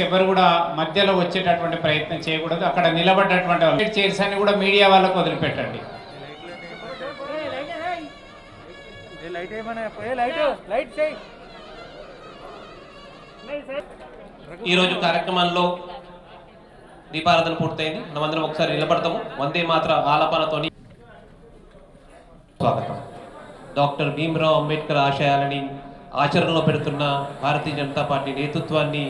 ఎవరు కూడా మధ్యలో వచ్చేటటువంటి ప్రయత్నం చేయకూడదు. అక్కడ నిలబడ్డటువంటి చైర్స్ అని కూడా మీడియా వాళ్ళకు వదిలిపెట్టండి. ఈరోజు కార్యక్రమంలో దీపారాధన పూర్తయింది. మనమందరం ఒకసారి నిలబడతాము. వందే మాత్ర ఆలాపనతోని స్వాగతం. డాక్టర్ భీమ్రావ్ అంబేద్కర్ ఆశయాలని ఆచరణలో పెడుతున్న భారతీయ జనతా పార్టీ నేతృత్వాన్ని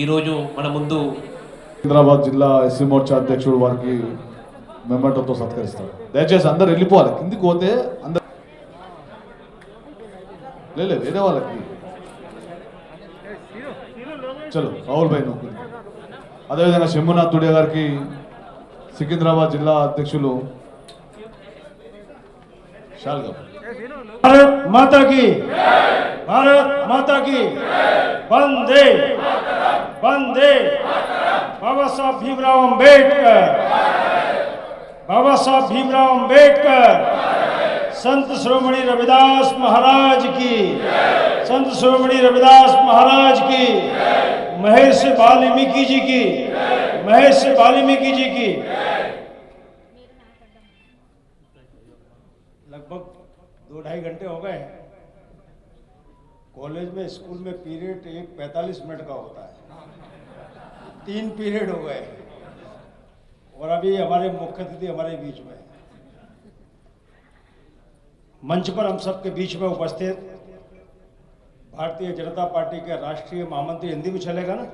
ఈరోజు మన ముందు హైదరాబాద్ జిల్లా ఎస్సీ మోర్చా అధ్యక్షుడు వారికి మెమెంటోతో సత్కరిస్తారు. దయచేసి అందరు వెళ్ళిపోవాలి. కిందికి పోతే అందరు వేరే వాళ్ళకి చలో రాహుల్ భాయ్ నువ్వు. అదేవిధంగా శంభునాథ్ తుడియా గారికి సికింద్రాబాద్ జిల్లా అధ్యక్షులు శాల్గా. भारत माता की, भारत माता की, वंदे वंदे। बाबा साहब भीमराव अंबेडकर, बाबा साहब भीमराव अंबेडकर, संत शिरोमणि रविदास महाराज की, संत शिरोमणि रविदास महाराज की, महर्षि वाल्मीकि जी की, महर्षि वाल्मीकि जी की। लगभग 2-2.5 घंटे हो गए। कॉलेज में स्कूल में पीरियड 45 मिनट का होता है, 3 पीरियड हो गए और अभी हमारे मुख्य अतिथि हमारे बीच में, मंच पर हम सबके बीच में उपस्थित भारतीय जनता पार्टी के राष्ट्रीय महामंत्री। हिंदी में चलेगा ना?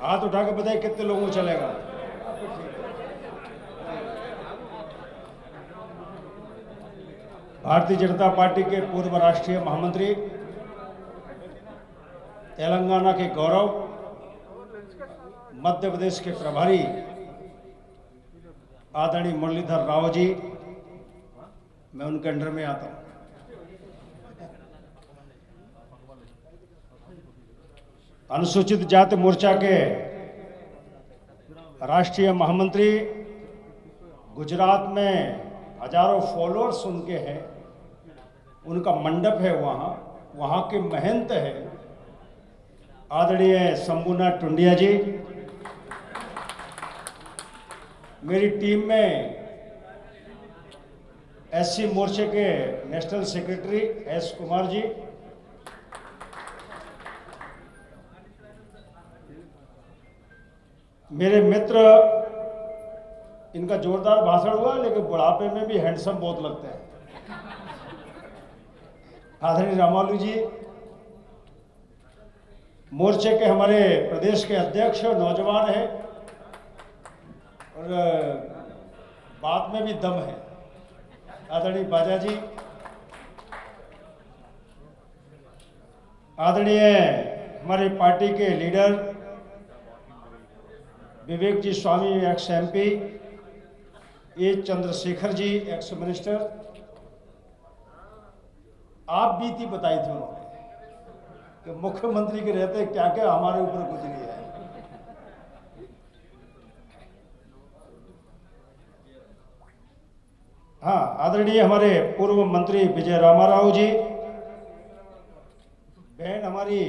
हाथ उठा के बताइए कितने लोगों को चलेगा। भारतीय जनता पार्टी के पूर्व राष्ट्रीय महामंत्री, तेलंगाना के गौरव, मध्य प्रदेश के प्रभारी आदरणीय मुरलीधर राव जी, मैं उनके अंडर में आता हूं। अनुसूचित जाति मोर्चा के राष्ट्रीय महामंत्री, गुजरात में हजारों फॉलोअर्स उनके हैं, उनका मंडप है वहाँ के महंत है आदरणीय शंभुनाथ टुंडिया जी। मेरी टीम में एससी मोर्चे के national secretary S Kumar ji, मेरे मित्र, इनका जोरदार भाषण हुआ लेकिन बुढ़ापे में भी हैंडसम बहुत लगते हैं, आदरणीय रामालू जी, मोर्चे के हमारे प्रदेश के अध्यक्ष, नौजवान हैं और बात में भी दम है, आदरणीय बाजा जी, आदरणीय हमारे पार्टी के लीडर विवेक जी स्वामी, एक्स एमपी, ए चंद्रशेखर जी, एक्स मिनिस्टर। आप बीती बताई थी उन्होंने कि मुख्यमंत्री के रहते क्या क्या हमारे ऊपर गुजरी है। हाँ, आदरणीय हमारे पूर्व मंत्री विजय रामाराव जी, बहन हमारी,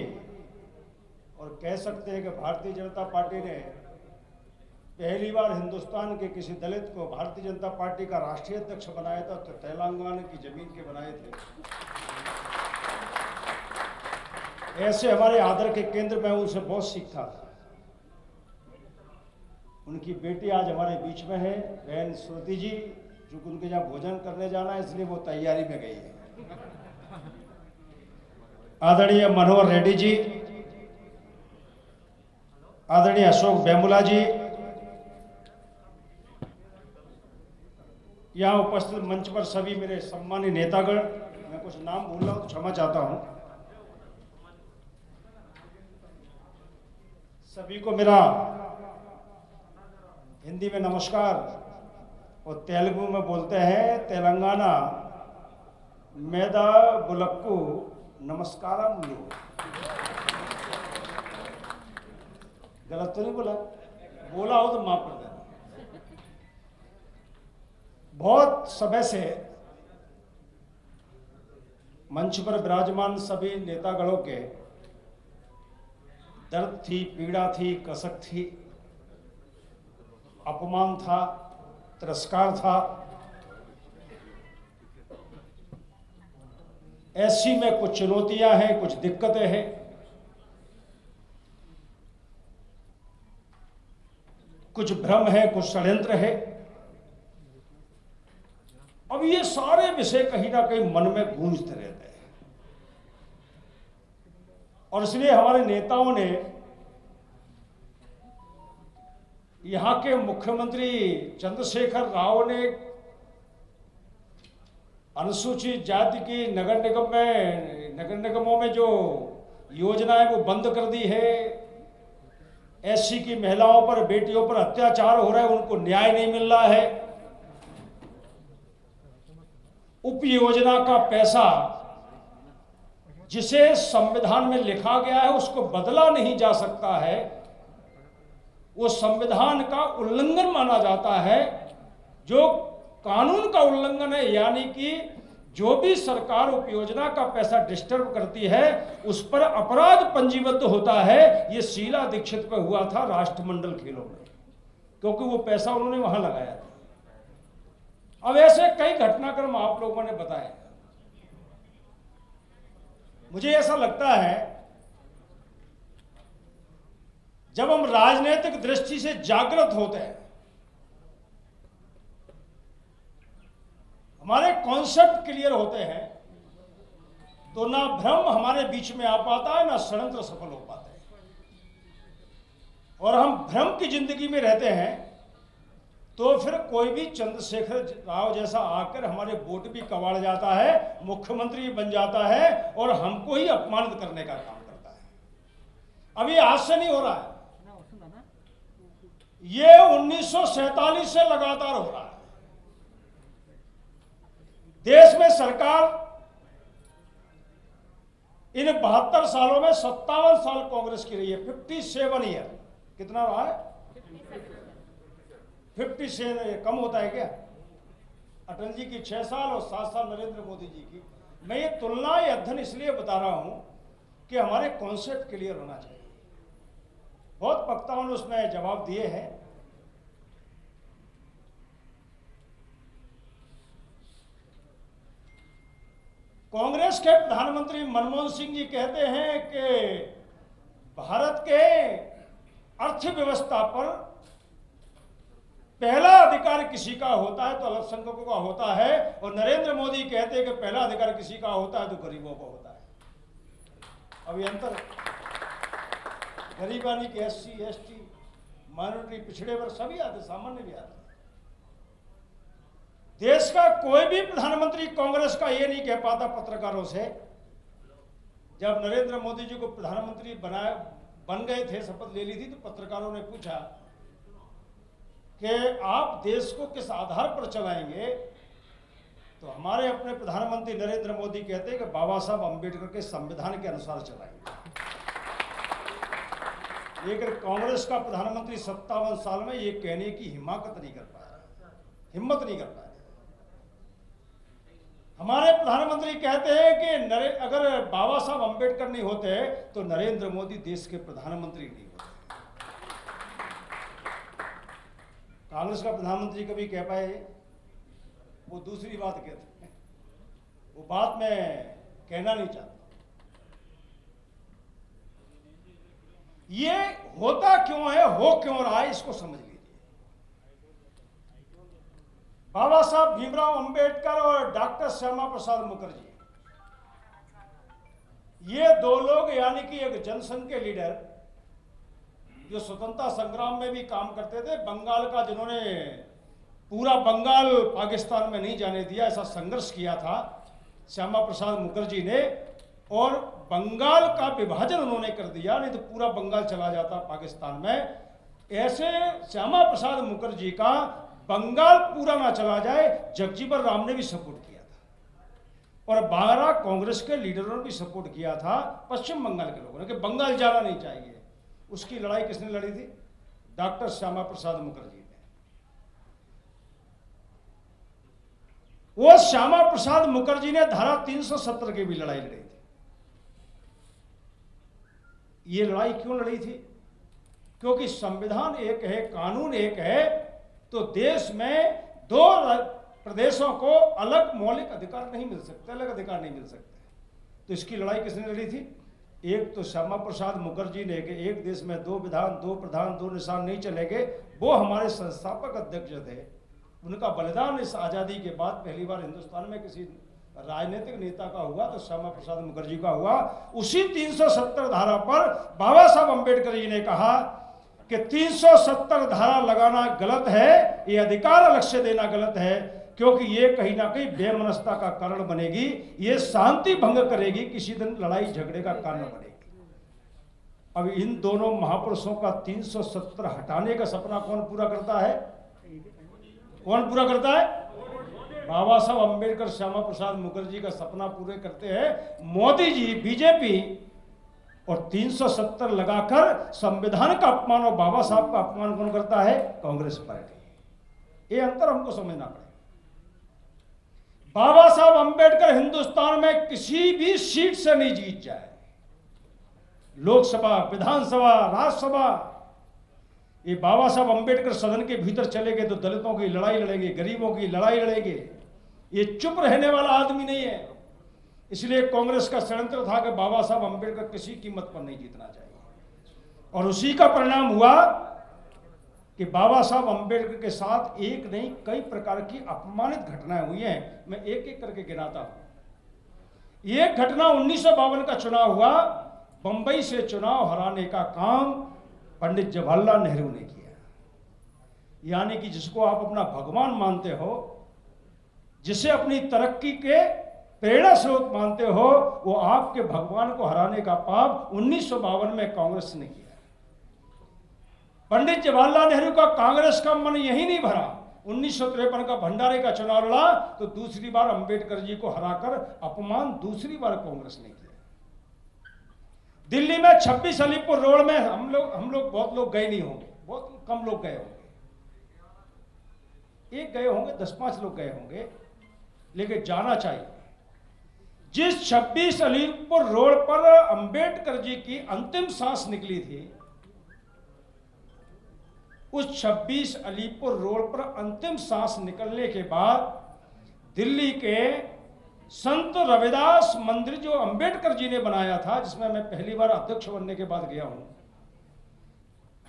और कह सकते हैं कि भारतीय जनता पार्टी ने पहली बार हिंदुस्तान के किसी दलित को भारतीय जनता पार्टी का राष्ट्रीय अध्यक्ष बनाया था, तो तेलंगाना की जमीन के बनाए थे। ऐसे हमारे आदर के केंद्र में उनसे बहुत सीखता था। उनकी बेटी आज हमारे बीच में है, बहन श्रुति जी, जो उनके यहाँ भोजन करने जाना है इसलिए वो तैयारी में गई है। आदरणीय मनोहर रेड्डी जी, आदरणीय अशोक बेमुला जी, यहाँ उपस्थित मंच पर सभी मेरे सम्मानित नेतागण, मैं कुछ नाम भूल रहा हूं तो क्षमा चाहता हूं। सभी को मेरा हिंदी में नमस्कार, और तेलुगु में बोलते हैं तेलंगाना मेदा बुलक्कू नमस्कारा मुल्लू। गलत तो नहीं बोला? बोला हो तो माफ कर देना। बहुत समय से मंच पर विराजमान सभी नेतागणों के दर्द थी, पीड़ा थी, कसक थी, अपमान था, तिरस्कार था। ऐसी में कुछ चुनौतियां हैं, कुछ दिक्कतें हैं। कुछ भ्रम है, कुछ षड्यंत्र है। अब ये सारे विषय कहीं ना कहीं मन में गूंजते रहते हैं और इसलिए हमारे नेताओं ने, यहां के मुख्यमंत्री चंद्रशेखर राव ने अनुसूचित जाति की नगर निगमों में जो योजनाएं वो बंद कर दी है। एससी की महिलाओं पर, बेटियों पर अत्याचार हो रहा है, उनको न्याय नहीं मिल रहा है। उप योजना का पैसा जिसे संविधान में लिखा गया है उसको बदला नहीं जा सकता है, वो संविधान का उल्लंघन माना जाता है। जो कानून का उल्लंघन है, यानी कि जो भी सरकार उपयोजना का पैसा डिस्टर्ब करती है उस पर अपराध पंजीबद्ध होता है। ये शीला दीक्षित पर हुआ था राष्ट्रमंडल खेलों में, क्योंकि वो पैसा उन्होंने वहां लगाया था। अब ऐसे कई घटनाक्रम आप लोगों ने बताए। मुझे ऐसा लगता है जब हम राजनीतिक दृष्टि से जागृत होते हैं, हमारे कॉन्सेप्ट क्लियर होते हैं, तो ना भ्रम हमारे बीच में आ पाता है, ना षड्यंत्र सफल हो पाते हैं। और हम भ्रम की जिंदगी में रहते हैं तो फिर कोई भी चंद्रशेखर राव जैसा आकर हमारे वोट भी कबाड़ जाता है, मुख्यमंत्री बन जाता है और हमको ही अपमानित करने का काम करता है। अब ये आज से नहीं हो रहा है, ये 1947 से लगातार हो रहा है। देश में सरकार इन 72 सालों में 57 साल कांग्रेस की रही है। 57 ईयर कितना रहा है? 50 से कम होता है क्या? अटल जी की 6 साल और 7 साल नरेंद्र मोदी जी की। मैं ये तुलना, ये अध्ययन इसलिए बता रहा हूं कि हमारे कॉन्सेप्ट क्लियर होना चाहिए। बहुत वक्ताओं ने उसमें जवाब दिए हैं। कांग्रेस के प्रधानमंत्री मनमोहन सिंह जी कहते हैं कि भारत के अर्थव्यवस्था पर पहला अधिकार किसी का होता है तो अल्पसंख्यकों का होता है, और नरेंद्र मोदी कहते हैं कि पहला अधिकार किसी का होता है तो गरीबों का होता है। अब ये अंतर, गरीब यानी कि एससी, एसटी, माइनॉरिटी, पिछड़े वर्ग सभी आते, सामान्य भी आते। देश का कोई भी प्रधानमंत्री कांग्रेस का ये नहीं कह पाता पत्रकारों से, जब नरेंद्र मोदी जी को प्रधानमंत्री बन गए थे, शपथ ले ली थी, तो पत्रकारों ने पूछा कि आप देश को किस आधार पर चलाएंगे, तो हमारे अपने प्रधानमंत्री नरेंद्र मोदी कहते हैं कि बाबा साहब अंबेडकर के संविधान के अनुसार चलाएंगे। लेकिन कांग्रेस का प्रधानमंत्री 57 साल में ये कहने की हिम्मत नहीं कर पाया। हमारे प्रधानमंत्री कहते हैं कि अगर बाबा साहब अंबेडकर नहीं होते तो नरेंद्र मोदी देश के प्रधानमंत्री नहीं होते। कांग्रेस का प्रधानमंत्री कभी कह पाए? वो दूसरी बात कहते हैं, वो बात मैं कहना नहीं चाहता। ये होता क्यों है, हो क्यों रहा है, इसको समझ लीजिए। बाबा साहब भीमराव अंबेडकर और डॉक्टर श्यामा प्रसाद मुखर्जी, ये दो लोग, यानी कि एक जनसंघ के लीडर जो स्वतंत्रता संग्राम में भी काम करते थे, बंगाल का, जिन्होंने पूरा बंगाल पाकिस्तान में नहीं जाने दिया, ऐसा संघर्ष किया था श्यामा प्रसाद मुखर्जी ने, और बंगाल का विभाजन उन्होंने कर दिया, नहीं तो पूरा बंगाल चला जाता पाकिस्तान में। ऐसे श्यामा प्रसाद मुखर्जी का बंगाल पूरा ना चला जाए, जगजीवन राम ने भी सपोर्ट किया था, और 12 कांग्रेस के लीडरों ने भी सपोर्ट किया था, पश्चिम बंगाल के लोगों ने, कि बंगाल जाना नहीं चाहिए। उसकी लड़ाई किसने लड़ी थी? डॉक्टर श्यामा प्रसाद मुखर्जी ने। वो श्यामा प्रसाद मुखर्जी ने धारा 370 की भी लड़ाई लड़ी थी। ये लड़ाई क्यों लड़ी थी? क्योंकि संविधान एक है, कानून एक है, तो देश में दो प्रदेशों को अलग मौलिक अधिकार नहीं मिल सकते, अलग अधिकार नहीं मिल सकते। तो इसकी लड़ाई किसने लड़ी थी? एक तो श्यामा प्रसाद मुखर्जी ने कि एक देश में दो विधान, दो प्रधान, दो निशान नहीं चलेंगे, वो हमारे संस्थापक अध्यक्ष थे। उनका बलिदान इस आज़ादी के बाद पहली बार हिंदुस्तान में किसी राजनीतिक नेता का हुआ तो श्यामा प्रसाद मुखर्जी का हुआ। उसी 370 धारा पर बाबा साहब अम्बेडकर जी ने कहा कि 370 धारा लगाना गलत है, ये अधिकार अलग से देना गलत है, क्योंकि ये कहीं ना कहीं बेमनस्ता का कारण बनेगी, ये शांति भंग करेगी, किसी दिन लड़ाई झगड़े का कारण बनेगी। अब इन दोनों महापुरुषों का 370 हटाने का सपना कौन पूरा करता है? कौन पूरा करता है? बाबा साहब अम्बेडकर, श्यामा प्रसाद मुखर्जी का सपना पूरे करते हैं मोदी जी, बीजेपी। और 370 लगाकर संविधान का अपमान और बाबा साहब का अपमान कौन करता है? कांग्रेस पार्टी। ये अंतर हमको समझना पड़ेगा। बाबा साहब अम्बेडकर हिंदुस्तान में किसी भी सीट से नहीं जीत जाए, लोकसभा, विधानसभा, राज्यसभा, ये बाबा साहब अम्बेडकर सदन के भीतर चले गए तो दलितों की लड़ाई लड़ेंगे, गरीबों की लड़ाई लड़ेंगे। ये चुप रहने वाला आदमी नहीं है। इसलिए कांग्रेस का षड्यंत्र था कि बाबा साहब अम्बेडकर किसी कीमत पर नहीं जीतना चाहिए, और उसी का परिणाम हुआ कि बाबा साहब अम्बेडकर के साथ एक नहीं कई प्रकार की अपमानित घटनाएं हुई हैं। मैं एक एक करके गिनाता हूं। एक घटना 1952 का चुनाव हुआ, बंबई से चुनाव हराने का काम पंडित जवाहरलाल नेहरू ने किया। यानी कि जिसको आप अपना भगवान मानते हो, जिसे अपनी तरक्की के प्रेरणा स्रोत मानते हो, वो आपके भगवान को हराने का पाप 1952 में कांग्रेस ने किया। पंडित जवाहरलाल नेहरू का कांग्रेस का मन यही नहीं भरा। 1953 का भंडारे का चुनाव लड़ा तो दूसरी बार अंबेडकर जी को हराकर अपमान दूसरी बार कांग्रेस ने किया। दिल्ली में 26 अलीपुर रोड में हम लोग बहुत लोग गए नहीं होंगे, बहुत कम लोग गए होंगे, एक गए होंगे, 10-5 लोग गए होंगे, लेकिन जाना चाहिए। जिस 26 अलीपुर रोड पर अंबेडकर जी की अंतिम सांस निकली थी, उस 26 अलीपुर रोड पर अंतिम सांस निकलने के बाद दिल्ली के संत रविदास मंदिर जो अंबेडकर जी ने बनाया था, जिसमें मैं पहली बार अध्यक्ष बनने के बाद गया हूं,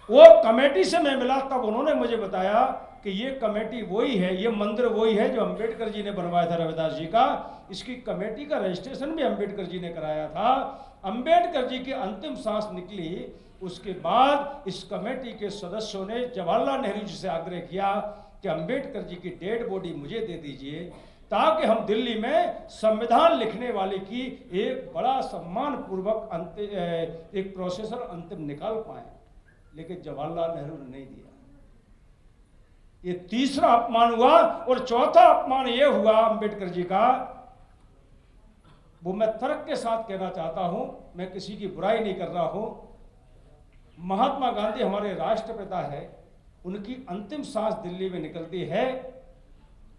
वो कमेटी से मैं मिला, तब उन्होंने मुझे बताया कि ये कमेटी वही है, ये मंदिर वही है जो अंबेडकर जी ने बनवाया था रविदास जी का। इसकी कमेटी का रजिस्ट्रेशन भी अंबेडकर जी ने कराया था। अंबेडकर जी की अंतिम सांस निकली, उसके बाद इस कमेटी के सदस्यों ने जवाहरलाल नेहरू जी से आग्रह किया कि अंबेडकर जी की डेड बॉडी मुझे दे दीजिए, ताकि हम दिल्ली में संविधान लिखने वाले की एक बड़ा सम्मान पूर्वक एक प्रोसेसर अंतिम निकाल पाए। लेकिन जवाहरलाल नेहरू ने नहीं दिया। ये तीसरा अपमान हुआ। और चौथा अपमान ये हुआ अंबेडकर जी का, वो मैं तर्क के साथ कहना चाहता हूं, मैं किसी की बुराई नहीं कर रहा हूं। महात्मा गांधी हमारे राष्ट्रपिता है, उनकी अंतिम सांस दिल्ली में निकलती है,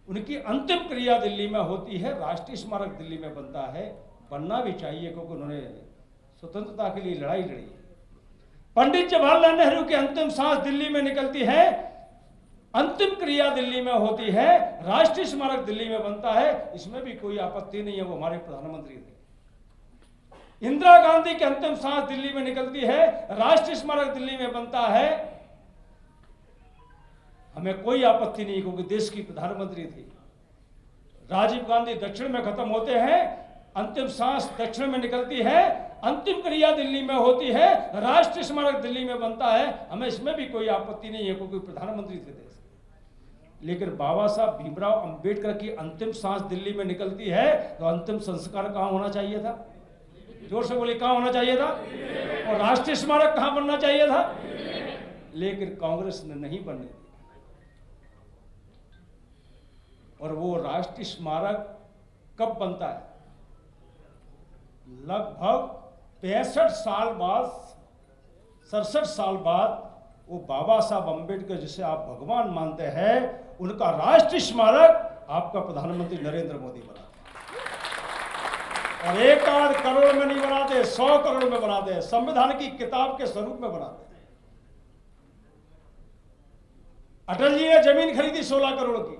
उनकी अंतिम क्रिया दिल्ली में होती है, राष्ट्रीय स्मारक दिल्ली में बनता है, बनना भी चाहिए क्योंकि उन्होंने स्वतंत्रता के लिए लड़ाई लड़ी। पंडित जवाहरलाल नेहरू की अंतिम सांस दिल्ली में निकलती है, अंतिम क्रिया दिल्ली में होती है, राष्ट्रीय स्मारक दिल्ली में बनता है, इसमें भी कोई आपत्ति नहीं है, वो हमारे प्रधानमंत्री थे। इंदिरा गांधी की अंतिम सांस दिल्ली में निकलती है, राष्ट्रीय स्मारक दिल्ली में बनता है, हमें कोई आपत्ति नहीं क्योंकि देश की प्रधानमंत्री थी। राजीव गांधी दक्षिण में खत्म होते हैं, अंतिम सांस दक्षिण में निकलती है, अंतिम क्रिया दिल्ली में होती है, राष्ट्रीय स्मारक दिल्ली में बनता है, हमें इसमें भी कोई आपत्ति नहीं है क्योंकि प्रधानमंत्री थे देश। लेकिन बाबा साहब भीमराव अंबेडकर की अंतिम सांस दिल्ली में निकलती है तो अंतिम संस्कार कहां होना चाहिए था? जोर से बोले, कहां होना चाहिए था? और राष्ट्रीय स्मारक कहां बनना चाहिए था? लेकिन कांग्रेस ने नहीं बनने दिया। और वो राष्ट्रीय स्मारक कब बनता है? लगभग 65 साल बाद, 67 साल बाद वो बाबा साहब अम्बेडकर जिसे आप भगवान मानते हैं, उनका राष्ट्रीय स्मारक आपका प्रधानमंत्री नरेंद्र मोदी बना। और 1 करोड़ में नहीं बनाते, 100 करोड़ में बनाते हैं, संविधान की किताब के स्वरूप में बनाते हैं। अटल जी ने जमीन खरीदी 16 करोड़ की।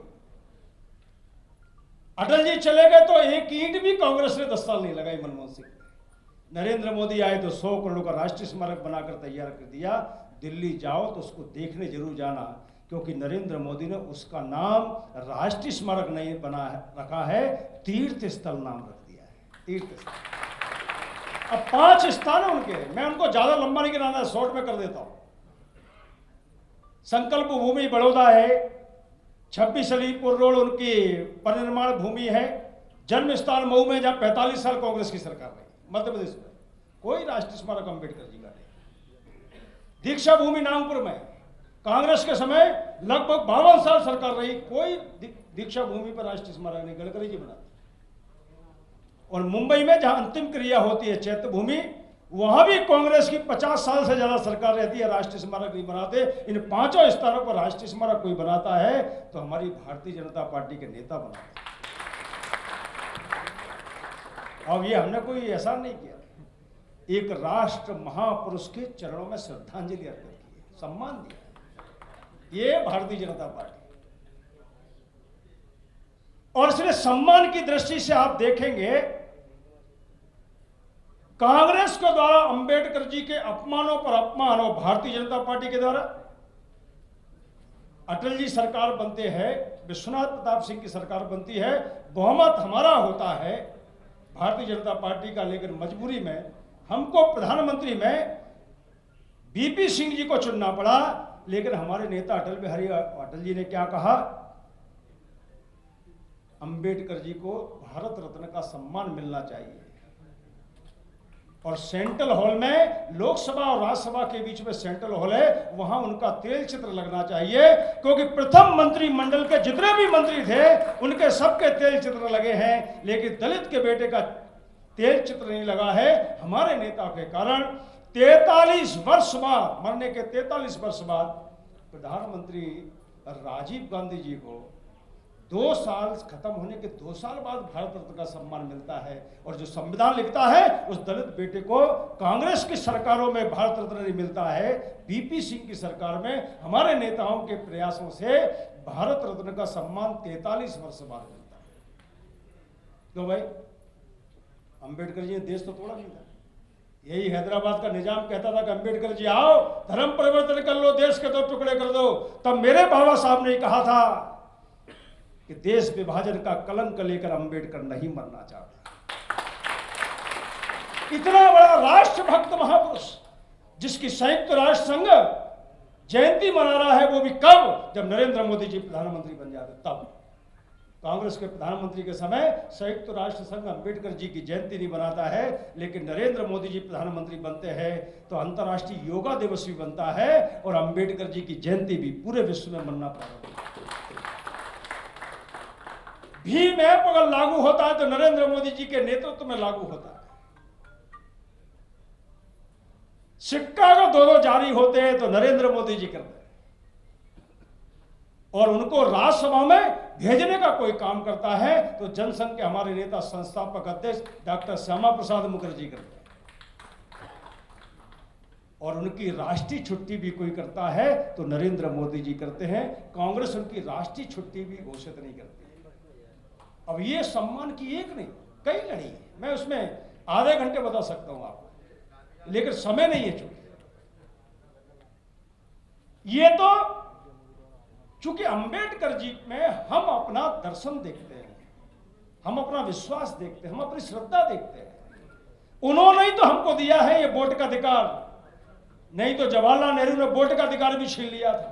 अटल जी चले गए तो एक ईंट भी कांग्रेस ने 10 साल नहीं लगाई मनमोहन सिंह। नरेंद्र मोदी आए तो 100 करोड़ का राष्ट्रीय स्मारक बनाकर तैयार कर दिया। दिल्ली जाओ तो उसको देखने जरूर जाना, क्योंकि नरेंद्र मोदी ने उसका नाम राष्ट्रीय स्मारक नहीं बना है, रखा है, तीर्थ स्थल नाम रख दिया है, तीर्थ स्थल। अब 5 स्थान है उनके, मैं उनको ज्यादा लंबा नहीं गिनाना, शॉर्ट में कर देता हूं। संकल्प भूमि बड़ौदा है, 26 अलीपुर रोड उनकी परिनिर्माण भूमि है, जन्म स्थान मऊ में जहां 45 साल कांग्रेस की सरकार रही, मध्य प्रदेश में कोई राष्ट्रीय स्मारक अंबेडकर जी का नहीं। दीक्षा भूमि नागपुर में कांग्रेस के समय लगभग 52 साल सरकार रही, कोई दीक्षा भूमि पर राष्ट्रीय स्मारक नहीं, गडकरी जी बनाते। और मुंबई में जहां अंतिम क्रिया होती है चैत्य भूमि, वहां भी कांग्रेस की 50 साल से ज्यादा सरकार रहती है, राष्ट्रीय स्मारक नहीं बनाते। इन 5 स्थानों पर राष्ट्रीय स्मारक कोई बनाता है तो हमारी भारतीय जनता पार्टी के नेता बनाते हैं। अब ये हमने कोई एहसान नहीं किया, एक राष्ट्र महापुरुष के चरणों में श्रद्धांजलि अर्पित की, सम्मान दिया, ये भारतीय जनता पार्टी। और इसलिए सम्मान की दृष्टि से आप देखेंगे कांग्रेस के द्वारा अंबेडकर जी के अपमानों पर अपमान और भारतीय जनता पार्टी के द्वारा अटल जी सरकार बनते हैं, विश्वनाथ प्रताप सिंह की सरकार बनती है, बहुमत हमारा होता है भारतीय जनता पार्टी का, लेकिन मजबूरी में हमको प्रधानमंत्री में बीपी सिंह जी को चुनना पड़ा। लेकिन हमारे नेता अटल जी ने क्या कहा, अंबेडकर जी को भारत रत्न का सम्मान मिलना चाहिए। और सेंट्रल हॉल में, लोकसभा और राज्यसभा के बीच में सेंट्रल हॉल है, वहां उनका तेल चित्र लगना चाहिए, क्योंकि प्रथम मंत्रिमंडल के जितने भी मंत्री थे उनके सबके तेल चित्र लगे हैं, लेकिन दलित के बेटे का तेल चित्र नहीं लगा है। हमारे नेता के कारण 43 वर्ष बाद, मरने के 43 वर्ष बाद प्रधानमंत्री राजीव गांधी जी को 2 साल खत्म होने के 2 साल बाद भारत रत्न का सम्मान मिलता है। और जो संविधान लिखता है उस दलित बेटे को कांग्रेस की सरकारों में भारत रत्न नहीं मिलता है, बीपी सिंह की सरकार में हमारे नेताओं के प्रयासों से भारत रत्न का सम्मान 43 वर्ष बाद मिलता है। क्यों भाई, अंबेडकर जी ने देश तो तोड़ा नहीं था। यही हैदराबाद का निजाम कहता था कि अंबेडकर जी आओ, धर्म परिवर्तन कर लो, देश के 2 टुकड़े कर दो। तब मेरे बाबा साहब ने कहा था कि देश विभाजन का कलंक लेकर अंबेडकर नहीं मरना चाहता। इतना बड़ा राष्ट्रभक्त महापुरुष जिसकी संयुक्त राष्ट्र संघ जयंती मना रहा है, वो भी कब, जब नरेंद्र मोदी जी प्रधानमंत्री बन जाते तब। कांग्रेस के प्रधानमंत्री के समय संयुक्त राष्ट्र संघ अंबेडकर जी की जयंती नहीं बनाता है, लेकिन नरेंद्र मोदी जी प्रधानमंत्री बनते हैं तो अंतर्राष्ट्रीय योगा दिवस भी बनता है और अंबेडकर जी की जयंती भी पूरे विश्व में मनना प्रारंभ होता है। भीम ऐप अगर लागू होता है तो नरेंद्र मोदी जी के नेतृत्व में लागू होता है। सिक्का अगर 2 जारी होते हैं तो नरेंद्र मोदी जी करते हैं, और उनको राज्यसभा में भेजने का कोई काम करता है तो जनसंघ के हमारे नेता संस्थापक अध्यक्ष डॉक्टर श्यामा प्रसाद मुखर्जी करते हैं। और उनकी राष्ट्रीय छुट्टी भी कोई करता है तो नरेंद्र मोदी जी करते हैं। कांग्रेस उनकी राष्ट्रीय छुट्टी भी घोषित नहीं करती। अब ये सम्मान की एक नहीं कई लड़ी है, मैं उसमें आधे घंटे बता सकता हूं आपको, लेकिन समय नहीं है। चूंकि ये तो चूंकि अंबेडकर जी में हम अपना दर्शन देखते हैं, हम अपना विश्वास देखते हैं, हम अपनी श्रद्धा देखते हैं। उन्होंने ही तो हमको दिया है ये वोट का अधिकार, नहीं तो जवाहरलाल नेहरू ने वोट का अधिकार भी छीन लिया था।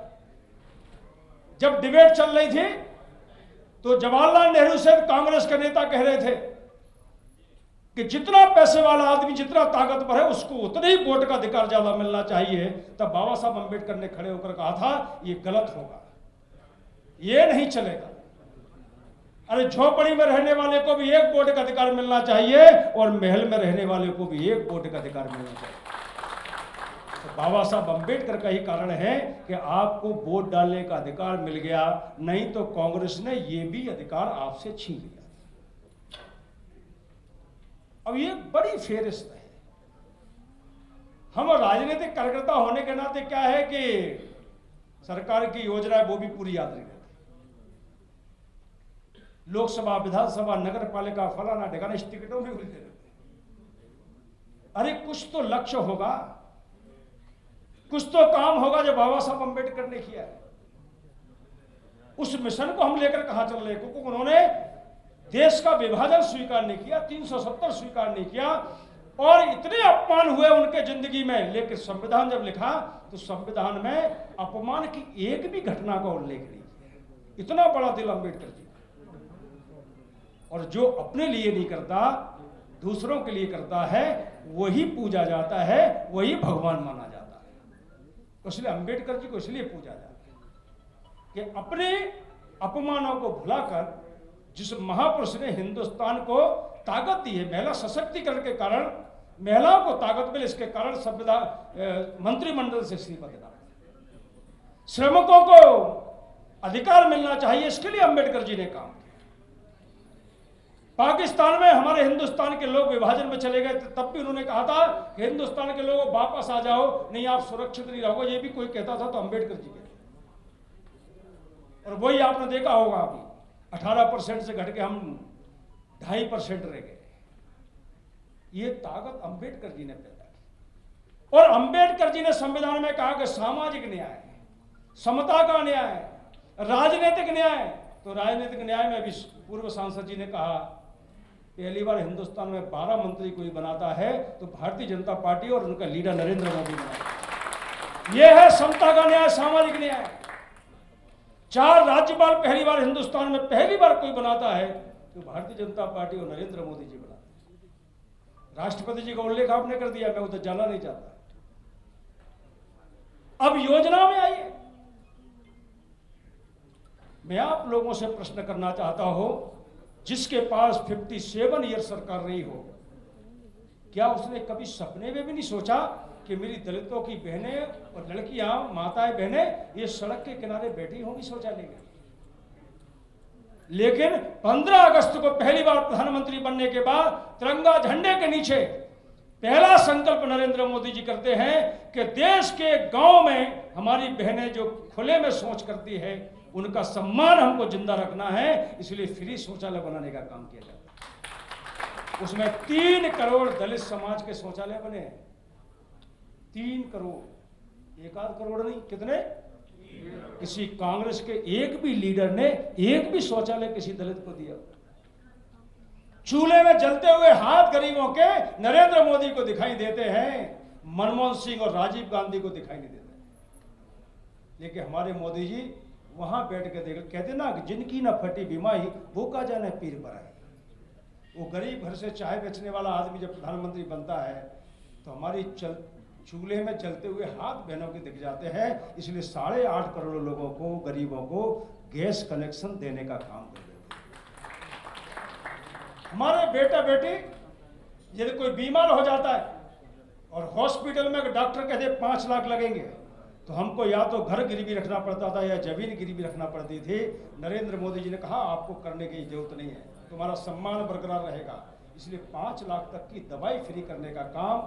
जब डिबेट चल रही थी तो जवाहरलाल नेहरू से कांग्रेस के नेता कह रहे थे कि जितना पैसे वाला आदमी, जितना ताकतवर है, उसको उतने ही वोट का अधिकार ज्यादा मिलना चाहिए। तब बाबा साहब अंबेडकर ने खड़े होकर कहा था ये गलत होगा, ये नहीं चलेगा। अरे झोपड़ी में रहने वाले को भी 1 वोट का अधिकार मिलना चाहिए और महल में रहने वाले को भी 1 वोट का अधिकार मिलना चाहिए। तो बाबा साहब अंबेडकर का ही कारण है कि आपको वोट डालने का अधिकार मिल गया, नहीं तो कांग्रेस ने यह भी अधिकार आपसे छीन लिया। अब ये बड़ी फेरिस्त है। हम राजनीतिक कार्यकर्ता होने के नाते क्या है कि सरकार की योजना है वो भी पूरी याद नहीं रहती। लोकसभा, विधानसभा, नगर पालिका, फलाना ढिकाना, इस टिकटों में उलझे रहते। अरे कुछ तो लक्ष्य होगा, कुछ तो काम होगा जो बाबा साहब अम्बेडकर ने किया है। उस मिशन को हम लेकर कहां चल रहे हैं? क्योंकि उन्होंने देश का विभाजन स्वीकार नहीं किया, 370 स्वीकार नहीं किया, और इतने अपमान हुए उनके जिंदगी में। लेकिन संविधान जब लिखा तो संविधान में अपमान की एक भी घटना का उल्लेख नहीं किया। इतना बड़ा दिल अम्बेडकर जी। और जो अपने लिए नहीं करता, दूसरों के लिए करता है, वही पूजा जाता है, वही भगवान माना जाता है। इसलिए अम्बेडकर जी को इसलिए पूजा जाता है कि अपने अपमानों को भुलाकर जिस महापुरुष ने हिंदुस्तान को ताकत दी है, महिला सशक्तिकरण के कारण महिलाओं को ताकत मिले, इसके कारण संविधान मंत्रिमंडल से इस्तीफा देना, श्रमिकों को अधिकार मिलना चाहिए, इसके लिए अम्बेडकर जी ने काम किया। पाकिस्तान में हमारे हिंदुस्तान के लोग विभाजन में चले गए, तब भी उन्होंने कहा था कि हिंदुस्तान के लोग वापस आ जाओ, नहीं आप सुरक्षित नहीं रहोगे। ये भी कोई कहता था तो अम्बेडकर जी कहते। और वही आपने देखा होगा, अभी 18% से घट के हम 2.5% रह गए। ये ताकत अम्बेडकर जी ने पैदा की। और अम्बेडकर जी ने संविधान में कहा कि सामाजिक न्याय, समता का न्याय, राजनीतिक न्याय। तो राजनीतिक न्याय में भी पूर्व सांसद जी ने कहा, पहली बार हिंदुस्तान में 12 मंत्री कोई बनाता है तो भारतीय जनता पार्टी और उनका लीडर नरेंद्र मोदी बनाता। यह है समता का न्याय, सामाजिक न्याय। 4 राज्यपाल पहली बार हिंदुस्तान में पहली बार कोई बनाता है तो भारतीय जनता पार्टी और नरेंद्र मोदी जी बनाते। राष्ट्रपति जी का उल्लेख आपने कर दिया, मैं उधर जाना नहीं चाहता। अब योजना में आइए, मैं आप लोगों से प्रश्न करना चाहता हूं, जिसके पास 57 ईयर सरकार रही हो, क्या उसने कभी सपने में भी नहीं सोचा कि मेरी दलितों की बहनें और लड़कियां, माताएं, बहनें ये सड़क के किनारे बैठी होंगी शौचालय में? लेकिन 15 अगस्त को पहली बार प्रधानमंत्री बनने के बाद तिरंगा झंडे के नीचे पहला संकल्प नरेंद्र मोदी जी करते हैं कि देश के गांव में हमारी बहनें जो खुले में शौच करती है, उनका सम्मान हमको जिंदा रखना है, इसलिए फ्री शौचालय बनाने का काम किया जाता है। उसमें 3 करोड़ दलित समाज के शौचालय बने हैं। 3 करोड़, 1 करोड़ नहीं, कितने? किसी कांग्रेस के एक भी लीडर ने एक भी शौचालय किसी दलित को दिया? चूल्हे में जलते हुए हाथ गरीबों के नरेंद्र मोदी को दिखाई देते हैं, मनमोहन सिंह और राजीव गांधी को दिखाई नहीं देते। लेकिन हमारे मोदी जी वहां बैठ के देख, कहते ना कि जिनकी ना फटी बीमारी वो का जाने पीर बराई। वो गरीब घर से चाय बेचने वाला आदमी जब प्रधानमंत्री बनता है तो हमारी चूल्हे में चलते हुए हाथ बहनों के दिख जाते हैं। इसलिए 8.5 करोड़ लोगों को, गरीबों को गैस कनेक्शन देने का काम कर देते हैं। हमारे बेटा बेटी यदि कोई बीमार हो जाता है और हॉस्पिटल में डॉक्टर कहते 5 लाख लगेंगे, तो हमको या तो घर गिरवी रखना पड़ता था या जमीन गिरवी रखना पड़ती थी। नरेंद्र मोदी जी ने कहा आपको करने की जरूरत नहीं है, तुम्हारा सम्मान बरकरार रहेगा। इसलिए 5 लाख तक की दवाई फ्री करने का काम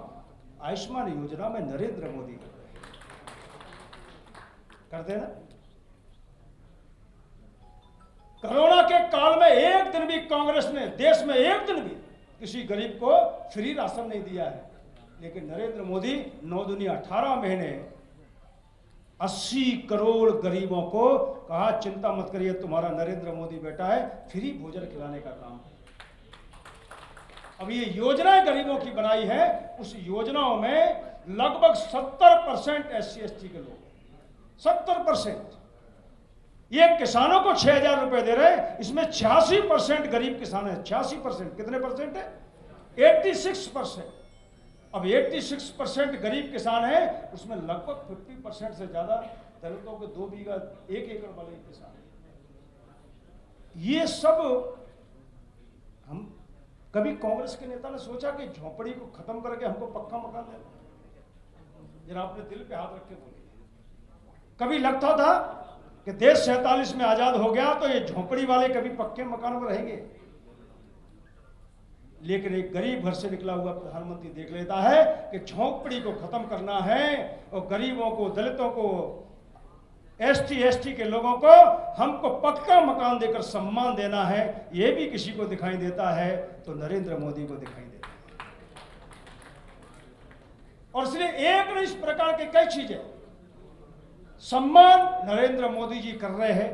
आयुष्मान योजना में नरेंद्र मोदी करते हैं ना। कोरोना के काल में एक दिन भी कांग्रेस ने देश में एक दिन भी किसी गरीब को फ्री राशन नहीं दिया है। लेकिन नरेंद्र मोदी 9 दुनिया 18 महीने 80 करोड़ गरीबों को कहा चिंता मत करिए, तुम्हारा नरेंद्र मोदी बेटा है, फ्री भोजन खिलाने का काम। अब ये योजनाएं गरीबों की बनाई है, उस योजनाओं में लगभग 70% SC/ST के लोग, 70%। ये किसानों को 6,000 रुपए दे रहे हैं, इसमें 86% गरीब किसान है। 86% कितने परसेंट है? 86%। अब 86% गरीब किसान है, उसमें लगभग 50% से ज्यादा दलितों के 2 बीघा 1 एकड़ वाले किसान है। ये सब हम कभी कांग्रेस के नेता ने सोचा कि झोपड़ी को खत्म करके हमको पक्का मकान देना? जरा आपने दिल पे हाथ रख के बोलिए। कभी लगता था कि देश 47 में आजाद हो गया तो ये झोपड़ी वाले कभी पक्के मकान में रहेंगे? लेकिन एक गरीब घर से निकला हुआ प्रधानमंत्री देख लेता है कि झोंपड़ी को खत्म करना है और गरीबों को, दलितों को, एसटी के लोगों को हमको पक्का मकान देकर सम्मान देना है, ये भी किसी को दिखाई देता है तो नरेंद्र मोदी को दिखाई देता है। और इसलिए एक न इस प्रकार के कई चीजें सम्मान नरेंद्र मोदी जी कर रहे हैं,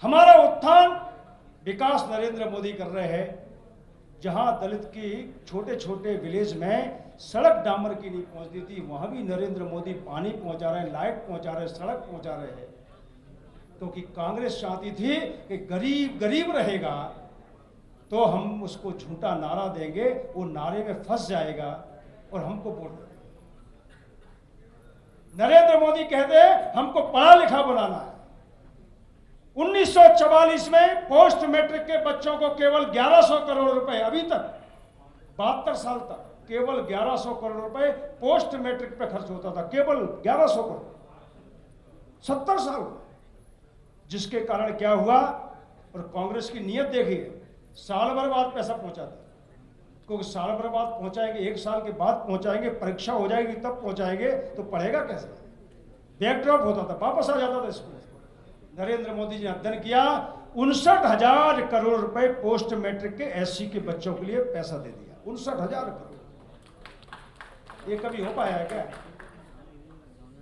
हमारा उत्थान विकास नरेंद्र मोदी कर रहे हैं। जहां दलित की छोटे छोटे विलेज में सड़क डामर की नहीं पहुंचती थी, वहां भी नरेंद्र मोदी पानी पहुंचा रहे हैं, लाइट पहुंचा रहे हैं, सड़क पहुंचा रहे हैं। क्योंकि कांग्रेस चाहती थी कि गरीब गरीब रहेगा तो हम उसको झूठा नारा देंगे, वो नारे में फंस जाएगा और हमको वोट देंगे। नरेंद्र मोदी कहते हैं हमको पढ़ा लिखा बनाना है। 1944 में पोस्ट मैट्रिक के बच्चों को केवल 1100 करोड़ रुपए, अभी तक 72 साल तक केवल 1100 करोड़ रुपए पोस्ट मैट्रिक पे खर्च होता था, केवल 1100 करोड़ 70 साल। जिसके कारण क्या हुआ, और कांग्रेस की नीयत देखिए, साल भर बाद पैसा पहुंचाते, क्योंकि साल भर बाद पहुंचाएंगे, एक साल के बाद पहुंचाएंगे, परीक्षा हो जाएगी तब पहुंचाएंगे, तो पढ़ेगा कैसे। बैकड्रॉप होता था, वापस आ जाता था स्कूल। नरेंद्र मोदी जी ने अध्ययन किया, 59,000 करोड़ रुपए पोस्ट मैट्रिक के एससी के बच्चों के लिए पैसा दे दिया। 59,000 करोड़, ये कभी हो पाया है क्या?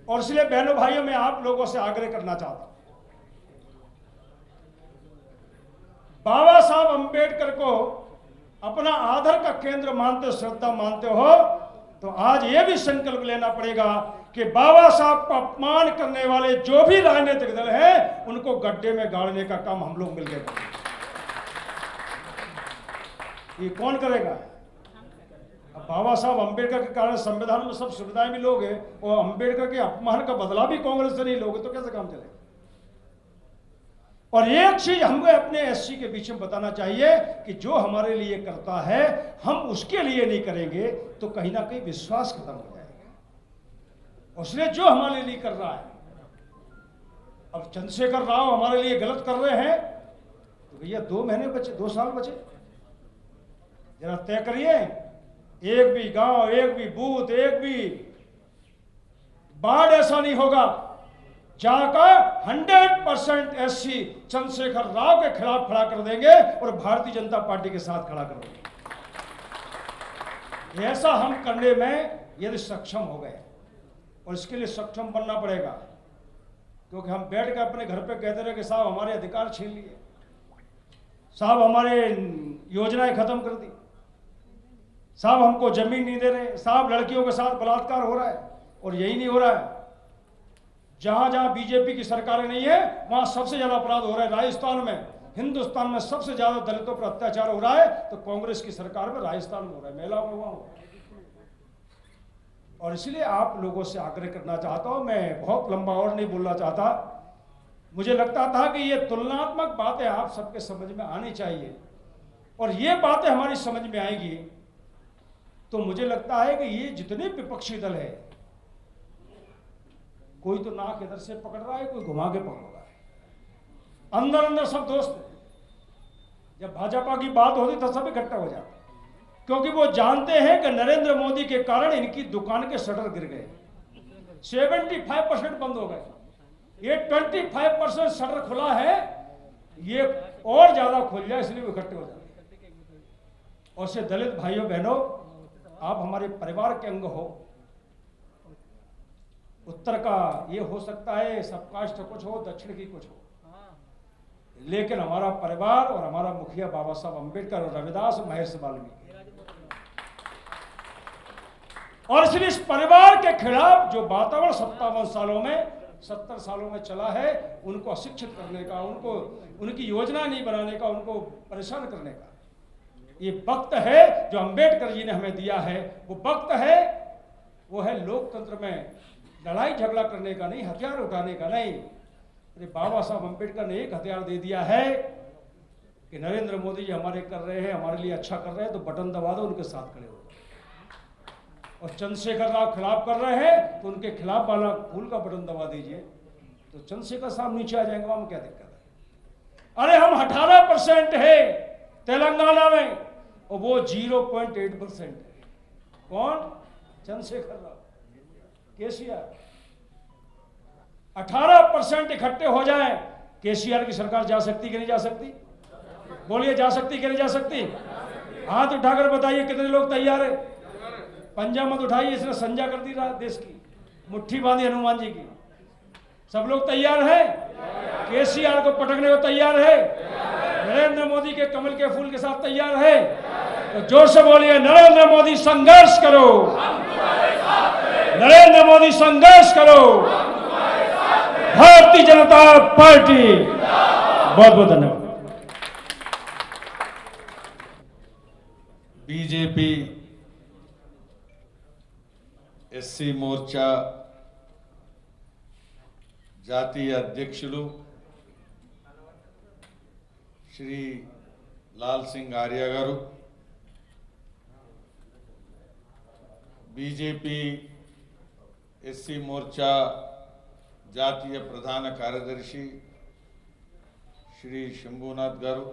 और इसलिए बहनों भाइयों, मैं आप लोगों से आग्रह करना चाहता हूं, बाबा साहब अंबेडकर को अपना आदर का केंद्र मानते हो, श्रद्धा मानते हो, तो आज यह भी संकल्प लेना पड़ेगा कि बाबा साहब का अपमान करने वाले जो भी राजनीतिक दल हैं, उनको गड्ढे में गाड़ने का काम हम लोग मिलकर करेंगे। ये कौन करेगा? अब बाबा साहब अंबेडकर के कारण संविधान में सब सुविधाएं भी लोगे और अंबेडकर के अपमान का बदला भी कांग्रेस से नहीं लोगे, तो कैसे काम चलेगा? और एक चीज हमें अपने एससी के बीच में बताना चाहिए कि जो हमारे लिए करता है हम उसके लिए नहीं करेंगे तो कहीं ना कहीं विश्वास खत्म हो जाएगा। उसने जो हमारे लिए कर रहा है, अब चंद्रशेखर राव हमारे लिए गलत कर रहे हैं तो भैया 2 महीने बचे, 2 साल बचे, जरा तय करिए। एक भी गांव, एक भी बूथ, एक भी वार्ड ऐसा नहीं होगा जहां का 100% एससी चंद्रशेखर राव के खिलाफ खड़ा कर देंगे और भारतीय जनता पार्टी के साथ खड़ा कर देंगे। ऐसा हम करने में यदि सक्षम हो गए, और इसके लिए सक्षम बनना पड़ेगा, क्योंकि हम बैठ कर अपने घर पे कहते रहे कि साहब हमारे अधिकार छीन लिए, साहब हमारे योजनाएं खत्म कर दी, साहब हमको जमीन नहीं दे रहे, साहब लड़कियों के साथ बलात्कार हो रहा है। और यही नहीं हो रहा है, जहां जहां बीजेपी की सरकारें नहीं है वहां सबसे ज्यादा अपराध हो रहा है। राजस्थान में, हिंदुस्तान में सबसे ज्यादा दलितों पर अत्याचार हो रहा है तो कांग्रेस की सरकार में राजस्थान में हो रहा है, महिलाओं में वहां हो रहा है। और इसलिए आप लोगों से आग्रह करना चाहता हूं, मैं बहुत लंबा और नहीं बोलना चाहता, मुझे लगता था कि ये तुलनात्मक बातें आप सबके समझ में आनी चाहिए, और ये बातें हमारी समझ में आएगी तो मुझे लगता है कि ये जितने विपक्षी दल है, कोई तो नाक इधर से पकड़ रहा है, कोई घुमा के पकड़ रहा है, अंदर अंदर सब दोस्त है। जब भाजपा की बात होती तो सब इकट्ठा हो जाते, क्योंकि वो जानते हैं कि नरेंद्र मोदी के कारण इनकी दुकान के शटर गिर गए, 75% बंद हो गए, ये 25% शटर खुला है, ये और ज्यादा खुल जाए इसलिए वो इकट्ठे हो जाते। और से दलित भाइयों बहनों, आप हमारे परिवार के अंग हो। उत्तर का ये हो सकता है, सब कास्ट कुछ हो, दक्षिण की कुछ हो, लेकिन हमारा परिवार और हमारा मुखिया बाबा साहब अंबेडकर और रविदास और महर्षि वाल्मीकि, और इसलिए इस परिवार के खिलाफ जो वातावरण 57 सालों में 70 सालों में चला है, उनको अशिक्षित करने का, उनको उनकी योजना नहीं बनाने का, उनको परेशान करने का ये वक्त है जो अंबेडकर जी ने हमें दिया है। वो वक्त है, वो है लोकतंत्र में लड़ाई झगड़ा करने का नहीं, हथियार उठाने का नहीं। अरे बाबा साहब अंबेडकर ने एक हथियार दे दिया है कि नरेंद्र मोदी जी हमारे कर रहे हैं, हमारे लिए अच्छा कर रहे हैं, तो बटन दबा दो, उनके साथ खड़े हो। और चंद्रशेखर राव खिलाफ कर रहे हैं तो उनके खिलाफ वाला फूल का बटन दबा दीजिए, तो चंद्रशेखर साहब नीचे आ जाएंगे, वहां में क्या दिक्कत है? अरे हम 18% है तेलंगाना में, और वो 0.8% है। कौन? चंद्रशेखर राव, केसीआर। 18% इकट्ठे हो जाए, केसीआर की सरकार जा सकती कि नहीं जा सकती? बोलिए, जा सकती कि नहीं जा सकती? हाथ उठाकर बताइए कितने लोग तैयार है? पंजा मत उठाइए, इसने संजा कर दी देश की, मुट्ठी बांधी हनुमान जी की। सब लोग तैयार है? केसीआर को पटकने को तैयार है? नरेंद्र मोदी के कमल के फूल के साथ तैयार है? तो जोर से बोलिए, नरेंद्र मोदी संघर्ष करो, नरेंद्र मोदी संघर्ष करो, भारतीय जनता पार्टी। बहुत बहुत धन्यवाद। बीजेपी ఎస్సీ మోర్చా జాతీయ అధ్యక్షులు శ్రీ లాల్ సింగ్ ఆర్య గారు, బీజేపీ ఎస్సీ మోర్చా జాతీయ ప్రధాన కార్యదర్శి శ్రీ శంభూనాథ్ గారు,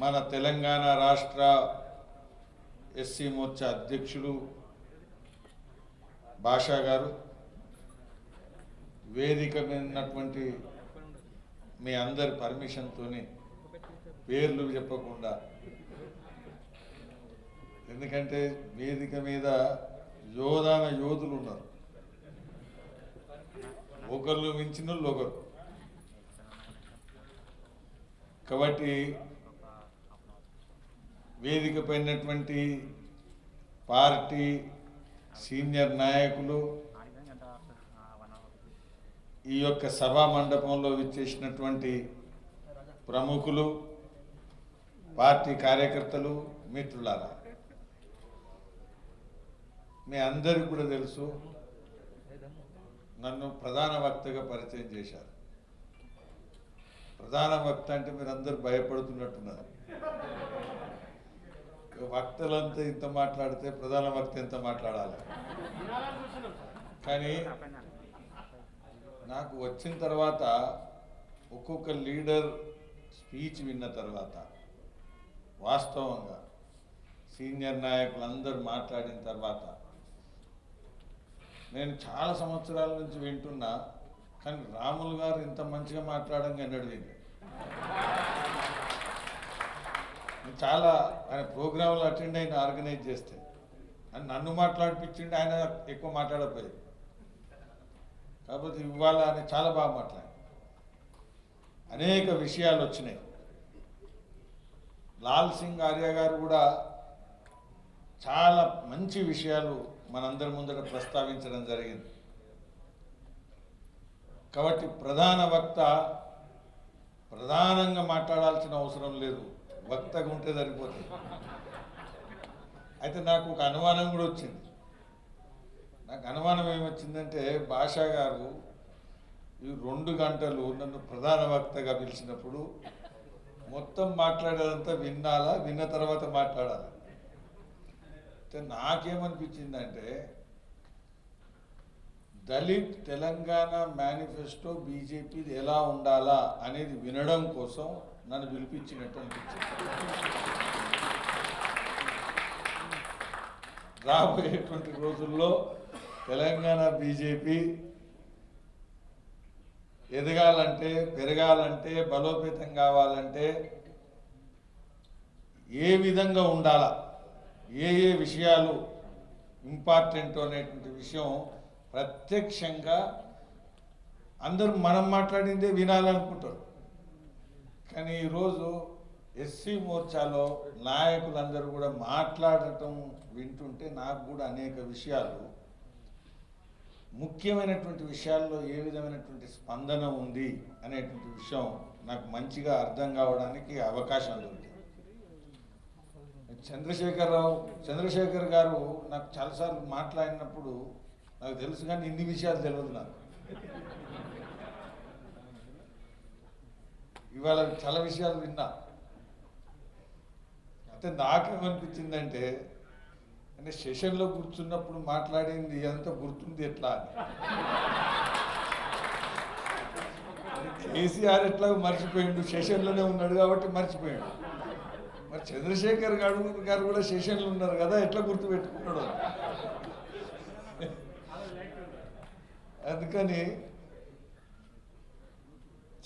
మన తెలంగాణ రాష్ట్ర ఎస్సీ మోర్చా అధ్యక్షులు భాషా గారు, వేదిక మీద ఉన్నటువంటి మీ అందరి పర్మిషన్తోని పేర్లు చెప్పకుండా, ఎందుకంటే వేదిక మీద యోధాన యోధులు ఉన్నారు, ఒకళ్ళు మించిన ఒకరు. కాబట్టి వేదిక పైనటువంటి పార్టీ సీనియర్ నాయకులు, ఈ యొక్క సభా మండపంలో విచ్చేసినటువంటి ప్రముఖులు, పార్టీ కార్యకర్తలు, మిత్రులారా, మీ అందరికీ కూడా తెలుసు, నన్ను ప్రధాన వక్తగా పరిచయం చేశారు. ప్రధాన వక్త అంటే మీరు అందరు భయపడుతున్నట్టున్నారు. వక్తలంతా ఇంత మాట్లాడితే ప్రధాన వక్త ఎంత మాట్లాడాలి? కానీ నాకు వచ్చిన తర్వాత ఒక్కొక్క లీడర్ స్పీచ్ విన్న తర్వాత వాస్తవంగా సీనియర్ నాయకులందరూ మాట్లాడిన తర్వాత నేను చాలా సంవత్సరాల నుంచి వింటున్నా, కానీ రాములు గారు ఇంత మంచిగా మాట్లాడంగా ఎన్నడూ విని. చాలా ఆయన ప్రోగ్రాంలు అటెండ్ అయిన ఆర్గనైజ్ చేస్తే అని నన్ను మాట్లాడిపించిండి, ఆయన ఎక్కువ మాట్లాడకపోయేది. కాకపోతే ఇవాళ ఆయన చాలా బాగా మాట్లాడారు, అనేక విషయాలు వచ్చినాయి. లాల్ సింగ్ ఆర్య గారు కూడా చాలా మంచి విషయాలు మనందరి ముందర ప్రస్తావించడం జరిగింది. కాబట్టి ప్రధాన వక్త ప్రధానంగా మాట్లాడాల్సిన అవసరం లేదు, వక్తగా ఉంటే సరిపోతుంది. అయితే నాకు ఒక అనుమానం కూడా వచ్చింది. నాకు అనుమానం ఏమొచ్చిందంటే, భాషా గారు ఈ 2 గంటలు నన్ను ప్రధాన వక్తగా పిలిచినప్పుడు మొత్తం మాట్లాడేదంతా వినాలా, విన్న తర్వాత మాట్లాడాలి. అయితే నాకేమనిపించిందంటే, దళిత్ తెలంగాణ మేనిఫెస్టో బీజేపీది ఎలా ఉండాలా అనేది వినడం కోసం నన్ను పిలిపించినట్టు అనిపించింది. రాబోయేటువంటి రోజుల్లో తెలంగాణ బీజేపీ ఎదగాలంటే, పెరగాలంటే, బలోపేతం కావాలంటే ఏ విధంగా ఉండాలా, ఏ ఏ విషయాలు ఇంపార్టెంట్ అనేటువంటి విషయం ప్రత్యక్షంగా అందరూ మనం మాట్లాడిందే వినాలనుకుంటారు. కానీ ఈరోజు ఎస్సీ మోర్చాలో నాయకులందరూ కూడా మాట్లాడటం వింటుంటే నాకు కూడా అనేక విషయాలు, ముఖ్యమైనటువంటి విషయాల్లో ఏ విధమైనటువంటి స్పందన ఉంది అనేటువంటి విషయం నాకు మంచిగా అర్థం కావడానికి అవకాశం దొరికింది. చంద్రశేఖర్ గారు నాకు చాలాసార్లు మాట్లాడినప్పుడు నాకు తెలుసు, కానీ ఇన్ని విషయాలు తెలియదు నాకు. ఇవాళ చాలా విషయాలు విన్నా. అంటే నాకేమనిపించిందంటే, అంటే సెషన్లో కూర్చున్నప్పుడు మాట్లాడింది అంతా గుర్తుంది ఎట్లా అని. కేసీఆర్ ఎట్లా మర్చిపోయిండు, సెషన్లోనే ఉన్నాడు కాబట్టి మర్చిపోయాడు. మరి చంద్రశేఖర్ గారు కూడా సెషన్లు ఉన్నారు కదా, ఎట్లా గుర్తుపెట్టుకున్నాడు? అందుకని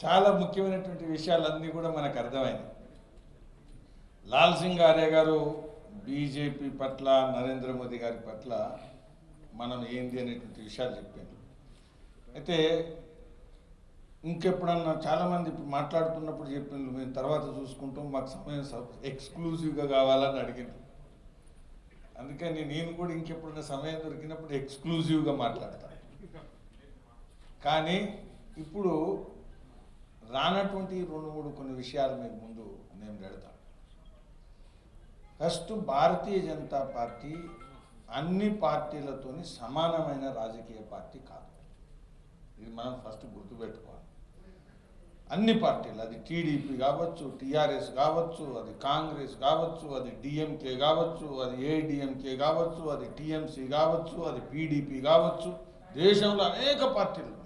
చాలా ముఖ్యమైనటువంటి విషయాలన్నీ కూడా మనకు అర్థమైనాయి. లాల్ సింగ్ ఆర్య గారు బీజేపీ పట్ల, నరేంద్ర మోదీ గారి పట్ల మనం ఏంది అనేటువంటి విషయాలు చెప్పారు. అయితే ఇంకెప్పుడన్నా చాలామంది ఇప్పుడు మాట్లాడుతున్నప్పుడు చెప్పిండ్రు, మేము తర్వాత చూసుకుంటాం, మాకు సమయం ఎక్స్క్లూజివ్గా కావాలని అడిగింది. అందుకని నేను కూడా ఇంకెప్పుడన్నా సమయం దొరికినప్పుడు ఎక్స్క్లూజివ్గా మాట్లాడతాను. కానీ ఇప్పుడు రానటువంటి 2-3 కొన్ని విషయాలు మీకు ముందు నేను పెడతాను. ఫస్ట్, భారతీయ జనతా పార్టీ అన్ని పార్టీలతోని సమానమైన రాజకీయ పార్టీ కాదు. ఇది మనం ఫస్ట్ గుర్తుపెట్టుకోవాలి. అన్ని పార్టీలు, అది టీడీపీ కావచ్చు, టీఆర్ఎస్ కావచ్చు, అది కాంగ్రెస్ కావచ్చు, అది డిఎంకే కావచ్చు, అది ఏఐడిఎంకే కావచ్చు, అది టీఎంసీ కావచ్చు, అది పీడీపీ కావచ్చు. దేశంలో అనేక పార్టీలు ఉన్నాయి.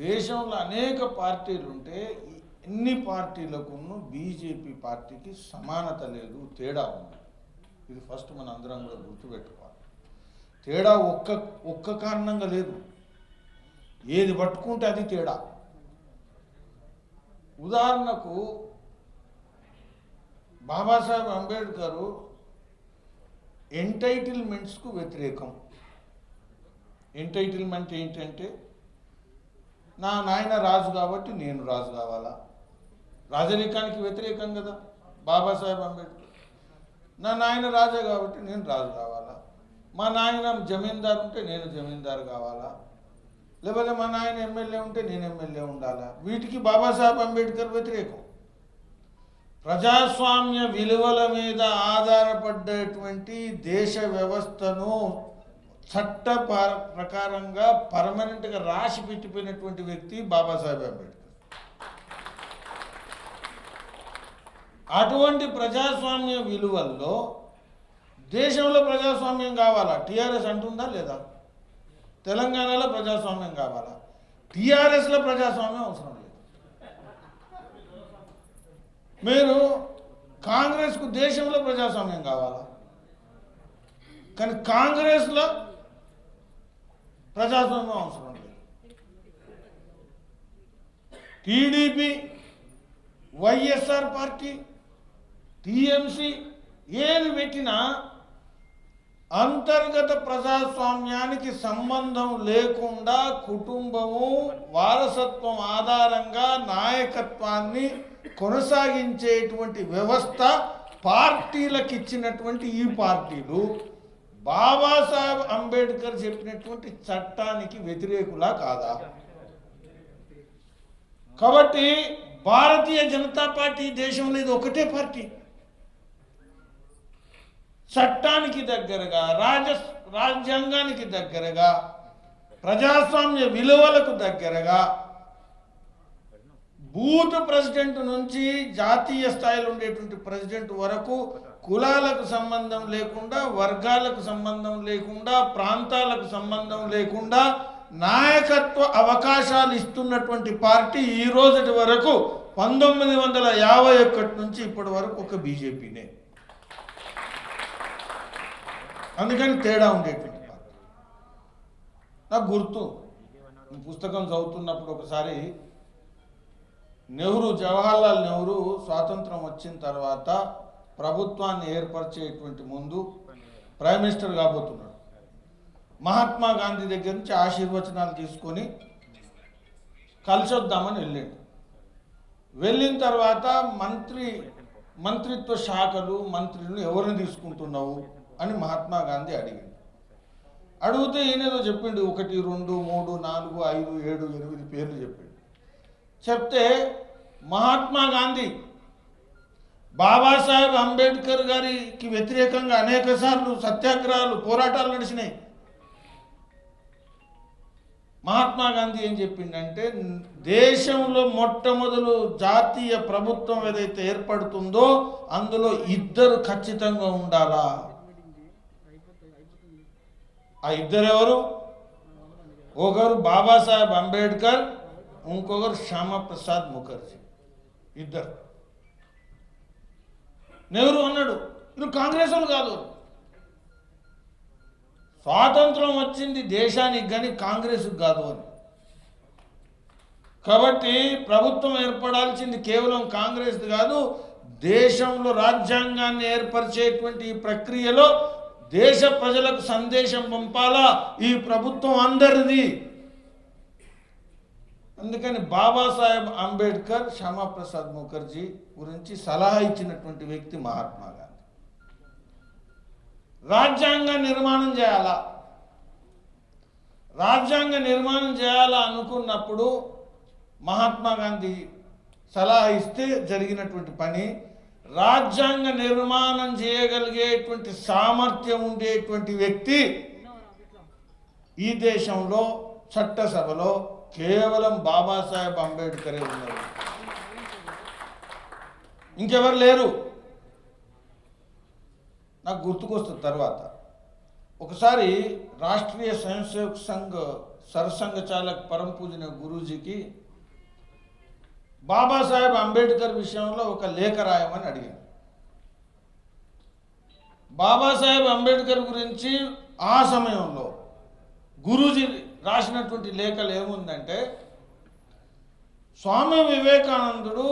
దేశంలో అనేక పార్టీలు ఉంటే ఎన్ని పార్టీలకు బీజేపీ పార్టీకి సమానత లేదు, తేడా ఉంది. ఇది ఫస్ట్ మన అందరం కూడా గుర్తుపెట్టుకోవాలి. తేడా ఒక్క కారణంగా లేదు, ఏది పట్టుకుంటే అది తేడా. ఉదాహరణకు బాబాసాహెబ్ అంబేద్కర్ ఎంటైటిల్మెంట్స్కు వ్యతిరేకం. ఎంటైటిల్మెంట్ ఏంటంటే, నా నాయన రాజు కాబట్టి నేను రాజు కావాలా? రాజరికానికి వ్యతిరేకం కదా బాబాసాహెబ్ అంబేద్కర్. నా నాయన రాజే కాబట్టి నేను రాజు కావాలా? మా నాయన జమీందారు ఉంటే నేను జమీందారు కావాలా? లేకపోతే మా నాయన ఎమ్మెల్యే ఉంటే నేను ఎమ్మెల్యే ఉండాలా? వీటికి బాబాసాహెబ్ అంబేద్కర్ వ్యతిరేకం. ప్రజాస్వామ్య విలువల మీద ఆధారపడ్డటువంటి దేశ వ్యవస్థను చట్ట ప్రకారంగా పర్మనెంట్గా రాసి పెట్టిపోయినటువంటి వ్యక్తి బాబాసాహెబ్ అంబేద్కర్. అటువంటి ప్రజాస్వామ్య విలువల్లో దేశంలో ప్రజాస్వామ్యం కావాలా? టీఆర్ఎస్ అంటుందా లేదా? తెలంగాణలో ప్రజాస్వామ్యం కావాలా? టీఆర్ఎస్లో ప్రజాస్వామ్యం అవసరం లేదు. మీరు కాంగ్రెస్కు దేశంలో ప్రజాస్వామ్యం కావాలా? కానీ కాంగ్రెస్లో ప్రజాస్వామ్యం అవసరం లేదు. టీడీపీ, వైఎస్ఆర్ పార్టీ, టీఎంసీ ఏది పెట్టినా అంతర్గత ప్రజాస్వామ్యానికి సంబంధం లేకుండా కుటుంబము వారసత్వం ఆధారంగా నాయకత్వాన్ని కొనసాగించేటువంటి వ్యవస్థ పార్టీలకు ఇచ్చినటువంటి ఈ పార్టీలు బాబాసాహెబ్ అంబేద్కర్ చెప్పినటువంటి చట్టానికి వ్యతిరేకులా కాదా? కాబట్టి భారతీయ జనతా పార్టీ దేశంలో ఇది ఒకటే పార్టీ. చట్టానికి దగ్గరగా, రాజ్యాంగానికి దగ్గరగా, ప్రజాస్వామ్య విలువలకు దగ్గరగా, బూత్ ప్రెసిడెంట్ నుంచి జాతీయ స్థాయిలో ఉండేటువంటి ప్రెసిడెంట్ వరకు కులాలకు సంబంధం లేకుండా, వర్గాలకు సంబంధం లేకుండా, ప్రాంతాలకు సంబంధం లేకుండా నాయకత్వ అవకాశాలు ఇస్తున్నటువంటి పార్టీ ఈ రోజుటి వరకు 1951 నుంచి ఇప్పటి వరకు ఒక బీజేపీనే. అందుకని తేడా ఉండేటువంటి పార్టీ. నాకు గుర్తు, పుస్తకం చదువుతున్నప్పుడు ఒకసారి జవహర్లాల్ నెహ్రూ స్వాతంత్రం వచ్చిన తర్వాత ప్రభుత్వాన్ని ఏర్పరిచేటువంటి ముందు ప్రైమ్ మినిస్టర్ కాబోతున్నాడు. మహాత్మా గాంధీ దగ్గర నుంచి ఆశీర్వచనాలు తీసుకొని కలిసి వద్దామని వెళ్ళాడు. వెళ్ళిన తర్వాత మంత్రిత్వ శాఖలు, మంత్రులను ఎవరిని తీసుకుంటున్నావు అని మహాత్మా గాంధీ అడిగాడు. అడిగితే ఈయనేదో చెప్పిండు, 1, 2, 3, 4, 5, 7, 8 పేర్లు చెప్పిండు. చెప్తే మహాత్మా గాంధీ బాబాసాహెబ్ అంబేద్కర్ గారికి వ్యతిరేకంగా అనేక సార్లు సత్యాగ్రహాలు, పోరాటాలు నడిచినాయి. మహాత్మా గాంధీ ఏం చెప్పిండంటే, దేశంలో మొట్టమొదలు జాతీయ ప్రభుత్వం ఏదైతే ఏర్పడుతుందో అందులో 2 ఖచ్చితంగా ఉండాలా. ఆ 2 ఎవరు? ఒకరు బాబాసాహెబ్ అంబేద్కర్, ఇంకొకరు శ్యామా ప్రసాద్ ముఖర్జీ. 2. నెహ్రూ అన్నాడు వీళ్ళు కాంగ్రెస్ వాళ్ళు కాదు. స్వాతంత్రం వచ్చింది దేశానికి కానీ కాంగ్రెస్కి కాదు అని. కాబట్టి ప్రభుత్వం ఏర్పడాల్సింది కేవలం కాంగ్రెస్ కాదు, దేశంలో రాజ్యాంగాన్ని ఏర్పరిచేటువంటి ఈ ప్రక్రియలో దేశ ప్రజలకు సందేశం పంపాలా, ఈ ప్రభుత్వం అందరిది. అందుకని బాబాసాహెబ్ అంబేద్కర్, శ్యామాప్రసాద్ ముఖర్జీ గురించి సలహా ఇచ్చినటువంటి వ్యక్తి మహాత్మా గాంధీ. రాజ్యాంగ నిర్మాణం చేయాలా, రాజ్యాంగ నిర్మాణం చేయాలా అనుకున్నప్పుడు మహాత్మా గాంధీ సలహా ఇస్తే జరిగినటువంటి పని. రాజ్యాంగ నిర్మాణం చేయగలిగేటువంటి సామర్థ్యం ఉండేటువంటి వ్యక్తి ఈ దేశంలో చట్టసభలో కేవలం బాబాసాహెబ్ అంబేద్కరే ఉన్నారు, ఇంకెవరు లేరు. నాకు గుర్తుకొస్తుంది తర్వాత ఒకసారి రాష్ట్రీయ స్వయంసేవక్ సంఘ్ సరసంఘ చాలక్ పరమ పూజనీయ గురూజీకి బాబాసాహెబ్ అంబేద్కర్ విషయంలో ఒక లేఖ రాయమని అడిగాను. బాబాసాహెబ్ అంబేద్కర్ గురించి ఆ సమయంలో గురూజీ రాసినటువంటి లేఖలు ఏముందంటే, స్వామి వివేకానందుడు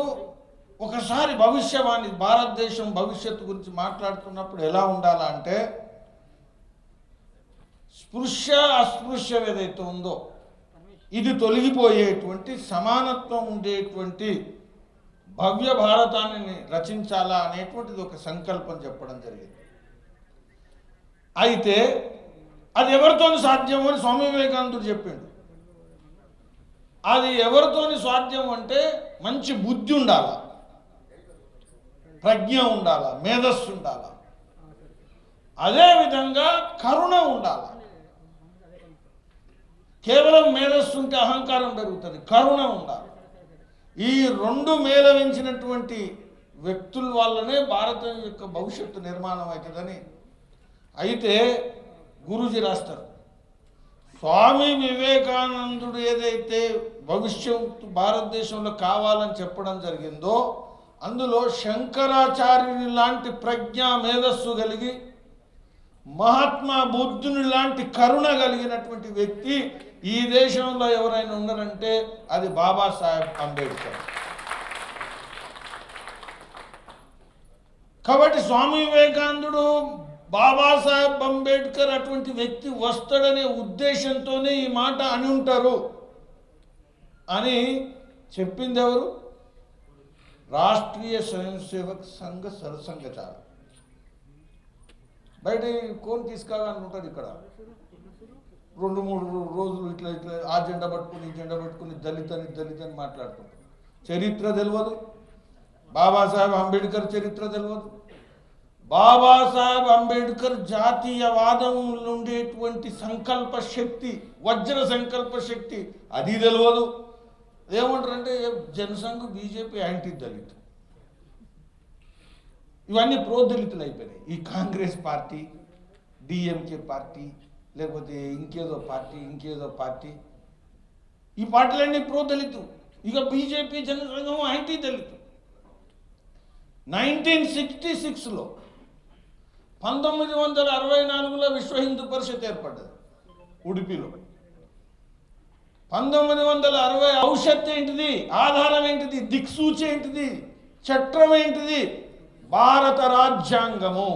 ఒకసారి భవిష్యవాణి, భారతదేశం భవిష్యత్తు గురించి మాట్లాడుతున్నప్పుడు ఎలా ఉండాలా అంటే, స్పృశ్య అస్పృశ్యం ఏదైతే ఉందో ఇది తొలగిపోయేటువంటి సమానత్వం ఉండేటువంటి భవ్య భారతాన్ని రచించాలా అనేటువంటిది ఒక సంకల్పం చెప్పడం జరిగింది. అయితే అది ఎవరితోని సాధ్యం అని స్వామి వివేకానందుడు చెప్పిండు. అది ఎవరితోని సాధ్యం అంటే మంచి బుద్ధి ఉండాలా, ప్రజ్ఞ ఉండాలా, మేధస్సు ఉండాలా, అదేవిధంగా కరుణ ఉండాలా. కేవలం మేధస్సు ఉంటే అహంకారం పెరుగుతుంది, కరుణ ఉండాలి. ఈ రెండు మేళవించినటువంటి వ్యక్తుల వల్లనే భారతం యొక్క భవిష్యత్తు నిర్మాణం అవుతుందని. అయితే గురూజీ రాస్తారు, స్వామి వివేకానందుడు ఏదైతే భవిష్యత్తు భారతదేశంలో కావాలని చెప్పడం జరిగిందో అందులో శంకరాచార్యుని లాంటి ప్రజ్ఞా మేధస్సు కలిగి, మహాత్మా బుద్ధుని లాంటి కరుణ కలిగినటువంటి వ్యక్తి ఈ దేశంలో ఎవరైనా ఉన్నారంటే అది బాబాసాహెబ్ అంబేద్కర్. కాబట్టి స్వామి వివేకానందుడు, బాబాసాహెబ్ అంబేద్కర్ అటువంటి వ్యక్తి వస్తాడనే ఉద్దేశంతోనే ఈ మాట అని ఉంటారు అని చెప్పింది ఎవరు? రాష్ట్రీయ స్వయంసేవక్ సంఘ సరసంఘచాలక్. బయట కోన్ తీసుకాలని ఉంటుంది, ఇక్కడ 2-3 రోజులు ఇట్లా ఇట్లా ఆ జెండా పట్టుకుని ఈ జెండా పట్టుకుని దళితని మాట్లాడుతుంటారు. చరిత్ర తెలియదు, బాబాసాహెబ్ అంబేద్కర్ చరిత్ర తెలియదు. బాబాసాహెబ్ అంబేద్కర్ జాతీయవాదంలో ఉండేటువంటి సంకల్ప శక్తి, వజ్ర సంకల్ప శక్తి అది తెలియదు. ఏమంటారంటే జనసంఘ్, బీజేపీ యాంటీ దళిత్, ఇవన్నీ ప్రో దళితులు అయిపోయినాయి. ఈ కాంగ్రెస్ పార్టీ, డిఎంకే పార్టీ, లేకపోతే ఇంకేదో పార్టీ, ఈ పార్టీలన్నీ ప్రో దళితు. ఇక బీజేపీ, జనసంఘం యాంటీ దళితు. 1966లో 1964లో విశ్వ హిందూ పరిషత్ ఏర్పడ్డది ఉడిపిలో. 1960 భవిష్యత్తు ఏంటిది, ఆధారం ఏంటిది, దిక్సూచి ఏంటిది, చట్టం ఏంటిది? భారత రాజ్యాంగము.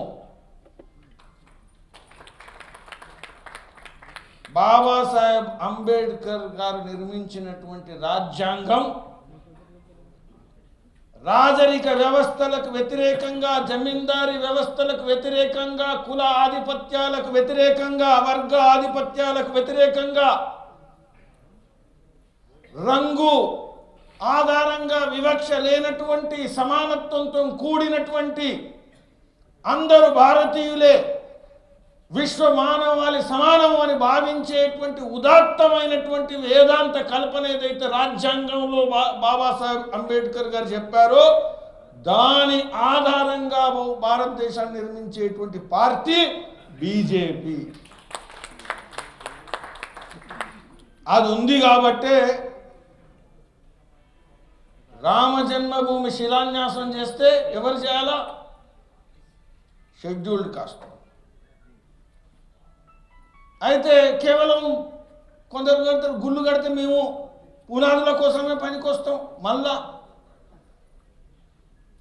బాబాసాహెబ్ అంబేద్కర్ గారు నిర్మించినటువంటి రాజ్యాంగం రాజరిక వ్యవస్థలకు వ్యతిరేకంగా, జమీందారీ వ్యవస్థలకు వ్యతిరేకంగా, కుల ఆధిపత్యాలకు వ్యతిరేకంగా, వర్గ ఆధిపత్యాలకు వ్యతిరేకంగా, రంగు ఆధారంగా వివక్ష లేనటువంటి, సమానత్వంతో కూడినటువంటి, అందరూ భారతీయులే, విశ్వ మానవాళి సమానము అని భావించేటువంటి ఉదాత్తమైనటువంటి వేదాంత కల్పన ఏదైతే రాజ్యాంగంలో బాబాసాహెబ్ అంబేద్కర్ గారు చెప్పారో దాని ఆధారంగా భారతదేశాన్ని నిర్మించేటువంటి పార్టీ బీజేపీ. అది ఉంది కాబట్టే రామ జన్మభూమి శిలాన్యాసం చేస్తే ఎవరు చేయాలా? Scheduled cost. అయితే కేవలం కొందరు గుళ్ళు కడితే మేము పునాదుల కోసమే పనికొస్తాం. మళ్ళా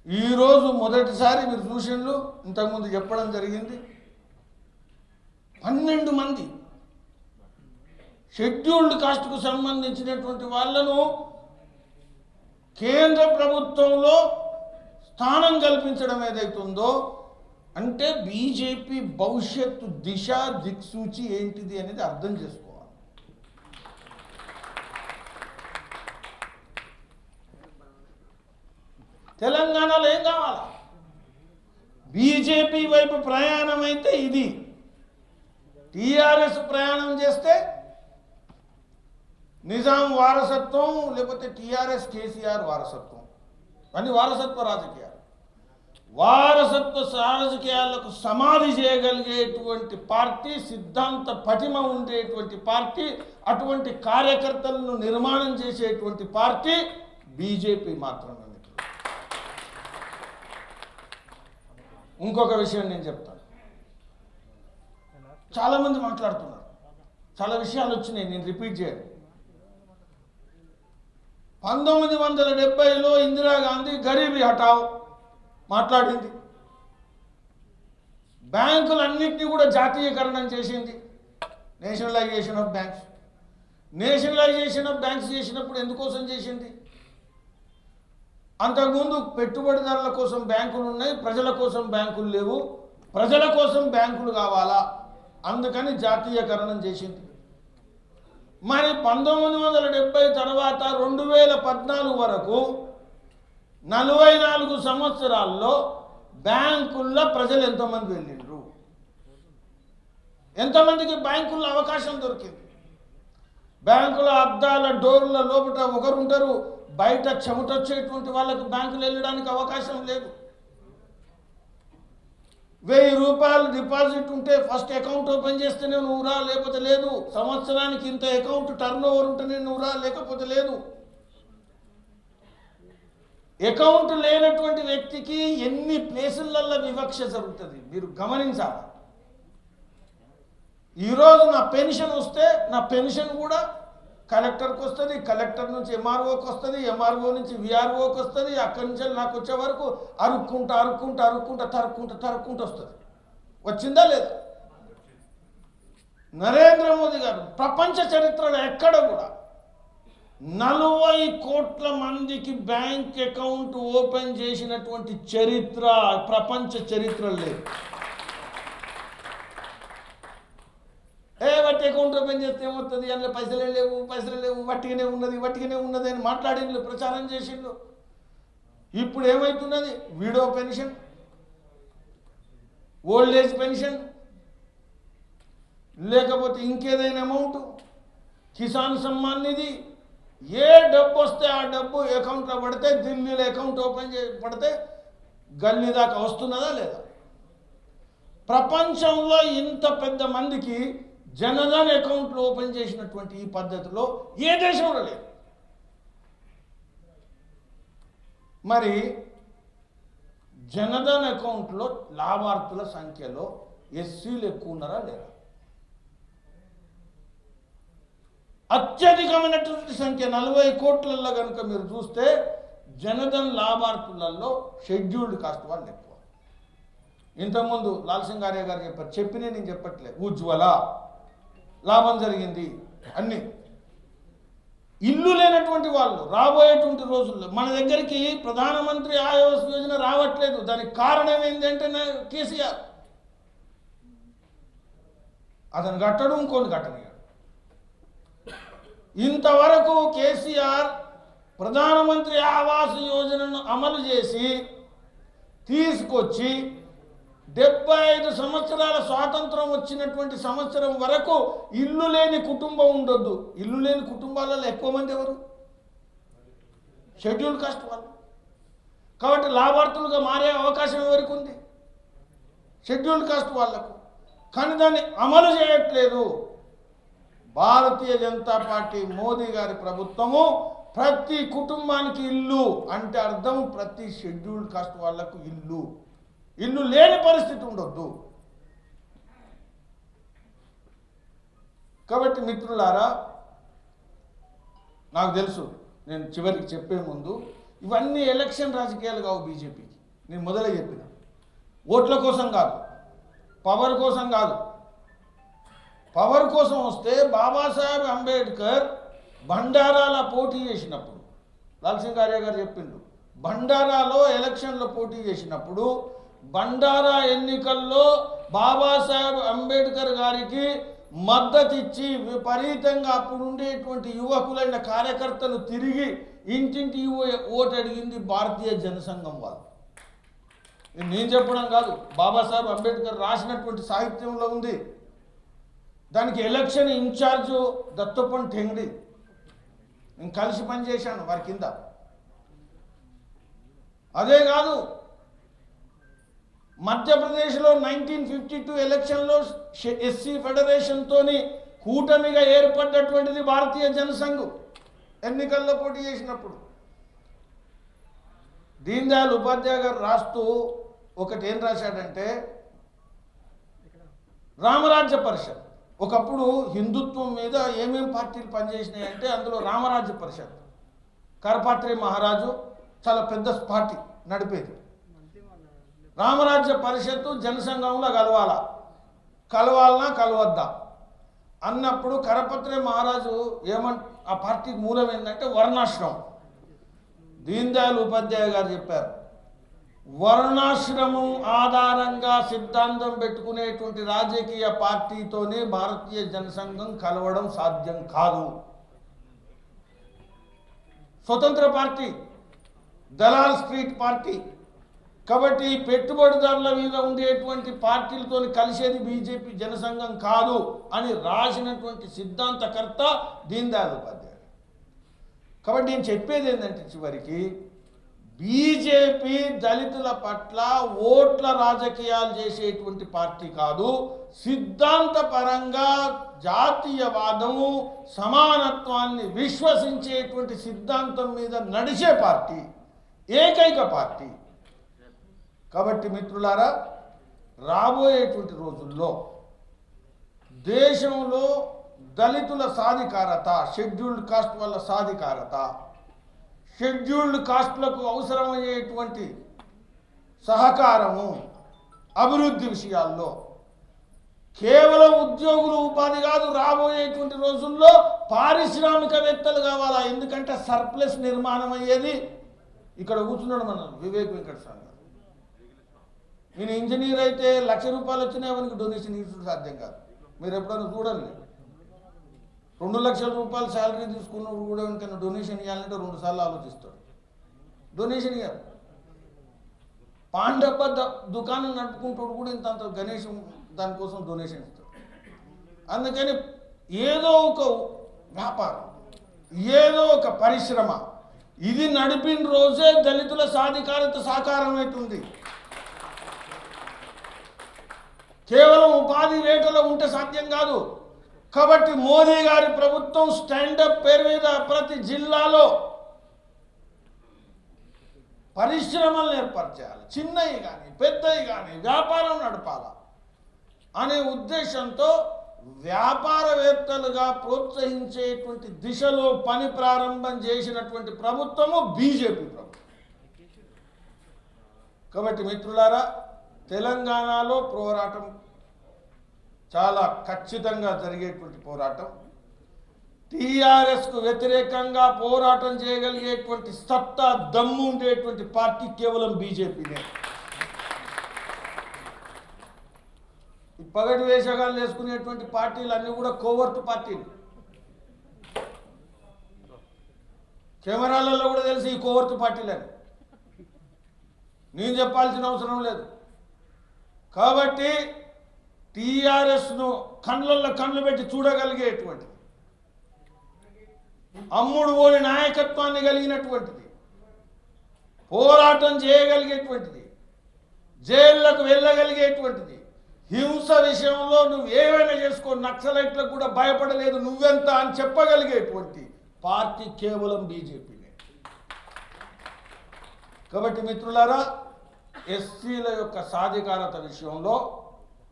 ఈరోజు మొదటిసారి మీరు చూసిండ్రు, ఇంతకుముందు చెప్పడం జరిగింది, 12 మంది షెడ్యూల్డ్ కాస్ట్కు సంబంధించినటువంటి వాళ్ళను కేంద్ర ప్రభుత్వంలో స్థానం కల్పించడం ఏదైతుందో, అంటే బీజేపీ భవిష్యత్తు దిశ దిక్సూచి ఏంటిది అనేది అర్థం చేసుకోవాలి. తెలంగాణలో ఏం కావాలా? బీజేపీ వైపు ప్రయాణం అయితే ఇది, టీఆర్ఎస్ ప్రయాణం చేస్తే నిజాం వారసత్వం, లేకపోతే టీఆర్ఎస్ కేసీఆర్ వారసత్వం, అన్ని వారసత్వ రాజకీయాలు. వారసత్వ రాజకీయాలకు సమాధి చేయగలిగేటువంటి పార్టీ, సిద్ధాంత పటిమ ఉండేటువంటి పార్టీ, అటువంటి కార్యకర్తలను నిర్మాణం చేసేటువంటి పార్టీ బీజేపీ మాత్రమే. ఇంకొక విషయం నేను చెప్తాను. చాలామంది మాట్లాడుతున్నారు, చాలా విషయాలు వచ్చినాయి, నేను రిపీట్ చేయను. 1970లో ఇందిరాగాంధీ గరీబీ హఠావ్ మాట్లాడింది, బ్యాంకులన్నింటినీ కూడా జాతీయకరణం చేసింది, nationalisation of banks. Nationalisation of banks చేసినప్పుడు ఎందుకోసం చేసింది? అంతకుముందు పెట్టుబడిదారుల కోసం బ్యాంకులు ఉన్నాయి, ప్రజల కోసం బ్యాంకులు లేవు, ప్రజల కోసం బ్యాంకులు కావాలా, అందుకని జాతీయకరణం చేసింది. మరి 1970 తర్వాత 2014 వరకు 44 సంవత్సరాల్లో బ్యాంకుల్లో ప్రజలు ఎంతమంది వెళ్ళిండ్రు? ఎంతమందికి బ్యాంకుల్లో అవకాశం దొరికింది? బ్యాంకుల అద్దాల డోర్ల లోపల ఒకరు ఉంటారు, బయట చెమట వచ్చేటువంటి వాళ్ళకు బ్యాంకులు వెళ్ళడానికి అవకాశం లేదు. 1000 రూపాయలు డిపాజిట్ ఉంటే ఫస్ట్ అకౌంట్ ఓపెన్ చేస్తేనే నువ్వురా, లేకపోతే లేదు. సంవత్సరానికి ఇంత అకౌంట్ టర్న్ ఓవర్ ఉంటేనే నువ్వురా, లేకపోతే లేదు. అకౌంట్ లేనటువంటి వ్యక్తికి ఎన్ని ప్లేసులలో వివక్ష జరుగుతుంది మీరు గమనించాలి. ఈరోజు నా పెన్షన్ వస్తే నా పెన్షన్ కూడా కలెక్టర్కి వస్తుంది, కలెక్టర్ నుంచి ఎంఆర్ఓకి వస్తుంది, ఎంఆర్ఓ నుంచి విఆర్ఓకి వస్తుంది, అక్కడి నుంచి నాకు వచ్చే వరకు తరుక్కుంటూ వస్తుంది. వచ్చిందా లేదా? నరేంద్ర మోదీ గారు ప్రపంచ చరిత్రలో ఎక్కడ కూడా 40 కోట్ల మందికి బ్యాంక్ అకౌంట్ ఓపెన్ చేసినటువంటి చరిత్ర ప్రపంచ చరిత్రలో లేదు. వట్టి అకౌంట్ ఓపెన్ చేస్తే ఏమవుతుంది, అందులో పైసలే లేవు, వట్టిగానే ఉన్నది అని మాట్లాడిండ్రు, ప్రచారం చేసిండ్రు. ఇప్పుడు ఏమవుతున్నది? Widow pension, old age pension, లేకపోతే ఇంకేదైనా అమౌంట్, కిసాన్ సమ్మాన్ నిధి, ఏ డబ్బు వస్తే ఆ డబ్బు అకౌంట్లో పడితే, ఢిల్లీలో అకౌంట్ ఓపెన్ పడితే గల్లీ దాకా వస్తున్నదా లేదా? ప్రపంచంలో ఇంత పెద్ద మందికి జనధన్ అకౌంట్లు ఓపెన్ చేసినటువంటి ఈ పద్ధతిలో ఏ దేశంలో లేదు. మరి జనధన్ అకౌంట్లో లాభార్థుల సంఖ్యలో ఎస్సీలు ఎక్కువ ఉన్నారా లేదా? అత్యధికమైనటువంటి సంఖ్య 40 కోట్లలో కనుక మీరు చూస్తే జనధన్ లాభార్థులలో షెడ్యూల్డ్ కాస్ట్ వాళ్ళు ఎక్కువ. ఇంతకుముందు లాల్ సింగారే గారు చెప్పారు, చెప్పినే నేను చెప్పట్లే. ఉజ్వల లాభం జరిగింది అన్ని. ఇల్లు లేనటువంటి వాళ్ళు రాబోయేటువంటి రోజుల్లో మన దగ్గరికి ప్రధానమంత్రి ఆవాస్ యోజన రావట్లేదు. దానికి కారణం ఏంటంటే కేసీఆర్ అతను కట్టడం, ఇంకోటి కట్టని. ఇంతవరకు కేసీఆర్ ప్రధానమంత్రి ఆవాస్ యోజనను అమలు చేసి తీసుకొచ్చి 75 సంవత్సరాల స్వాతంత్రం వచ్చినటువంటి సంవత్సరం వరకు ఇల్లు లేని కుటుంబం ఉండొద్దు. ఇల్లు లేని కుటుంబాలలో ఎక్కువ మంది ఎవరు? షెడ్యూల్డ్ కాస్ట్ వాళ్ళు. కాబట్టి లాభార్థులుగా మారే అవకాశం ఎవరికి ఉంది? షెడ్యూల్డ్ కాస్ట్ వాళ్లకు. కానీ దాన్ని అమలు చేయట్లేదు భారతీయ జనతా పార్టీ మోదీ గారి ప్రభుత్వము. ప్రతి కుటుంబానికి ఇల్లు అంటే అర్థం ప్రతి షెడ్యూల్డ్ కాస్ట్ వాళ్లకు ఇల్లు. ఇల్లు లేని పరిస్థితి ఉండొద్దు. కాబట్టి మిత్రులారా, నాకు తెలుసు, నేను చివరికి చెప్పే ముందు ఇవన్నీ ఎలక్షన్ రాజకీయాలు కావు బీజేపీకి. నేను మొదలే చెప్పిన, ఓట్ల కోసం కాదు, పవర్ కోసం కాదు. పవర్ కోసం వస్తే బాబాసాహెబ్ అంబేద్కర్ బండారాలో పోటీ చేసినప్పుడు, లాల్సింగార్య గారు చెప్పిండు, బండారాలో ఎలక్షన్లో పోటీ చేసినప్పుడు బండారా ఎన్నికల్లో బాబాసాహెబ్ అంబేద్కర్ గారికి మద్దతు ఇచ్చి విపరీతంగా అప్పుడు ఉండేటువంటి యువకులైన కార్యకర్తలు తిరిగి ఇంటింటి ఓటు అడిగింది భారతీయ జనసంఘం వాళ్ళు. నేను చెప్పడం కాదు, బాబాసాహెబ్ అంబేద్కర్ రాసినటువంటి సాహిత్యంలో ఉంది. దానికి ఎలక్షన్ ఇన్ఛార్జు దత్తోపంత్ ఠెంగ్డీ, నేను కలిసి పనిచేశాను వారి కింద. అదే కాదు, మధ్యప్రదేశ్లో 1952 ఎలక్షన్లో ఎస్సీ ఫెడరేషన్తోని కూటమిగా ఏర్పడ్డటువంటిది భారతీయ జనసంఘం ఎన్నికల్లో పోటీ చేసినప్పుడు. దీన్ దయాళ్ ఉపాధ్యాయ గారు రాస్తూ ఒకటి ఏం రాశాడంటే, రామరాజ్య పరిషత్ ఒకప్పుడు హిందుత్వం మీద ఏమేం పార్టీలు పనిచేసినాయంటే అందులో రామరాజ్య పరిషత్, కరపాత్రి మహారాజు చాలా పెద్ద పార్టీ నడిపేది. రామరాజ్య పరిషత్తు జనసంఘంలో కలవాలనా కలవద్దా అన్నప్పుడు కరపత్రి మహారాజు ఆ పార్టీకి మూలం ఏంటంటే వర్ణాశ్రమం. దీన్ దయాళ్ ఉపాధ్యాయ గారు చెప్పారు, వర్ణాశ్రమం ఆధారంగా సిద్ధాంతం పెట్టుకునేటువంటి రాజకీయ పార్టీతోనే భారతీయ జనసంఘం కలవడం సాధ్యం కాదు. స్వతంత్ర పార్టీ, దలాల్ స్ట్రీట్ పార్టీ. కాబట్టి పెట్టుబడిదారుల మీద ఉండేటువంటి పార్టీలతో కలిసేది బీజేపీ జనసంఘం కాదు అని రాసినటువంటి సిద్ధాంతకర్త దీన్ దయాళ్ ఉపాధ్యాయ. కాబట్టి నేను చెప్పేది ఏంటంటే చివరికి బీజేపీ దళితుల పట్ల ఓట్ల రాజకీయాలు చేసేటువంటి పార్టీ కాదు, సిద్ధాంతపరంగా జాతీయవాదము సమానత్వాన్ని విశ్వసించేటువంటి సిద్ధాంతం మీద నడిచే పార్టీ, ఏకైక పార్టీ. కాబట్టి మిత్రులారా, రాబోయేటువంటి రోజుల్లో దేశంలో దళితుల సాధికారత, షెడ్యూల్డ్ కాస్ట్ వల్ల సాధికారత, షెడ్యూల్డ్ కాస్ట్లకు అవసరమయ్యేటువంటి సహకారము, అభివృద్ధి విషయాల్లో కేవలం ఉద్యోగులు ఉపాధి కాదు, రాబోయేటువంటి రోజుల్లో పారిశ్రామికవేత్తలు కావాలా. ఎందుకంటే సర్ప్లస్ నిర్మాణం అయ్యేది ఇక్కడ కూర్చున్నాడు మన వివేక్ వెంకట స్వామి. నేను ఇంజనీర్ అయితే ₹1,00,000 వచ్చినా మనకి డొనేషన్ ఇవ్వడం సాధ్యం కాదు. మీరు ఎప్పుడైనా చూడండి, ₹2,00,000 శాలరీ తీసుకున్నప్పుడు కూడా ఎవరికైనా డొనేషన్ ఇవ్వాలంటే 2 సార్లు ఆలోచిస్తాడు. డొనేషన్ ఇవ్వాలి. పాన్ డబ్బా దుకాణం నడుపుకుంటాడు కూడా ఇంత గణేష్ దానికోసం డొనేషన్ ఇస్తాడు. అందుకని ఏదో ఒక వ్యాపారం, ఏదో ఒక పరిశ్రమ ఇది నడిపిన రోజే దళితుల సాధికారత సాకారం అవుతుంది. కేవలం ఉపాధి రేటులో ఉంటే సాధ్యం కాదు. కాబట్టి మోదీ గారి ప్రభుత్వం స్టాండప్ పేరు మీద ప్రతి జిల్లాలో పరిశ్రమలు ఏర్పరచాలి, చిన్నవి కానీ పెద్దవి కానీ వ్యాపారం నడపాలి అనే ఉద్దేశంతో వ్యాపారవేత్తలుగా ప్రోత్సహించేటువంటి దిశలో పని ప్రారంభం చేసినటువంటి ప్రభుత్వము బీజేపీ ప్రభుత్వం. కాబట్టి మిత్రులారా, తెలంగాణలో పోరాటం చాలా ఖచ్చితంగా జరిగేటువంటి పోరాటం. టీఆర్ఎస్కు వ్యతిరేకంగా పోరాటం చేయగలిగేటువంటి సత్తా, దమ్ము ఉండేటువంటి పార్టీ కేవలం బీజేపీనే. ఈ పగటి వేషగాలు వేసుకునేటువంటి పార్టీలు అన్నీ కూడా కోవర్ట్ పార్టీలు. కెమెరాలలో కూడా తెలిసి ఈ కోవర్ట్ పార్టీలని నేను చెప్పాల్సిన అవసరం లేదు. కాబట్టి టీఆర్ఎస్ను కళ్ళల్లో కళ్ళు పెట్టి చూడగలిగేటువంటిది, అమ్ముడు పోని నాయకత్వాన్ని కలిగినటువంటిది, పోరాటం చేయగలిగేటువంటిది, జైళ్లకు వెళ్ళగలిగేటువంటిది, హింస విషయంలో నువ్వు ఏమైనా చేసుకో, నక్సలైట్లకు కూడా భయపడలేదు నువ్వెంత అని చెప్పగలిగేటువంటి పార్టీ కేవలం బీజేపీనే. కాబట్టి మిత్రులారా, ఎస్సీల యొక్క సాధికారత విషయంలో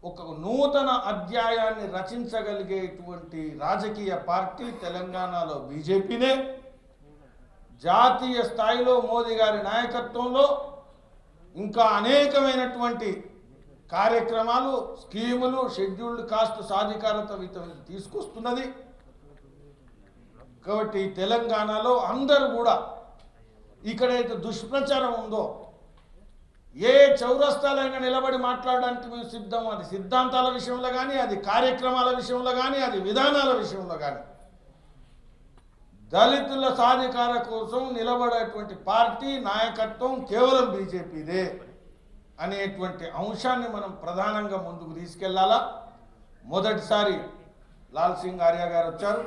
ఒక నూతన అధ్యాయాన్ని రచించగలిగేటువంటి రాజకీయ పార్టీ తెలంగాణలో బీజేపీనే. జాతీయ స్థాయిలో మోదీ గారి నాయకత్వంలో ఇంకా అనేకమైనటువంటి కార్యక్రమాలు, స్కీములు, షెడ్యూల్డ్ కాస్ట్ సాధికారత తీసుకొస్తున్నది. కాబట్టి తెలంగాణలో అందరూ కూడా ఇక్కడైతే దుష్ప్రచారం ఉందో, ఏ చౌరస్తాలైనా నిలబడి మాట్లాడడానికి మేము సిద్ధం. అది సిద్ధాంతాల విషయంలో కానీ, అది కార్యక్రమాల విషయంలో కానీ, అది విధానాల విషయంలో కానీ దళితుల సాధికార కోసం నిలబడేటువంటి పార్టీ నాయకత్వం కేవలం బీజేపీదే అనేటువంటి అంశాన్ని మనం ప్రధానంగా ముందుకు తీసుకెళ్లాలా. మొదటిసారి లాల్ సింగ్ ఆర్య గారు వచ్చారు.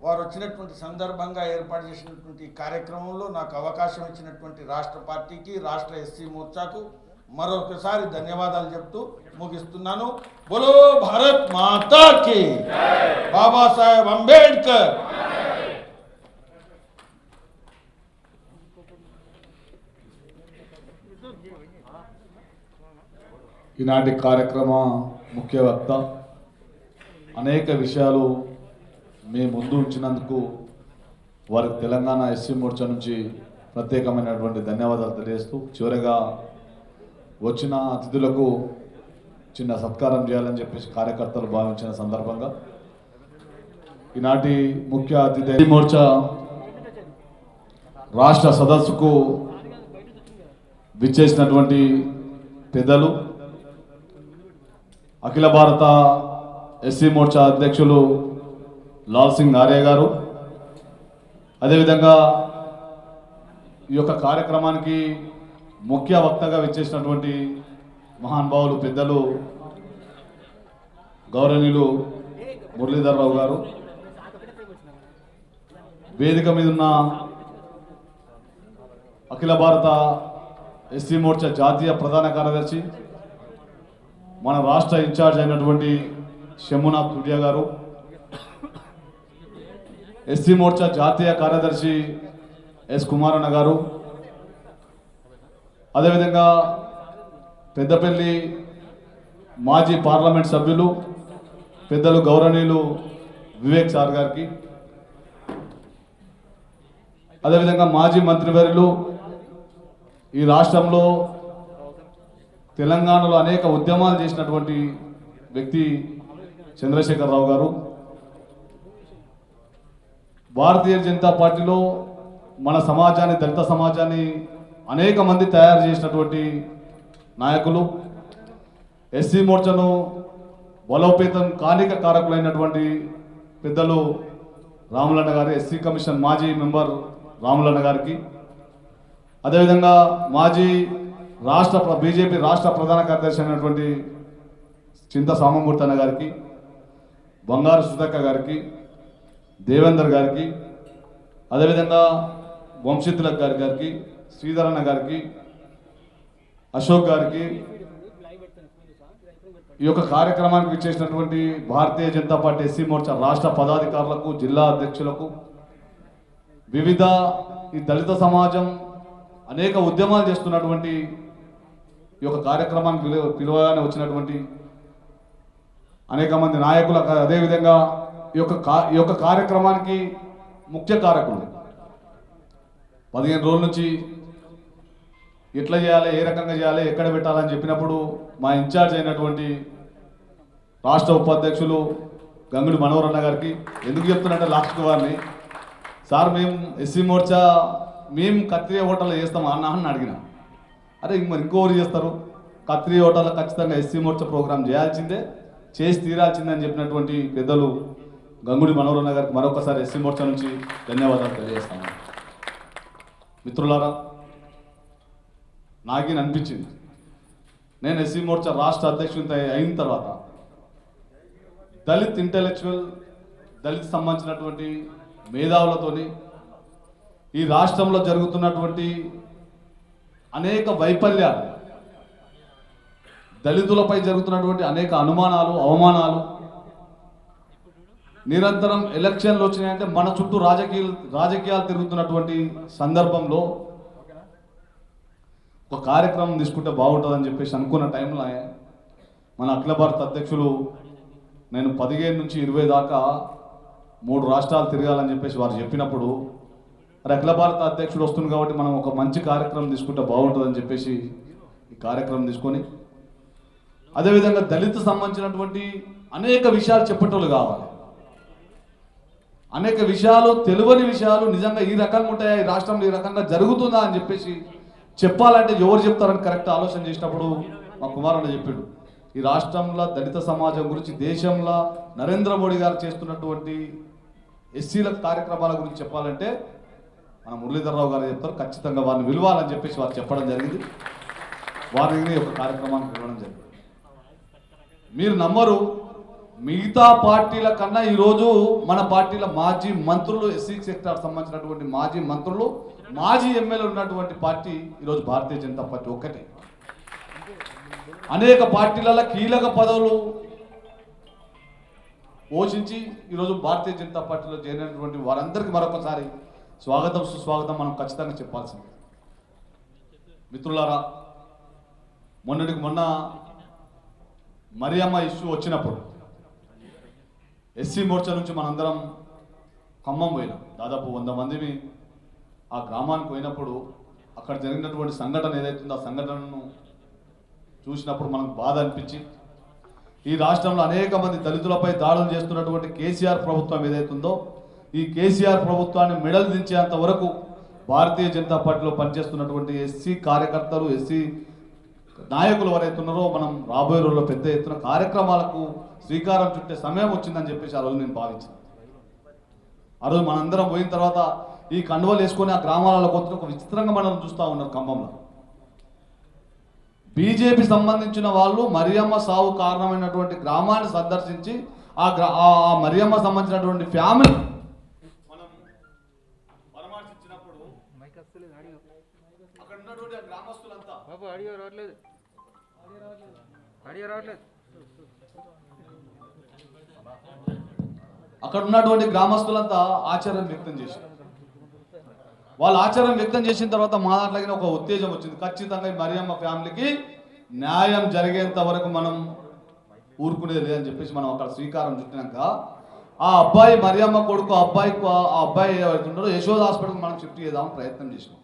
వారు వచ్చినటువంటి సందర్భంగా ఏర్పాటు చేసినటువంటి కార్యక్రమంలో నాకు అవకాశం ఇచ్చినటువంటి రాష్ట్ర పార్టీకి, రాష్ట్ర ఎస్సీ మోర్చాకు మరొకసారి ధన్యవాదాలు చెప్తూ ముగిస్తున్నాను. బోలో భారత్ మాతా కి, బాబాసాహెబ్ అంబేద్కర్. ఈనాటి కార్యక్రమ ముఖ్య వక్త అనేక విషయాలు మీ ముందు ఉంచినందుకు వారికి తెలంగాణ ఎస్సీ మోర్చా నుంచి ప్రత్యేకమైనటువంటి ధన్యవాదాలు తెలియజేస్తూ, చివరిగా వచ్చిన అతిథులకు చిన్న సత్కారం చేయాలని చెప్పేసి కార్యకర్తలు భావించిన సందర్భంగా ఈనాటి ముఖ్య అతిథి ఎస్సీ మోర్చా రాష్ట్ర సదస్సుకు విచ్చేసినటువంటి పెద్దలు, అఖిల భారత ఎస్సీ మోర్చా అధ్యక్షులు లాల్ సింగ్ ఆర్య గారు, అదేవిధంగా ఈ యొక్క కార్యక్రమానికి ముఖ్య వక్తగా విచ్చేసినటువంటి మహానుభావులు పెద్దలు గౌరవనీయులు మురళీధర్ రావు గారు, వేదిక మీద ఉన్న అఖిల భారత ఎస్సీ మోర్చా జాతీయ ప్రధాన కార్యదర్శి, మన రాష్ట్ర ఇన్ఛార్జ్ అయినటువంటి షమ్మునాథ్ తుడియా గారు, ఎస్సీ మోర్చా జాతీయ కార్యదర్శి ఎస్ కుమారన్న గారు, అదేవిధంగా పెద్దపల్లి మాజీ పార్లమెంట్ సభ్యులు పెద్దలు గౌరవనీయులు వివేక్ సార్ గారికి, అదేవిధంగా మాజీ మంత్రివర్యులు, ఈ రాష్ట్రంలో తెలంగాణలో అనేక ఉద్యమాలు చేసినటువంటి వ్యక్తి చంద్రశేఖరరావు గారు, భారతీయ జనతా పార్టీలో మన సమాజాన్ని, దళిత సమాజాన్ని అనేక మంది తయారు చేసినటువంటి నాయకులు, ఎస్సీ మోర్చాను బలోపేతం కానిక కారకులైనటువంటి పెద్దలు రాములన్న గారి, ఎస్సీ కమిషన్ మాజీ మెంబర్ రాములన్న గారికి, అదేవిధంగా మాజీ బీజేపీ రాష్ట్ర ప్రధాన కార్యదర్శి అయినటువంటి చింత సామమూర్తి అన్న గారికి, బంగారు సుధక్క గారికి, దేవేందర్ గారికి, అదేవిధంగా వంశీతులక్ గారికి, శ్రీధరన్న గారికి, అశోక్ గారికి, ఈ యొక్క కార్యక్రమానికి విచ్చేసినటువంటి భారతీయ జనతా పార్టీ ఎస్సీ మోర్చా రాష్ట్ర పదాధికారులకు, జిల్లా అధ్యక్షులకు, వివిధ ఈ దళిత సమాజం అనేక ఉద్యమాలు చేస్తున్నటువంటి ఈ యొక్క కార్యక్రమానికి పిలువగానే వచ్చినటువంటి అనేక మంది నాయకులకు, అదేవిధంగా ఈ యొక్క కార్యక్రమానికి ముఖ్య కారకులు 15 రోజుల నుంచి ఎట్లా చేయాలి, ఏ రకంగా చేయాలి, ఎక్కడ పెట్టాలని చెప్పినప్పుడు మా ఇన్ఛార్జ్ అయినటువంటి రాష్ట్ర ఉపాధ్యక్షులు గంగుడి మనోహరన్న గారికి, ఎందుకు చెప్తున్నట్టే లాస్ట్ వారిని, సార్ మేము ఎస్సీ మోర్చా మేము కత్తిరి హోటల్లో చేస్తాం అన్న అని అడిగిన, అరే మరి ఇంకోరు చేస్తారు, కత్తిరి హోటల్లో ఖచ్చితంగా ఎస్సీ మోర్చా ప్రోగ్రాం చేయాల్సిందే, చేసి తీరాల్సిందే అని చెప్పినటువంటి పెద్దలు గంగుడి మనోహరన్న గారికి మరొకసారి ఎస్సీ మోర్చా నుంచి ధన్యవాదాలు తెలియజేస్తాను. మిత్రులారా, నాకేం అనిపించింది, నేను ఎస్సీ మోర్చా రాష్ట్ర అధ్యక్షుడితో అయిన తర్వాత దళిత్ ఇంటెలెక్చువల్, దళిత్ సంబంధించినటువంటి మేధావులతోని ఈ రాష్ట్రంలో జరుగుతున్నటువంటి అనేక వైఫల్యాలు, దళితులపై జరుగుతున్నటువంటి అనేక అనుమానాలు, అవమానాలు, నిరంతరం ఎలక్షన్లు వచ్చినాయంటే మన చుట్టూ రాజకీయాలు తిరుగుతున్నటువంటి సందర్భంలో ఒక కార్యక్రమం తీసుకుంటే బాగుంటుందని చెప్పేసి అనుకున్న టైంలో మన అఖిల భారత అధ్యక్షులు నేను 15 నుంచి 20 దాకా 3 రాష్ట్రాలు తిరగాలని చెప్పేసి వారు చెప్పినప్పుడు మరి అఖిల భారత అధ్యక్షుడు వస్తుంది కాబట్టి మనం ఒక మంచి కార్యక్రమం తీసుకుంటే బాగుంటుందని చెప్పేసి ఈ కార్యక్రమం తీసుకొని అదేవిధంగా దళిత సంబంధించినటువంటి అనేక విషయాలు చెప్పేటోళ్ళు కావాలి. అనేక విషయాలు తెలియని విషయాలు నిజంగా ఈ రకంగా ఉంటాయా, ఈ రాష్ట్రంలో ఈ రకంగా జరుగుతుందా అని చెప్పేసి చెప్పాలంటే ఎవరు చెప్తారని కరెక్ట్ ఆలోచన చేసినప్పుడు మా కుమారన్న చెప్పిండు. ఈ రాష్ట్రంలో దళిత సమాజం గురించి దేశంలో నరేంద్ర మోడీ గారు చేస్తున్నటువంటి ఎస్సీల కార్యక్రమాల గురించి చెప్పాలంటే మన మురళీధరరావు గారు చెప్తారు. ఖచ్చితంగా వారిని విలువాలని చెప్పేసి వారు చెప్పడం జరిగింది. వారిని ఒక కార్యక్రమాన్ని పిలవడం జరిగింది. మీరు నమ్మరు, మిగతా పార్టీల కన్నా ఈరోజు మన పార్టీల మాజీ మంత్రులు, ఎస్సీ సెక్టార్ సంబంధించినటువంటి మాజీ మంత్రులు, మాజీ ఎమ్మెల్యేలు ఉన్నటువంటి పార్టీ ఈరోజు భారతీయ జనతా పార్టీ ఒక్కటే. అనేక పార్టీలలో కీలక పదవులు పోషించి ఈరోజు భారతీయ జనతా పార్టీలో చేరినటువంటి వారందరికీ మరొకసారి స్వాగతం సుస్వాగతం మనం ఖచ్చితంగా చెప్పాల్సింది. మిత్రులారా, మొన్నటికి మొన్న మరియమ్మ ఇష్యూ వచ్చినప్పుడు ఎస్సీ మోర్చా నుంచి మనందరం ఖమ్మం పోయినాం. దాదాపు 100 మందిని ఆ గ్రామానికి పోయినప్పుడు అక్కడ జరిగినటువంటి సంఘటన ఏదైతుందో ఆ సంఘటనను చూసినప్పుడు మనకు బాధ అనిపించి ఈ రాష్ట్రంలో అనేక మంది దళితులపై దాడులు చేస్తున్నటువంటి కేసీఆర్ ప్రభుత్వం ఏదైతుందో ఈ కేసీఆర్ ప్రభుత్వాన్ని మెడలు దించేంత వరకు భారతీయ జనతా పార్టీలో పనిచేస్తున్నటువంటి ఎస్సీ కార్యకర్తలు, ఎస్సీ నాయకులు ఎవరైతే ఉన్నారో మనం రాబోయే రోజుల్లో పెద్ద ఎత్తున కార్యక్రమాలకు శ్రీకారం చుట్టే సమయం వచ్చిందని చెప్పేసి ఆ రోజు నేను భావించాను. ఆ రోజు మనందరం పోయిన తర్వాత ఈ కండువలు వేసుకొని ఆ గ్రామాలలో కొంత ఒక విచిత్రంగా మనం చూస్తూ ఉన్నారు. ఖమ్మంలో బీజేపీ సంబంధించిన వాళ్ళు మరియమ్మ సావు కారణమైనటువంటి గ్రామాన్ని సందర్శించి ఆ మరియమ్మ సంబంధించినటువంటి ఫ్యామిలీ మనం పరామర్శించినప్పుడు అక్కడ ఉన్నటువంటి గ్రామస్తులంతా అక్కడ ఉన్నటువంటి గ్రామస్తులంతా ఆశ్చర్యం వ్యక్తం చేశారు. వాళ్ళు ఆశ్చర్యం వ్యక్తం చేసిన తర్వాత మా దాంట్లోకి ఒక ఉత్తేజం వచ్చింది. ఖచ్చితంగా ఈ మరియమ్మ ఫ్యామిలీకి న్యాయం జరిగేంత వరకు మనం ఊరుకునేది లేదని చెప్పేసి మనం అక్కడ శ్రీకారం చుట్టినాక ఆ అబ్బాయి మరియమ్మ కొడుకు ఆ అబ్బాయి ఎవరైతున్నారో యశోద హాస్పిటల్కి మనం షిఫ్ట్ చేద్దామని ప్రయత్నం చేసినాం.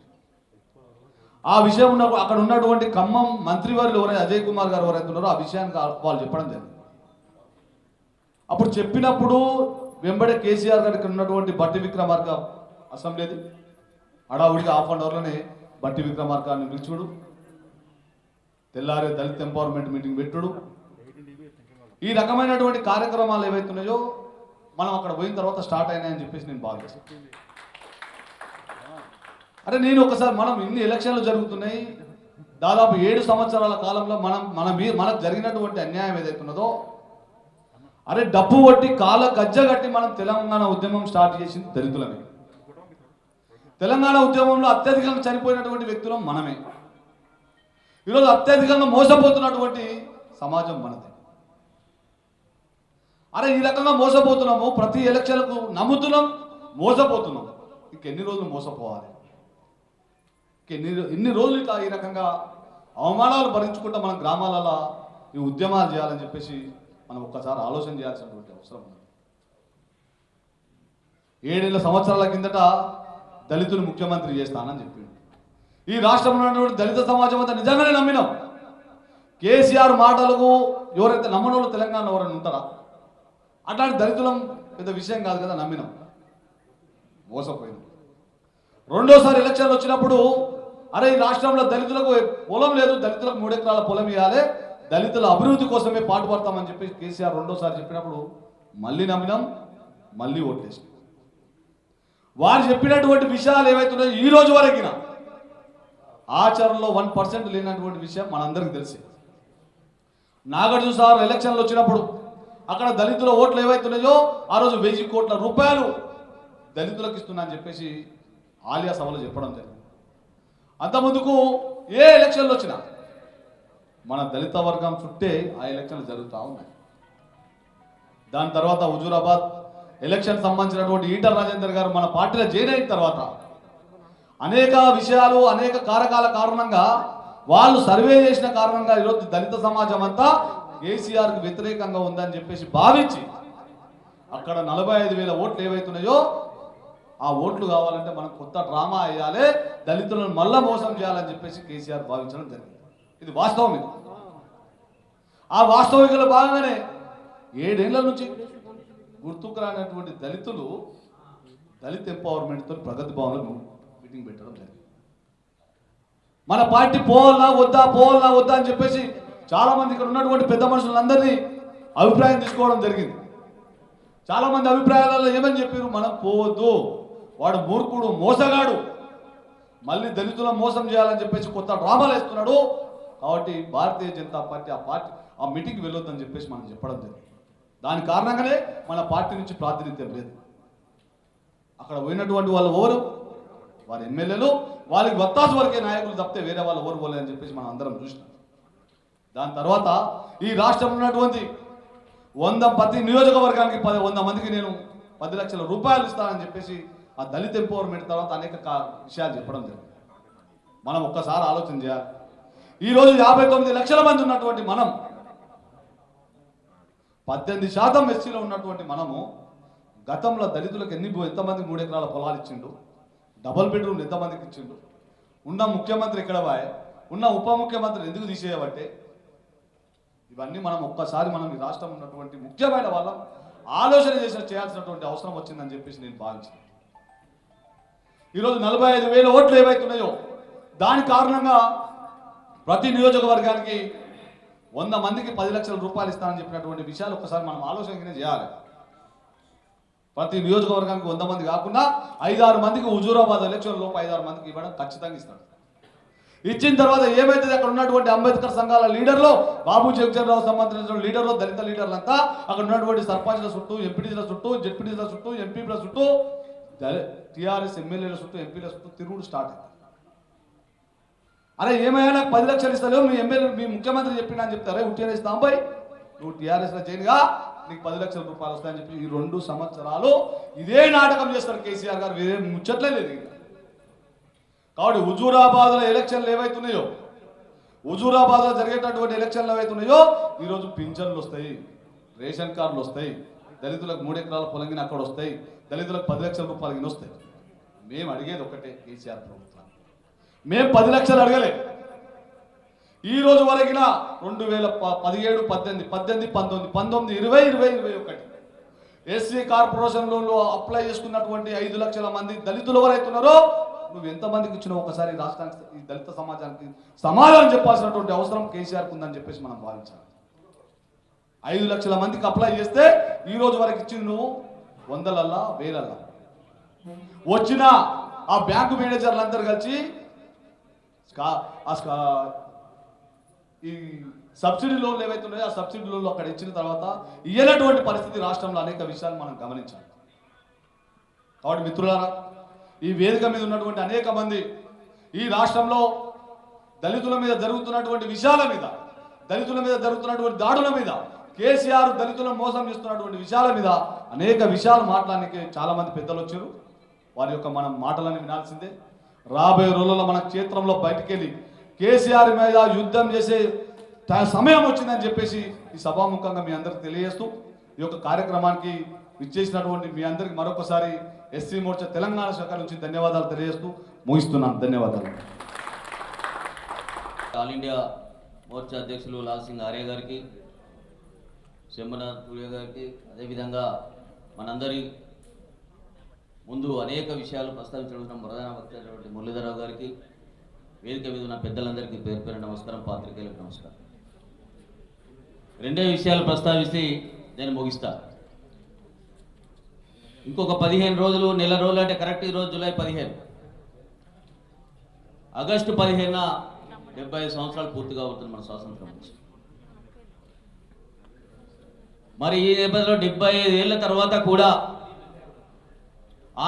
ఆ విషయం ఉన్నప్పుడు అక్కడ ఉన్నటువంటి ఖమ్మం మంత్రివర్యులు ఎవరైతే అజయ్ కుమార్ గారు ఎవరైతే ఉన్నారో ఆ విషయానికి వాళ్ళు చెప్పడం జరిగింది. అప్పుడు చెప్పినప్పుడు వెంబడే కేసీఆర్ గారికి ఉన్నటువంటి బట్టి విక్రమార్క అసెంబ్లీది హడావుడిగా ½ బట్టి విక్రమార్కాన్ని పిలుచుడు, తెల్లారే దళిత ఎంపవర్మెంట్ మీటింగ్ పెట్టుడు, ఈ రకమైనటువంటి కార్యక్రమాలు ఏవైతున్నాయో మనం అక్కడ పోయిన తర్వాత స్టార్ట్ అయినాయని చెప్పేసి నేను భావిస్తాను. అరే నేను ఒకసారి మనం ఇన్ని ఎలక్షన్లు జరుగుతున్నాయి, దాదాపు 7 సంవత్సరాల కాలంలో మనకు జరిగినటువంటి అన్యాయం ఏదైతున్నదో, అరే డప్పు కొట్టి కాళ్ళ గజ్జగట్టి మనం తెలంగాణ ఉద్యమం స్టార్ట్ చేసింది దళితులమే. తెలంగాణ ఉద్యమంలో అత్యధికంగా చనిపోయినటువంటి వ్యక్తులు మనమే. ఈరోజు అత్యధికంగా మోసపోతున్నటువంటి సమాజం మనదే. అరే ఈ రకంగా మోసపోతున్నాము, ప్రతి ఎలక్షన్లకు నమ్ముతున్నాం, మోసపోతున్నాం. ఇంకెన్ని రోజులు మోసపోవాలి? ఇన్ని రోజులు ఇట్లా ఈ రకంగా అవమానాలు భరించుకుంటూ మనం గ్రామాలలో ఈ ఉద్యమాలు చేయాలని చెప్పేసి మనం ఒక్కసారి ఆలోచన చేయాల్సినటువంటి అవసరం ఉంది. 7 సంవత్సరాల కిందట దళితులు ముఖ్యమంత్రి చేస్తానని చెప్పిండు. ఈ రాష్ట్రంలో ఉన్నటువంటి దళిత సమాజం అంతా నిజంగానే నమ్మినాం. కేసీఆర్ మాటలకు ఎవరైతే నమ్మనోళ్ళు తెలంగాణలో ఎవరైనా ఉంటారా? అట్లాంటి దళితులం పెద్ద విషయం కాదు కదా, నమ్మినాం, మోసపోయినాం. రెండోసారి ఎలక్షన్లు వచ్చినప్పుడు అరే ఈ రాష్ట్రంలో దళితులకు పొలం లేదు, దళితులకు 3 ఎకరాల పొలం ఇవ్వాలి, దళితుల అభివృద్ధి కోసమే పాటుపడతామని చెప్పి కేసీఆర్ రెండోసారి చెప్పినప్పుడు మళ్ళీ నమ్మినాం, మళ్ళీ ఓట్లేసాం. వారు చెప్పినటువంటి విషయాలు ఏవైతున్నాయో ఈ రోజు వరకిన ఆచరణలో 1% లేనటువంటి విషయం మనందరికీ తెలిసే. నాగార్జున సార్ ఎలక్షన్లు వచ్చినప్పుడు అక్కడ దళితుల ఓట్లు ఏవైతున్నాయో ఆ రోజు 1000 కోట్ల రూపాయలు దళితులకు ఇస్తున్నా అని చెప్పేసి ఆలియా సభలో చెప్పడం జరిగింది. అంతకుముందుకు ఏ ఎలక్షన్లు వచ్చినా మన దళిత వర్గం చుట్టే ఆ ఎలక్షన్లు జరుగుతూ ఉన్నాయి. దాని తర్వాత హుజూరాబాద్ ఎలక్షన్ సంబంధించినటువంటి ఈటల రాజేందర్ గారు మన పార్టీలో జాయిన్ అయిన తర్వాత అనేక విషయాలు, అనేక కారకాల కారణంగా వాళ్ళు సర్వే చేసిన కారణంగా ఈరోజు దళిత సమాజం అంతా కేసీఆర్కి వ్యతిరేకంగా ఉందని చెప్పేసి భావించి అక్కడ 45,000 ఓట్లు ఏవైతున్నాయో ఆ ఓట్లు కావాలంటే మనం కొత్త డ్రామా వేయాలి, దళితులను మళ్ళా మోసం చేయాలని చెప్పేసి కేసీఆర్ భావించడం జరిగింది. ఇది వాస్తవం. ఇది ఆ వాస్తవికలో భాగంగానే 7 ఏళ్ల నుంచి గుర్తుకు రానటువంటి దళితులు దళిత ఎంపవర్మెంట్తో ప్రగతి భవన్లో మీటింగ్ పెట్టడం జరిగింది. మన పార్టీ పోవాలా వద్దా అని చెప్పేసి చాలా మంది ఇక్కడ ఉన్నటువంటి పెద్ద మనుషులందరినీ అభిప్రాయం తీసుకోవడం జరిగింది. చాలా మంది అభిప్రాయాలలో ఏమని చెప్పారు, మనం పోవద్దు, వాడు మూర్ఖుడు, మోసగాడు, మళ్ళీ దళితులను మోసం చేయాలని చెప్పేసి కొత్త డ్రామాలు వేస్తున్నాడు, కాబట్టి భారతీయ జనతా పార్టీ ఆ మీటింగ్కి వెళ్ళొద్దని చెప్పేసి మనం చెప్పడం జరిగింది. దాని కారణంగానే మన పార్టీ నుంచి ప్రాతినిధ్యం లేదు. అక్కడ పోయినటువంటి వాళ్ళు ఎవరు, వారి ఎమ్మెల్యేలు, వాళ్ళకి వత్తాసు వరకే నాయకులు తప్పితే వేరే వాళ్ళు ఎవరు పోలేదని చెప్పేసి మనం అందరం చూసినాం. దాని తర్వాత ఈ రాష్ట్రంలో ఉన్నటువంటి 100 ప్రతి నియోజకవర్గానికి 100 మందికి నేను 10 లక్షల రూపాయలు ఇస్తానని చెప్పేసి ఆ దళిత ఎంపవర్మెంట్ తర్వాత అనేక విషయాలు చెప్పడం జరిగింది. మనం ఒక్కసారి ఆలోచన చేయాలి. ఈరోజు 59 లక్షల మంది ఉన్నటువంటి మనం, 18% ఎస్సీలో ఉన్నటువంటి మనము గతంలో దళితులకు ఎంతమందికి 3 ఎకరాల పొలాలు ఇచ్చిండు, డబుల్ బెడ్రూమ్ ఎంతమందికి ఇచ్చిండు, ఉన్న ముఖ్యమంత్రి ఎక్కడ వాయే, ఉన్న ఉప ముఖ్యమంత్రి ఎందుకు తీసేయబట్టే, ఇవన్నీ మనం ఒక్కసారి మనం ఈ రాష్ట్రం ఉన్నటువంటి ముఖ్యమైన వాళ్ళం ఆలోచన చేయాల్సినటువంటి అవసరం వచ్చిందని చెప్పేసి నేను భావించాను. ఈరోజు 45,000 ఓట్లు ఏవైతున్నాయో దాని కారణంగా ప్రతి నియోజకవర్గానికి 100 మందికి 10 లక్షల రూపాయలు ఇస్తానని చెప్పినటువంటి విషయాలు ఒక్కసారి మనం ఆలోచన చేయాలి. ప్రతి నియోజకవర్గానికి 100 మంది కాకుండా 5-6 మందికి హుజూరాబాద్ ఎలక్షన్ లోపు 5-6 మందికి ఇవ్వడం ఖచ్చితంగా ఇస్తాడు. ఇచ్చిన తర్వాత ఏమైతుంది, అక్కడ ఉన్నటువంటి అంబేద్కర్ సంఘాల లీడర్లు, బాబు జగజ్జనరావు సంబంధించిన లీడర్లు, దళిత లీడర్లంతా అక్కడ ఉన్నటువంటి సర్పంచ్ల చుట్టూ, ఎంపీటీల చుట్టూ, జెడ్పీటీల చుట్టూ, ఎంపీల చుట్టూ, టీఆర్ఎస్ ఎమ్మెల్యేల చుట్టూ, ఎంపీల చుట్టూ తిరుగుడు స్టార్ట్ అయింది. అరే ఏమైనా నాకు 10 లక్షలు ఇస్తలేవు, మీ ఎమ్మెల్యే మీ ముఖ్యమంత్రి చెప్పినా అని చెప్తారే, ఉట్టిగా ఇస్తాం పోయి, నువ్వు టీఆర్ఎస్లో చేయనుగా నీకు 10 లక్షల రూపాయలు వస్తాయని చెప్పి ఈ 2 సంవత్సరాలు ఇదే నాటకం చేస్తారు కేసీఆర్ గారు, వేరే ముచ్చట్లే లేదు. కాబట్టి హుజూరాబాద్లో ఎలక్షన్లు ఏవైతున్నాయో, హుజూరాబాద్లో జరిగేటటువంటి ఎలక్షన్లు ఏవైతున్నాయో ఈరోజు పింఛన్లు వస్తాయి, రేషన్ కార్డులు వస్తాయి, దళితులకు 3 ఎకరాల పొలంగిన అక్కడ వస్తాయి, దళితులకు 10 లక్షల రూపాయలు గిన వస్తాయి. మేము అడిగేది ఒకటే కేసీఆర్ ప్రభుత్వం, మేము 10 లక్షలు అడగలే. ఈ రోజు వరకున 2017, 18, 19, 20, 21 ఎస్సీ కార్పొరేషన్ లోన్లు అప్లై చేసుకున్నటువంటి 5 లక్షల మంది దళితులు ఎవరైతున్నారో నువ్వు ఎంతమందికి ఇచ్చినావు ఒకసారి రాష్ట్రానికి, ఈ దళిత సమాజానికి సమాధానం చెప్పాల్సినటువంటి అవసరం కేసీఆర్కి ఉందని చెప్పేసి మనం భావించాలి. 5 లక్షల మందికి అప్లై చేస్తే ఈ రోజు వరకు ఇచ్చింది నువ్వు 100లల్లా 1000లల్లా. వచ్చిన ఆ బ్యాంకు మేనేజర్లందరూ కలిసి ఈ సబ్సిడీ లోన్లు ఏవైతే ఉన్నాయో ఆ సబ్సిడీ లోన్లు అక్కడ ఇచ్చిన తర్వాత ఇయ్యనటువంటి పరిస్థితి రాష్ట్రంలో అనేక విషయాలు మనం గమనించాలి. కాబట్టి మిత్రులారా, ఈ వేదిక మీద ఉన్నటువంటి అనేక మంది ఈ రాష్ట్రంలో దళితుల మీద జరుగుతున్నటువంటి విషయాల మీద, దళితుల మీద జరుగుతున్నటువంటి దాడుల మీద, కేసీఆర్ దళితులను మోసం చేస్తున్నటువంటి విషయాల మీద అనేక విషయాలు మాట్లాడడానికి చాలా మంది పెద్దలు వచ్చారు. వారి యొక్క మనం మాటలని వినాల్సిందే. రాబోయే రోజుల్లో మన క్షేత్రంలో బయటికెళ్ళి కేసీఆర్ మీద యుద్ధం చేసే సమయం వచ్చిందని చెప్పేసి ఈ సభాముఖంగా మీ అందరికి తెలియజేస్తూ ఈ యొక్క కార్యక్రమానికి ఇచ్చేసినటువంటి మీ అందరికి మరొకసారి ఎస్సీ మోర్చా తెలంగాణ శాఖ నుంచి ధన్యవాదాలు తెలియజేస్తూ ముగిస్తున్నాను. ధన్యవాదాలు. ఆల్ ఇండియా మోర్చా అధ్యక్షులు లాల్ సింగ్ ఆర్య గారికి, శంభనాథ్ పూర్య గారికి, అదేవిధంగా మనందరి ముందు అనేక విషయాలు ప్రస్తావించడం ప్రధాన వక్త మురళీధరరావు గారికి, వేదిక మీద ఉన్న పెద్దలందరికీ పేరు పేరు నమస్కారం, పాత్రికేయులకు నమస్కారం. 2 విషయాలు ప్రస్తావిస్తే నేను ముగిస్తా. ఇంకొక 15 రోజులు, నెల రోజులు అంటే కరెక్ట్ ఈరోజు జూలై 15, ఆగస్టు 15న 75 సంవత్సరాలు పూర్తిగా అవుతుంది మన స్వాతంత్రం వచ్చి. మరి ఈ నేపథ్యంలో 75 ఏళ్ల తర్వాత కూడా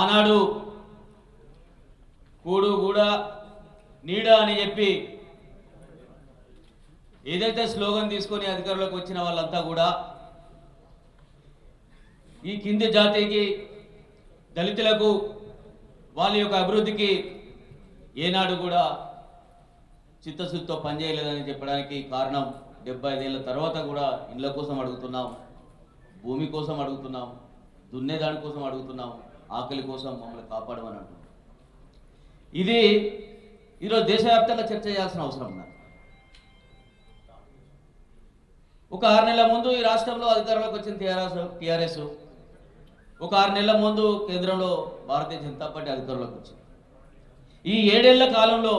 ఆనాడు కూడు కూడా నీడ అని చెప్పి ఏదైతే స్లోగన్ తీసుకొని అధికారంలోకి వచ్చిన వాళ్ళంతా కూడా ఈ కింది జాతికి, దళితులకు, వాళ్ళ యొక్క అభివృద్ధికి ఏనాడు కూడా చిత్తశుద్ధితో పనిచేయలేదని చెప్పడానికి కారణం 75 ఏళ్ళ తర్వాత కూడా ఇళ్ళ కోసం అడుగుతున్నాం, భూమి కోసం అడుగుతున్నాం, దున్నేదాని కోసం అడుగుతున్నాం, ఆకలి కోసం మమ్మల్ని కాపాడమని అంటున్నాం. ఇది ఈరోజు దేశవ్యాప్తంగా చర్చ చేయాల్సిన అవసరం ఉన్నది. ఒక 6 నెలల ముందు ఈ రాష్ట్రంలో అధికారంలోకి వచ్చిన టీఆర్ఎస్, ఒక 6 నెలల ముందు కేంద్రంలో భారతీయ జనతా పార్టీ అధికారంలోకి వచ్చింది. ఈ 7 ఏళ్ల కాలంలో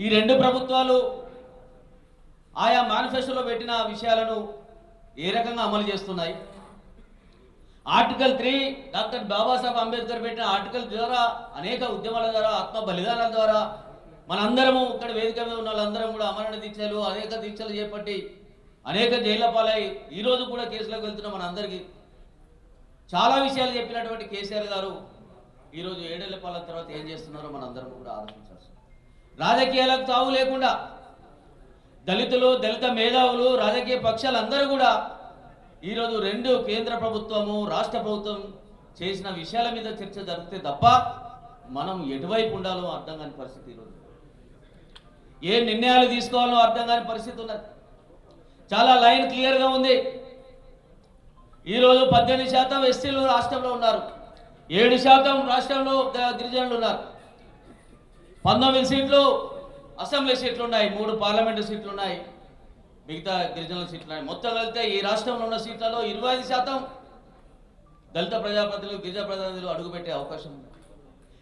ఈ రెండు ప్రభుత్వాలు ఆయా మేనిఫెస్టోలో పెట్టిన విషయాలను ఏ రకంగా అమలు చేస్తున్నాయి? ఆర్టికల్ 3 డాక్టర్ బాబాసాహెబ్ అంబేద్కర్ పెట్టిన ఆర్టికల్ ద్వారా అనేక ఉద్యమాల ద్వారా ఆత్మ బలిదానాల ద్వారా మనందరము ఇక్కడ వేదిక మీద ఉన్న వాళ్ళందరం కూడా అమరణ దీక్షలు అనేక దీక్షలు చేపట్టి అనేక జైళ్ల పాలై ఈరోజు కూడా కేసులకు వెళ్తున్న మనందరికీ చాలా విషయాలు చెప్పినటువంటి కేసీఆర్ గారు ఈరోజు 7 ఏళ్ల పాలన తర్వాత ఏం చేస్తున్నారో మనందరం కూడా ఆలోచించాల్సి. రాజకీయాలకు తావు లేకుండా దళితులు, దళిత మేధావులు, రాజకీయ పక్షాలందరూ కూడా ఈరోజు రెండు కేంద్ర ప్రభుత్వము రాష్ట్ర ప్రభుత్వం చేసిన విషయాల మీద చర్చ జరిగితే తప్ప మనం ఎటువైపు ఉండాలో అర్థం కాని పరిస్థితి ఈరోజు. ఏ నిర్ణయాలు తీసుకోవాలో అర్థం కాని పరిస్థితి ఉన్నది. చాలా లైన్ క్లియర్గా ఉంది. ఈరోజు 18% ఎస్టీలు రాష్ట్రంలో ఉన్నారు, 7% రాష్ట్రంలో గిరిజనులు ఉన్నారు, 19 సీట్లు అసెంబ్లీ సీట్లు ఉన్నాయి, 3 పార్లమెంటు సీట్లు ఉన్నాయి, మిగతా గిరిజనుల సీట్లు ఉన్నాయి. మొత్తం వెళ్తే ఈ రాష్ట్రంలో ఉన్న సీట్లలో 25% దళిత ప్రజాప్రతినిధులు, గిరిజన ప్రజాప్రతినిధులు అడుగుపెట్టే అవకాశం ఉంది.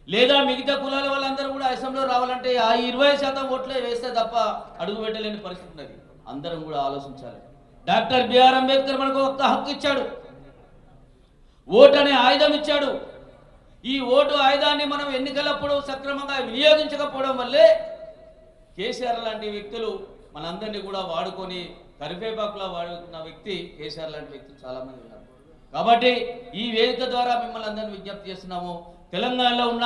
లేదా మిగతా కులాల వాళ్ళందరూ కూడా అసెంబ్లీలో రావాలంటే ఆ 20% ఓట్లే వేస్తే తప్ప అడుగు పెట్టలేని పరిస్థితి ఉన్నది. అందరం కూడా ఆలోచించాలి. డాక్టర్ బిఆర్ అంబేద్కర్ మనకు ఒక్క హక్కు ఇచ్చాడు, ఓటు అనే ఆయుధం ఇచ్చాడు. ఈ ఓటు ఆయుధాన్ని మనం ఎన్నికలప్పుడు సక్రమంగా వినియోగించకపోవడం వల్లే కేసీఆర్ లాంటి వ్యక్తులు మనందరినీ కూడా వాడుకొని కరివేపాకులా వాడుకున్న వ్యక్తి కేసీఆర్ లాంటి వ్యక్తులు చాలా మంది ఉన్నారు. కాబట్టి ఈ వేదిక ద్వారా మిమ్మల్ని అందరినీ విజ్ఞప్తి చేస్తున్నాము. తెలంగాణలో ఉన్న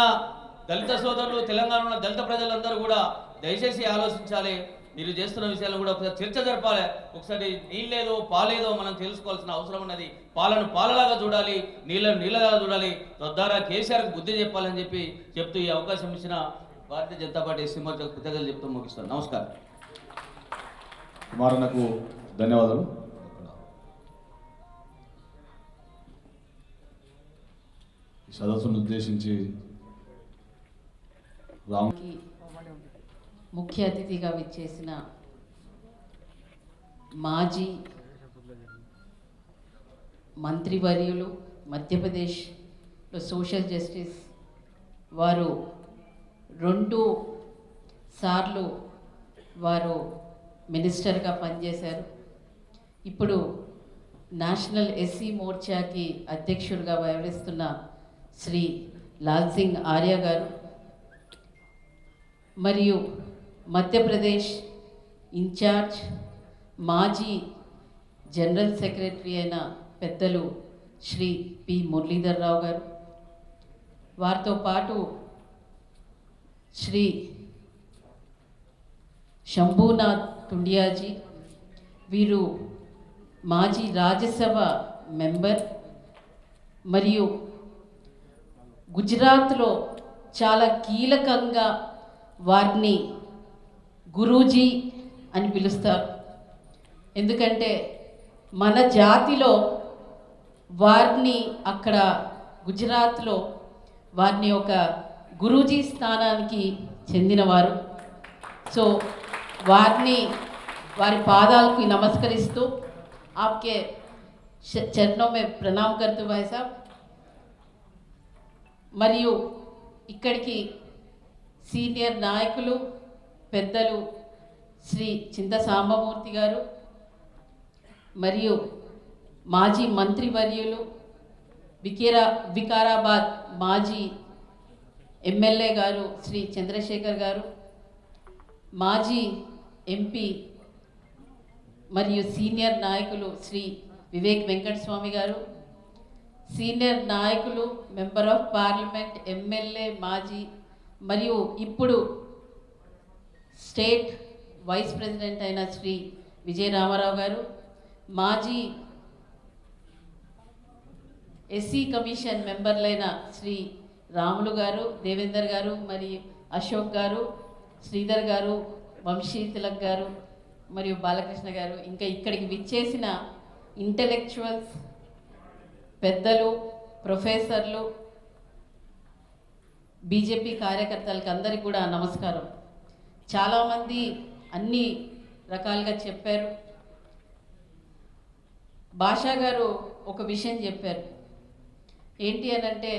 దళిత సోదరులు, తెలంగాణలో ఉన్న దళిత ప్రజలందరూ కూడా దయచేసి ఆలోచించాలి. మీరు చేస్తున్న విషయాలు కూడా ఒకసారి చర్చ జరపాలి. ఒకసారి నీళ్ళేదో పాలేదో మనం తెలుసుకోవాల్సిన అవసరం ఉన్నది. పాలను పాలలాగా చూడాలి, నీళ్ళను నీళ్ళలాగా చూడాలి. తద్వారా కేసీఆర్కి బుద్ధి చెప్పాలని చెప్తూ ఈ అవకాశం ఇచ్చిన భారతీయ జనతా పార్టీ సింహోత్సవ కృతజ్ఞతలు చెప్తూ ముగిస్తాను. నమస్కారం. కుమారన్నకు ధన్యవాదాలు. ఈ సదస్సును ఉద్దేశించి ముఖ్య అతిథిగా విచ్చేసిన మాజీ మంత్రివర్యులు, మధ్యప్రదేశ్లో సోషల్ జస్టిస్ వారు 2 సార్లు వారు మినిస్టర్గా పనిచేశారు. ఇప్పుడు నేషనల్ ఎస్సీ మోర్చాకి అధ్యక్షుడిగా వ్యవహరిస్తున్న శ్రీ లాల్ సింగ్ ఆర్య గారు, మరియు మధ్యప్రదేశ్ ఇన్ఛార్జ్ మాజీ జనరల్ సెక్రటరీ అయిన పెద్దలు శ్రీ పి మురళీధర్ రావు గారు, వారితో పాటు శ్రీ శంభూనాథ్ టుండియాజీ, వీరు మాజీ రాజ్యసభ మెంబర్ మరియు గుజరాత్లో చాలా కీలకంగా వారిని గురూజీ అని పిలుస్తారు. ఎందుకంటే మన జాతిలో వారిని అక్కడ గుజరాత్లో వారిని ఒక గురూజీ స్థానానికి చెందినవారు. సో వారి పాదాలకు నమస్కరిస్తూ आपके चरणों में प्रणाम करते भाई साहब. మరియు ఇక్కడికి సీనియర్ నాయకులు పెద్దలు శ్రీ చింత సాంబమూర్తి గారు, మరియు మాజీ మంత్రివర్యులు వికారాబాద్ మాజీ ఎమ్మెల్యే గారు శ్రీ చంద్రశేఖర్ గారు, మాజీ ఎంపీ మరియు సీనియర్ నాయకులు శ్రీ వివేక్ వెంకటస్వామి గారు, సీనియర్ నాయకులు మెంబర్ ఆఫ్ పార్లమెంట్, ఎమ్మెల్యే మాజీ మరియు ఇప్పుడు స్టేట్ వైస్ ప్రెసిడెంట్ అయిన శ్రీ విజయ రామారావు గారు, మాజీ ఎస్సీ కమిషన్ మెంబర్లైన శ్రీ రాములు గారు, దేవేందర్ గారు మరియు అశోక్ గారు, శ్రీధర్ గారు, వంశీ తిలక్ గారు మరియు బాలకృష్ణ గారు, ఇంకా ఇక్కడికి విచ్చేసిన ఇంటెలెక్చువల్స్, పెద్దలు, ప్రొఫెసర్లు, బీజేపీ కార్యకర్తలకు అందరికీ కూడా నమస్కారం. చాలామంది అన్ని రకాలుగా చెప్పారు. భాషా గారు ఒక విషయం చెప్పారు. ఏంటి అని అంటే,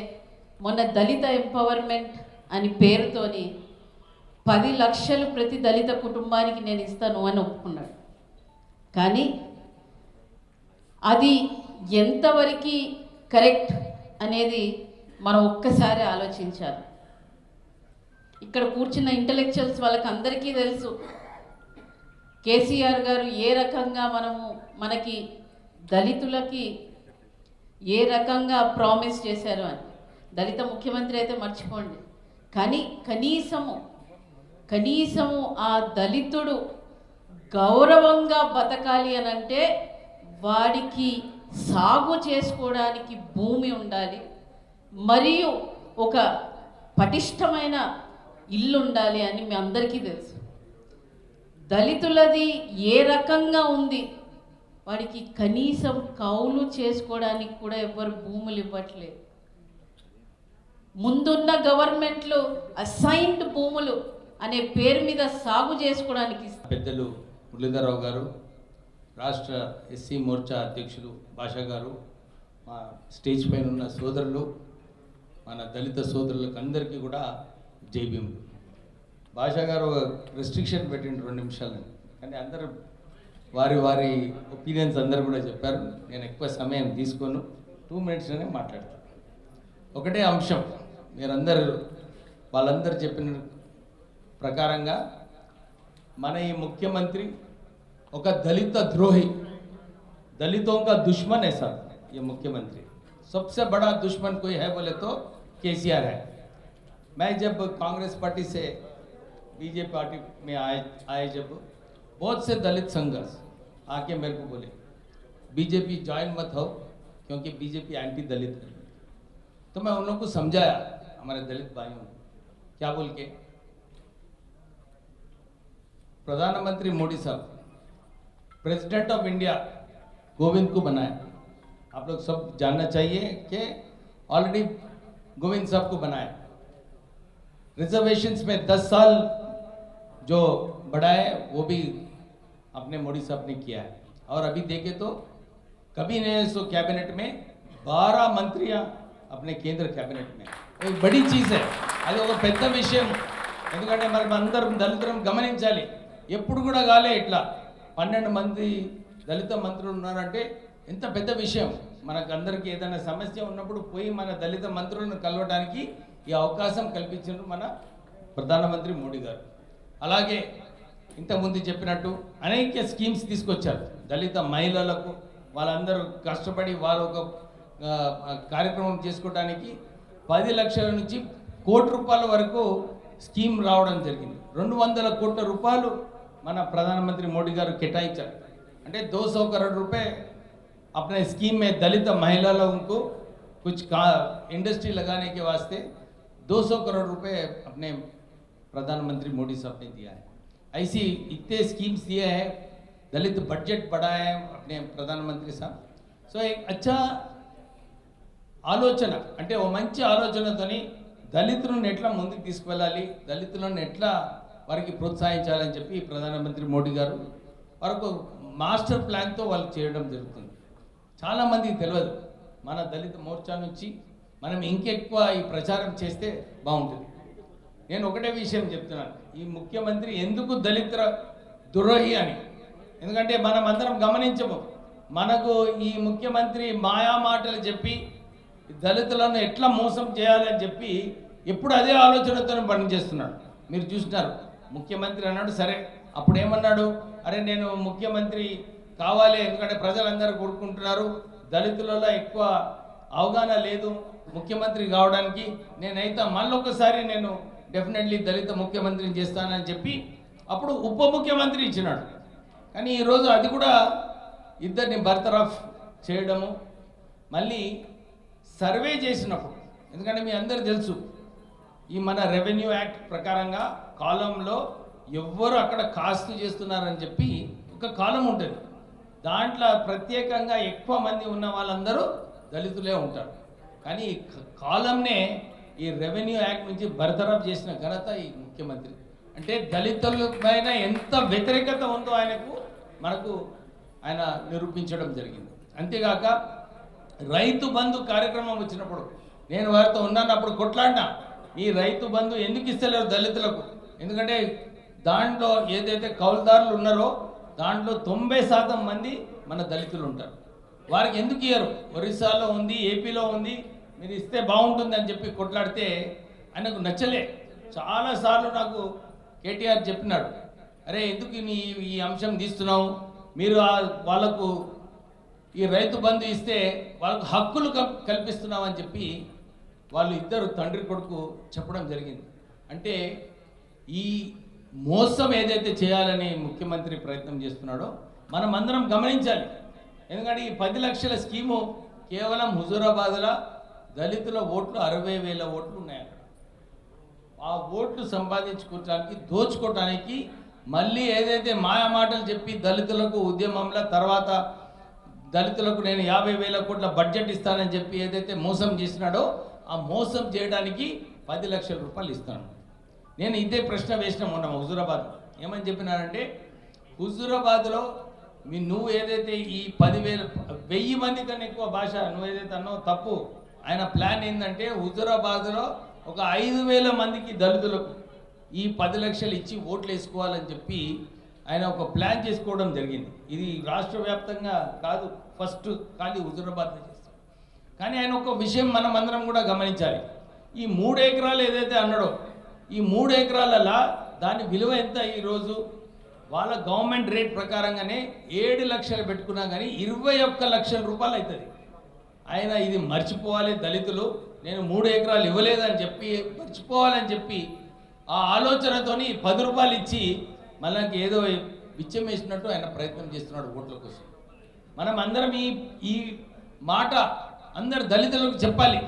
మొన్న దళిత ఎంపవర్మెంట్ అని పేరుతోని 10 లక్షలు ప్రతి దళిత కుటుంబానికి నేను ఇస్తాను అని ఒప్పుకున్నాడు. కానీ అది ఎంతవరకు కరెక్ట్ అనేది మనం ఒక్కసారి ఆలోచించాలి. ఇక్కడ కూర్చున్న ఇంటెలెక్చువల్స్ వాళ్ళకి అందరికీ తెలుసు కేసీఆర్ గారు ఏ రకంగా మనకి దళితులకి ఏ రకంగా ప్రామిస్ చేశారు అని. దళిత ముఖ్యమంత్రి అయితే మర్చిపోండి, కానీ కనీసము ఆ దళితుడు గౌరవంగా బతకాలి అని అంటే వాడికి సాగు చేసుకోవడానికి భూమి ఉండాలి, మరియు ఒక పటిష్టమైన ఇల్లు ఉండాలి అని మీ అందరికీ తెలుసు. దళితులది ఏ రకంగా ఉంది, వాడికి కనీసం కౌలు చేసుకోవడానికి కూడా ఎవ్వరు భూములు ఇవ్వట్లేదు. ముందున్న గవర్నమెంట్లు అసైన్డ్ భూములు అనే పేరు మీద సాగు చేసుకోవడానికి పెద్దలు మురళీధరరావు గారు, రాష్ట్ర ఎస్సీ మోర్చా అధ్యక్షులు భాషా గారు, మా స్టేజ్ పైన ఉన్న సోదరులు, మన దళిత సోదరులకు అందరికీ కూడా జై భీములు. భాషా గారు రెస్ట్రిక్షన్ పెట్టిండు 2 నిమిషాలని, కానీ అందరూ వారి ఒపీనియన్స్ అందరూ కూడా చెప్పారు. నేను ఎక్కువ సమయం తీసుకోను, 2 మినిట్స్లోనే మాట్లాడతాను. ఒకటే అంశం, మీరందరూ వాళ్ళందరూ చెప్పిన ప్రకారంగా మన ఈ ముఖ్యమంత్రి ఒక దళిత ద్రోహి, दलितों का दुश्मन है सर ये मुख्यमंत्री. सबसे बड़ा दुश्मन कोई है बोले तो केसीआर है. मैं जब कांग्रेस पार्टी से बीजेपी पार्टी में आए जब बहुत से दलित संघर्ष आके मेरे को बोले बीजेपी ज्वाइन मत हो क्योंकि बीजेपी एंटी दलित है. तो मैं उन लोगों को समझाया, हमारे दलित भाइयों को, क्या बोल के, प्रधानमंत्री मोदी साहब प्रेसिडेंट ऑफ इंडिया गोविंद को बनाया. आप लोग सब जानना चाहिए कि ऑलरेडी गोविंद साहब को बनाया. रिजर्वेशंस में 10 साल जो बढ़ाए वो भी अपने मोदी साहब ने किया है. और अभी देखे तो कभी नहीं सो कैबिनेट में 12 मंत्रियां अपने केंद्र कैबिनेट में. एक बड़ी चीज़ है, అది ఒక పెద్ద విషయం. ఎందుకంటే మరి అందరం దళితులం గమనించాలి, ఎప్పుడు కూడా కాలే ఇట్లా 12 మంది దళిత మంత్రులు ఉన్నారంటే ఎంత పెద్ద విషయం. మనకు అందరికీ ఏదైనా సమస్య ఉన్నప్పుడు పోయి మన దళిత మంత్రులను కలవడానికి ఈ అవకాశం కల్పించారు మన ప్రధానమంత్రి మోడీ గారు. అలాగే ఇంతకుముందు చెప్పినట్టు అనేక స్కీమ్స్ తీసుకొచ్చారు దళిత మహిళలకు. వాళ్ళందరూ కష్టపడి వారు ఒక కార్యక్రమం చేసుకోవడానికి 10 లక్షల నుంచి 1 కోటి రూపాయల వరకు స్కీమ్ రావడం జరిగింది. 200 కోట్ల రూపాయలు మన ప్రధానమంత్రి మోడీ గారు కేటాయించారు. అంటే 200 करोड़ रुपए अपने स्कीम में दलित महिलाओं को कुछ इंडस्ट्री लगाने के वास्ते 200 करोड़ रुपए अपने प्रधानमंत्री मोदी साहब ने दिया है. ऐसी इतने स्कीम्स दिए हैं, दलित बजट बढ़ाए हैं अपने प्रधानमंत्री साहब. सो एक अच्छा ఆలోచన, అంటే ఓ మంచి ఆలోచనతోని దళితులను ఎట్లా ముందుకు తీసుకువెళ్ళాలి, దళితులను ఎట్లా వారికి ప్రోత్సహించాలని చెప్పి ప్రధానమంత్రి మోడీ గారు వరకు మాస్టర్ ప్లాన్తో వాళ్ళు చేయడం జరుగుతుంది. చాలామందికి తెలియదు. మన దళిత మోర్చా నుంచి మనం ఇంకెక్కువ ఈ ప్రచారం చేస్తే బాగుంటుంది. నేను ఒకటే విషయం చెప్తున్నాను, ఈ ముఖ్యమంత్రి ఎందుకు దళిత ద్రోహి అని. ఎందుకంటే మనం అందరం గమనించము, మనకు ఈ ముఖ్యమంత్రి మాయా మాటలు చెప్పి దళితులను ఎట్లా మోసం చేయాలని చెప్పి ఎప్పుడు అదే ఆలోచనతో పనిచేస్తున్నాడు. మీరు చూసినారు, ముఖ్యమంత్రి అన్నాడు, సరే అప్పుడు ఏమన్నాడు, అరే నేను ముఖ్యమంత్రి కావాలి ఎందుకంటే ప్రజలందరూ కోరుకుంటున్నారు, దళితులలో ఎక్కువ అవగాహన లేదు ముఖ్యమంత్రి కావడానికి, నేనైతే మళ్ళొకసారి నేను డెఫినెట్లీ దళిత ముఖ్యమంత్రిని చేస్తానని చెప్పి అప్పుడు ఉప ముఖ్యమంత్రి ఇచ్చినాడు. కానీ ఈరోజు అది కూడా ఇద్దరిని బర్తరఫ్ చేయడము. మళ్ళీ సర్వే చేసినప్పుడు, ఎందుకంటే మీ అందరు తెలుసు ఈ మన రెవెన్యూ యాక్ట్ ప్రకారంగా కాలంలో ఎవ్వరు అక్కడ కాస్తు చేస్తున్నారని చెప్పి ఒక కాలం ఉంటుంది. దాంట్లో ప్రత్యేకంగా ఎక్కువ మంది ఉన్న వాళ్ళందరూ దళితులే ఉంటారు. కానీ ఈ కాలంనే ఈ రెవెన్యూ యాక్ట్ నుంచి బర్తరఫ్ చేసిన ఘనత ఈ ముఖ్యమంత్రి. అంటే దళితుల పైన ఎంత వ్యతిరేకత ఉందో మనకు ఆయన నిరూపించడం జరిగింది. అంతేగాక రైతు బంధు కార్యక్రమం వచ్చినప్పుడు నేను వారితో ఉన్నాను, అప్పుడు కొట్లాడినా ఈ రైతు బంధు ఎందుకు ఇస్తలేరు దళితులకు. ఎందుకంటే దాంట్లో ఏదైతే కౌలుదారులు ఉన్నారో దాంట్లో 90% మంది మన దళితులు ఉంటారు. వారికి ఎందుకు ఇయ్యరు? ఒరిస్సాలో ఉంది, ఏపీలో ఉంది, మీరు ఇస్తే బాగుంటుంది అని చెప్పి కొట్లాడితే ఆయనకు నచ్చలే. చాలాసార్లు నాకు కేటీఆర్ చెప్పినాడు, అరే ఎందుకు ఈ అంశం తీస్తున్నావు, మీరు వాళ్ళకు ఈ రైతు బంధు ఇస్తే వాళ్ళకు హక్కులు కల్పిస్తున్నావు అని చెప్పి వాళ్ళు ఇద్దరు తండ్రి కొడుకు చెప్పడం జరిగింది. అంటే ఈ మోసం ఏదైతే చేయాలని ముఖ్యమంత్రి ప్రయత్నం చేస్తున్నాడో మనం అందరం గమనించాలి. ఎందుకంటే ఈ 10 లక్షల స్కీము కేవలం హుజూరాబాద్లో దళితుల ఓట్లు 60,000 ఓట్లు ఉన్నాయి. అక్కడ ఆ ఓట్లు సంపాదించుకోవడానికి దోచుకోవటానికి మళ్ళీ ఏదైతే మాయా మాటలు చెప్పి దళితులకు ఉద్యమంలో తర్వాత దళితులకు నేను 50,000 కోట్ల బడ్జెట్ ఇస్తానని చెప్పి ఏదైతే మోసం చేసినాడో ఆ మోసం చేయడానికి 10 లక్షల రూపాయలు ఇస్తాను. నేను ఇదే ప్రశ్న వేసిన మొన్న హుజూరాబాద్ ఏమని చెప్పినానంటే, హుజూరాబాద్లో నువ్వు ఏదైతే ఈ 10,000 మంది కన్నా ఎక్కువ భాష నువ్వు ఏదైతే అన్నావు తప్పు. ఆయన ప్లాన్ ఏంటంటే హుజూరాబాద్లో ఒక 5,000 మందికి దళితులకు ఈ 10 లక్షలు ఇచ్చి ఓట్లు వేసుకోవాలని చెప్పి ఆయన ఒక ప్లాన్ చేసుకోవడం జరిగింది. ఇది రాష్ట్ర వ్యాప్తంగా కాదు, ఫస్ట్ ఖాళీ హుజూరాబాద్లో చేస్తాం. కానీ ఆయన ఒక విషయం మనం అందరం కూడా గమనించాలి. ఈ 3 ఎకరాలు ఏదైతే అన్నాడో ఈ 3 ఎకరాలలో దాని విలువ ఎంత? ఈరోజు వాళ్ళ గవర్నమెంట్ రేట్ ప్రకారంగానే 7 లక్షలు పెట్టుకున్నా కానీ 21 లక్షల రూపాయలు అవుతుంది. ఆయన ఇది మర్చిపోవాలి దళితులు, నేను 3 ఎకరాలు ఇవ్వలేదని చెప్పి మర్చిపోవాలని చెప్పి ఆ ఆలోచనతోని 10 రూపాయలు ఇచ్చి మళ్ళీ ఏదో బిచ్చం వేసినట్టు ఆయన ప్రయత్నం చేస్తున్నాడు ఓట్ల కోసం. మనం అందరం ఈ మాట అందరు దళితులకు చెప్పాలి,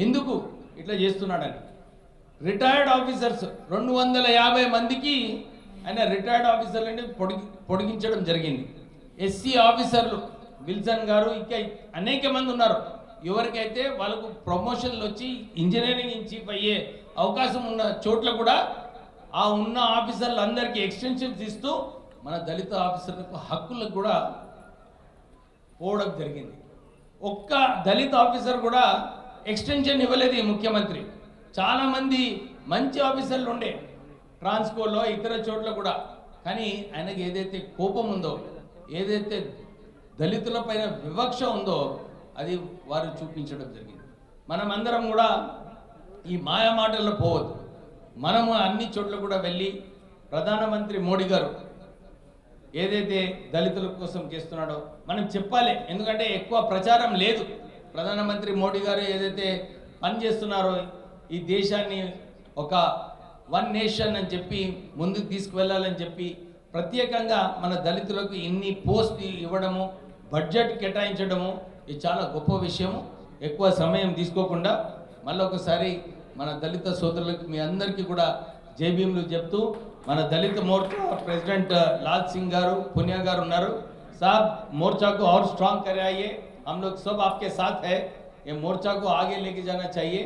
ఎందుకు ఇట్లా చేస్తున్నాడని. రిటైర్డ్ ఆఫీసర్స్ 250 మందికి ఆయన రిటైర్డ్ ఆఫీసర్లని పొడిగించడం జరిగింది. ఎస్సీ ఆఫీసర్లు విల్సన్ గారు ఇంకా అనేక మంది ఉన్నారు. ఎవరికైతే వాళ్ళకు ప్రమోషన్లు వచ్చి ఇంజనీరింగ్ ఇన్ చీఫ్ అయ్యే అవకాశం ఉన్న చోట్ల కూడా ఆ ఉన్న ఆఫీసర్లు అందరికీ ఎక్స్టెన్షన్స్ ఇస్తూ మన దళిత ఆఫీసర్లకు హక్కులకు కూడా పోవడం జరిగింది. ఒక్క దళిత ఆఫీసర్ కూడా ఎక్స్టెన్షన్ ఇవ్వలేదు ఈ ముఖ్యమంత్రి. చాలామంది మంచి ఆఫీసర్లు ఉండే ట్రాన్స్కోలో ఇతర చోట్ల కూడా, కానీ ఆయనకి ఏదైతే కోపం ఉందో, ఏదైతే దళితుల పైన వివక్ష ఉందో అది వారు చూపించడం జరిగింది. మనమందరం కూడా ఈ మాయా మాటల్లో పోవద్దు. మనము అన్ని చోట్ల కూడా వెళ్ళి ప్రధానమంత్రి మోడీ గారు ఏదైతే దళితుల కోసం చేస్తున్నాడో మనం చెప్పాలి. ఎందుకంటే ఎక్కువ ప్రచారం లేదు. ప్రధానమంత్రి మోడీ గారు ఏదైతే పని చేస్తున్నారో ఈ దేశాన్ని ఒక వన్ నేషన్ అని చెప్పి ముందుకు తీసుకువెళ్ళాలని చెప్పి ప్రత్యేకంగా మన దళితులకు ఇన్ని పోస్ట్ ఇవ్వడము, బడ్జెట్ కేటాయించడము ఇది చాలా గొప్ప విషయము. ఎక్కువ సమయం తీసుకోకుండా మళ్ళీ ఒకసారి మన దళిత సోదరులకు మీ అందరికీ కూడా జై భీములు చెప్తూ, మన దళిత మోర్చా ప్రెసిడెంట్ लाल सिंह గారు, పునియా గారు ఉన్నారు. साहब मोर्चा को और स्ट्रांग कराइए, हम लोग सब आपके साथ है, ये मोर्चा को आगे लेके जाना चाहिए,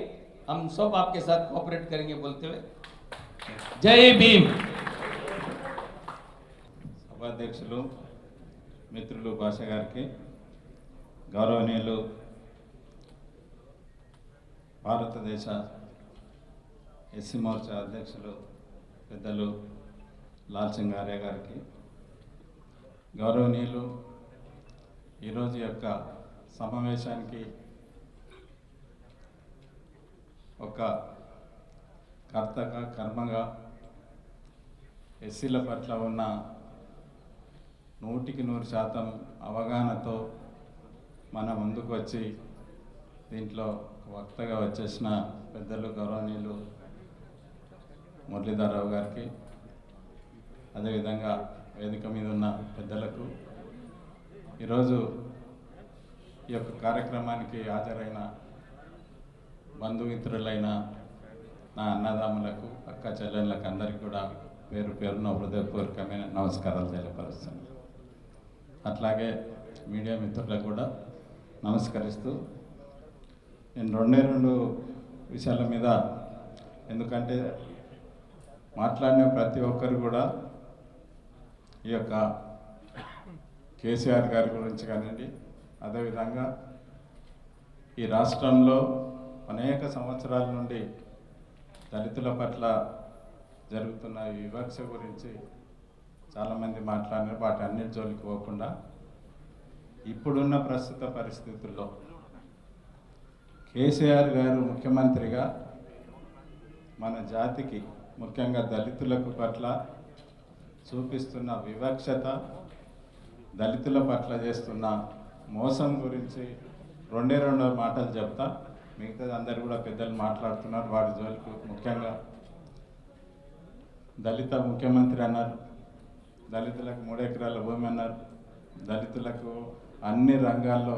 हम सब आपके साथ कोऑपरेट करेंगे बोलते हुए जय भीम. సభాధ్యక్షులు మిత్రులు భాష గారికి, గౌరవనీయులు భారతదేశ ఎస్సీ మోర్చా అధ్యక్షులు పెద్దలు లాల్ సింగ్ ఆర్య గారికి, గౌరవనీయులు ఈరోజు యొక్క సమావేశానికి ఒక కర్తగా కర్మగా ఎస్సీల పట్ల ఉన్న 100% అవగాహనతో మన ముందుకు వచ్చి దీంట్లో వక్తగా వచ్చేసిన పెద్దలు గౌరవనీయులు మురళీధరరావు గారికి, అదేవిధంగా వేదిక మీద ఉన్న పెద్దలకు, ఈరోజు ఈ యొక్క కార్యక్రమానికి హాజరైన బంధుమిత్రులైన నా అన్నదమ్ములకు అక్క చెల్లెళ్ళకు అందరికీ కూడా పేరు పేరున హృదయపూర్వకమైన నమస్కారాలు తెలియపరుస్తున్నాను. అట్లాగే మీడియా మిత్రులకు కూడా నమస్కరిస్తూ నేను రెండు విషయాల మీద, ఎందుకంటే మాట్లాడిన ప్రతి ఒక్కరు కూడా ఈ యొక్క కేసీఆర్ గారి గురించి కానివ్వండి, అదేవిధంగా ఈ రాష్ట్రంలో అనేక సంవత్సరాల నుండి దళితుల పట్ల జరుగుతున్న ఈ వివక్ష గురించి చాలామంది మాట్లాడినారు. వాటి అన్నిటి జోలికి పోకుండా ఇప్పుడున్న ప్రస్తుత పరిస్థితుల్లో కేసీఆర్ గారు ముఖ్యమంత్రిగా మన జాతికి, ముఖ్యంగా దళితులకు పట్ల చూపిస్తున్న వివక్షత, దళితుల పట్ల చేస్తున్న మోసం గురించి రెండు మాటలు చెప్తా. మిగతాది అందరు కూడా పెద్దలు మాట్లాడుతున్నారు. వాటి జోలికి ముఖ్యంగా దళిత ముఖ్యమంత్రి అన్నారు, దళితులకు 3 ఎకరాల భూమి అన్నారు, దళితులకు అన్ని రంగాల్లో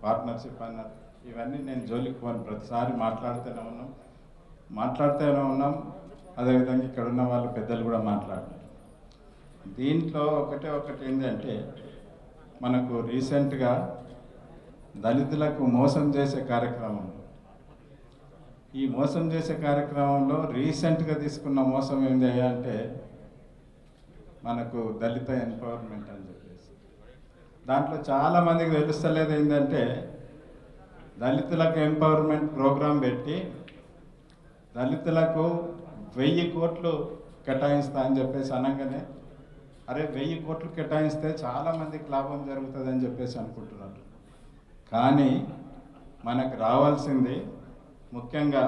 పార్ట్నర్షిప్ అన్నారు. ఇవన్నీ నేను జోలికి పోను, ప్రతిసారి మాట్లాడుతూనే ఉన్నాం. అదేవిధంగా ఇక్కడ ఉన్న వాళ్ళు పెద్దలు కూడా మాట్లాడారు. దీంట్లో ఒకటి ఏంటంటే, మనకు రీసెంట్గా దళితులకు మోసం చేసే కార్యక్రమం, ఈ మోసం చేసే కార్యక్రమంలో రీసెంట్గా తీసుకున్న మోసం ఏంటి అంటే మనకు దళిత ఎంపవర్మెంట్ అని చెప్పేసి, దాంట్లో చాలామందికి తెలుస్తలేదు ఏంటంటే, దళితులకు ఎంపవర్మెంట్ ప్రోగ్రాం పెట్టి దళితులకు 1000 కోట్లు కేటాయిస్తా అని చెప్పేసి అనగానే, అరే 1000 కోట్లు కేటాయిస్తే చాలామందికి లాభం జరుగుతుంది అని చెప్పేసి అనుకుంటున్నారు. కానీ మనకు రావాల్సింది ముఖ్యంగా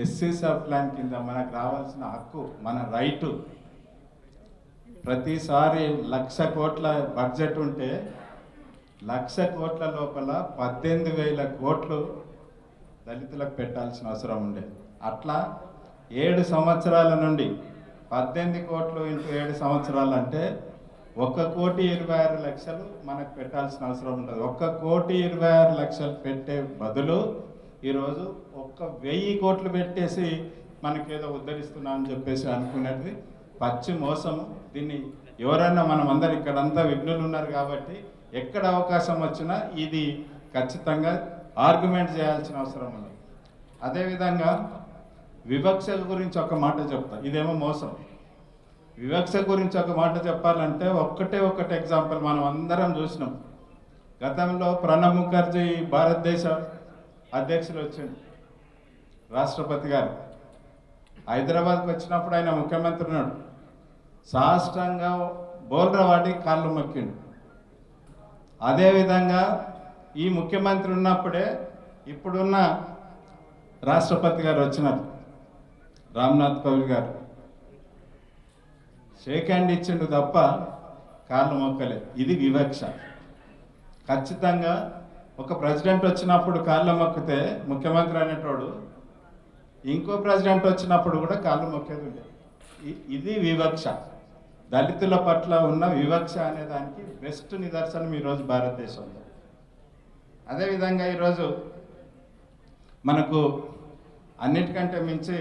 ఎస్సీ సబ్ ప్లాన్ కింద మనకు రావాల్సిన హక్కు, మన రైటు. ప్రతిసారి 1,00,000 కోట్ల బడ్జెట్ ఉంటే 1,00,000 కోట్ల లోపల 18,000 కోట్లు దళితులకు పెట్టాల్సిన అవసరం ఉండేది. అట్లా 7 సంవత్సరాల నుండి 18 కోట్లు ఇంటూ 7 సంవత్సరాలు అంటే 1,26,00,000 మనకు పెట్టాల్సిన అవసరం ఉంటుంది. 1,26,00,000 పెట్టే బదులు ఈరోజు 1,000 కోట్లు పెట్టేసి మనకేదో ఉద్ధరిస్తున్నాం అని చెప్పేసి అనుకునేది పచ్చి మోసం. దీన్ని ఎవరైనా మనం అందరు ఇక్కడంతా విఘ్నులు ఉన్నారు కాబట్టి ఎక్కడ అవకాశం వచ్చినా ఇది ఖచ్చితంగా ఆర్గ్యుమెంట్ చేయాల్సిన అవసరం ఉంది. అదేవిధంగా వివక్ష గురించి ఒక మాట చెప్తా, ఇదేమో మోసం. వివక్ష గురించి ఒక మాట చెప్పాలంటే ఒకటి ఎగ్జాంపుల్ మనం అందరం చూసినాం. గతంలో ప్రణబ్ ముఖర్జీ భారతదేశ అధ్యక్షులు వచ్చింది, రాష్ట్రపతి గారు హైదరాబాద్కి వచ్చినప్పుడు ఆయన ముఖ్యమంత్రి ఉన్నాడు, సాష్టంగా బోల్రవాడి కాళ్ళు మొక్కిండు. అదేవిధంగా ఈ ముఖ్యమంత్రి ఉన్నప్పుడే ఇప్పుడున్న రాష్ట్రపతి గారు వచ్చినారు, రామ్నాథ్ కోవింద్ గారు, షేక్ హ్యాండ్ ఇచ్చిండు తప్ప కాళ్ళు మొక్కలేదు. ఇది వివక్ష. ఖచ్చితంగా ఒక ప్రెసిడెంట్ వచ్చినప్పుడు కాళ్ళు మొక్కితే ముఖ్యమంత్రి అనేటోడు ఇంకో ప్రెసిడెంట్ వచ్చినప్పుడు కూడా కాళ్ళు మొక్కేది ఉండేది. ఇది వివక్ష. దళితుల పట్ల ఉన్న వివక్ష అనే దానికి బెస్ట్ నిదర్శనం ఈరోజు భారతదేశంలో. అదేవిధంగా ఈరోజు మనకు అన్నిటికంటే మించి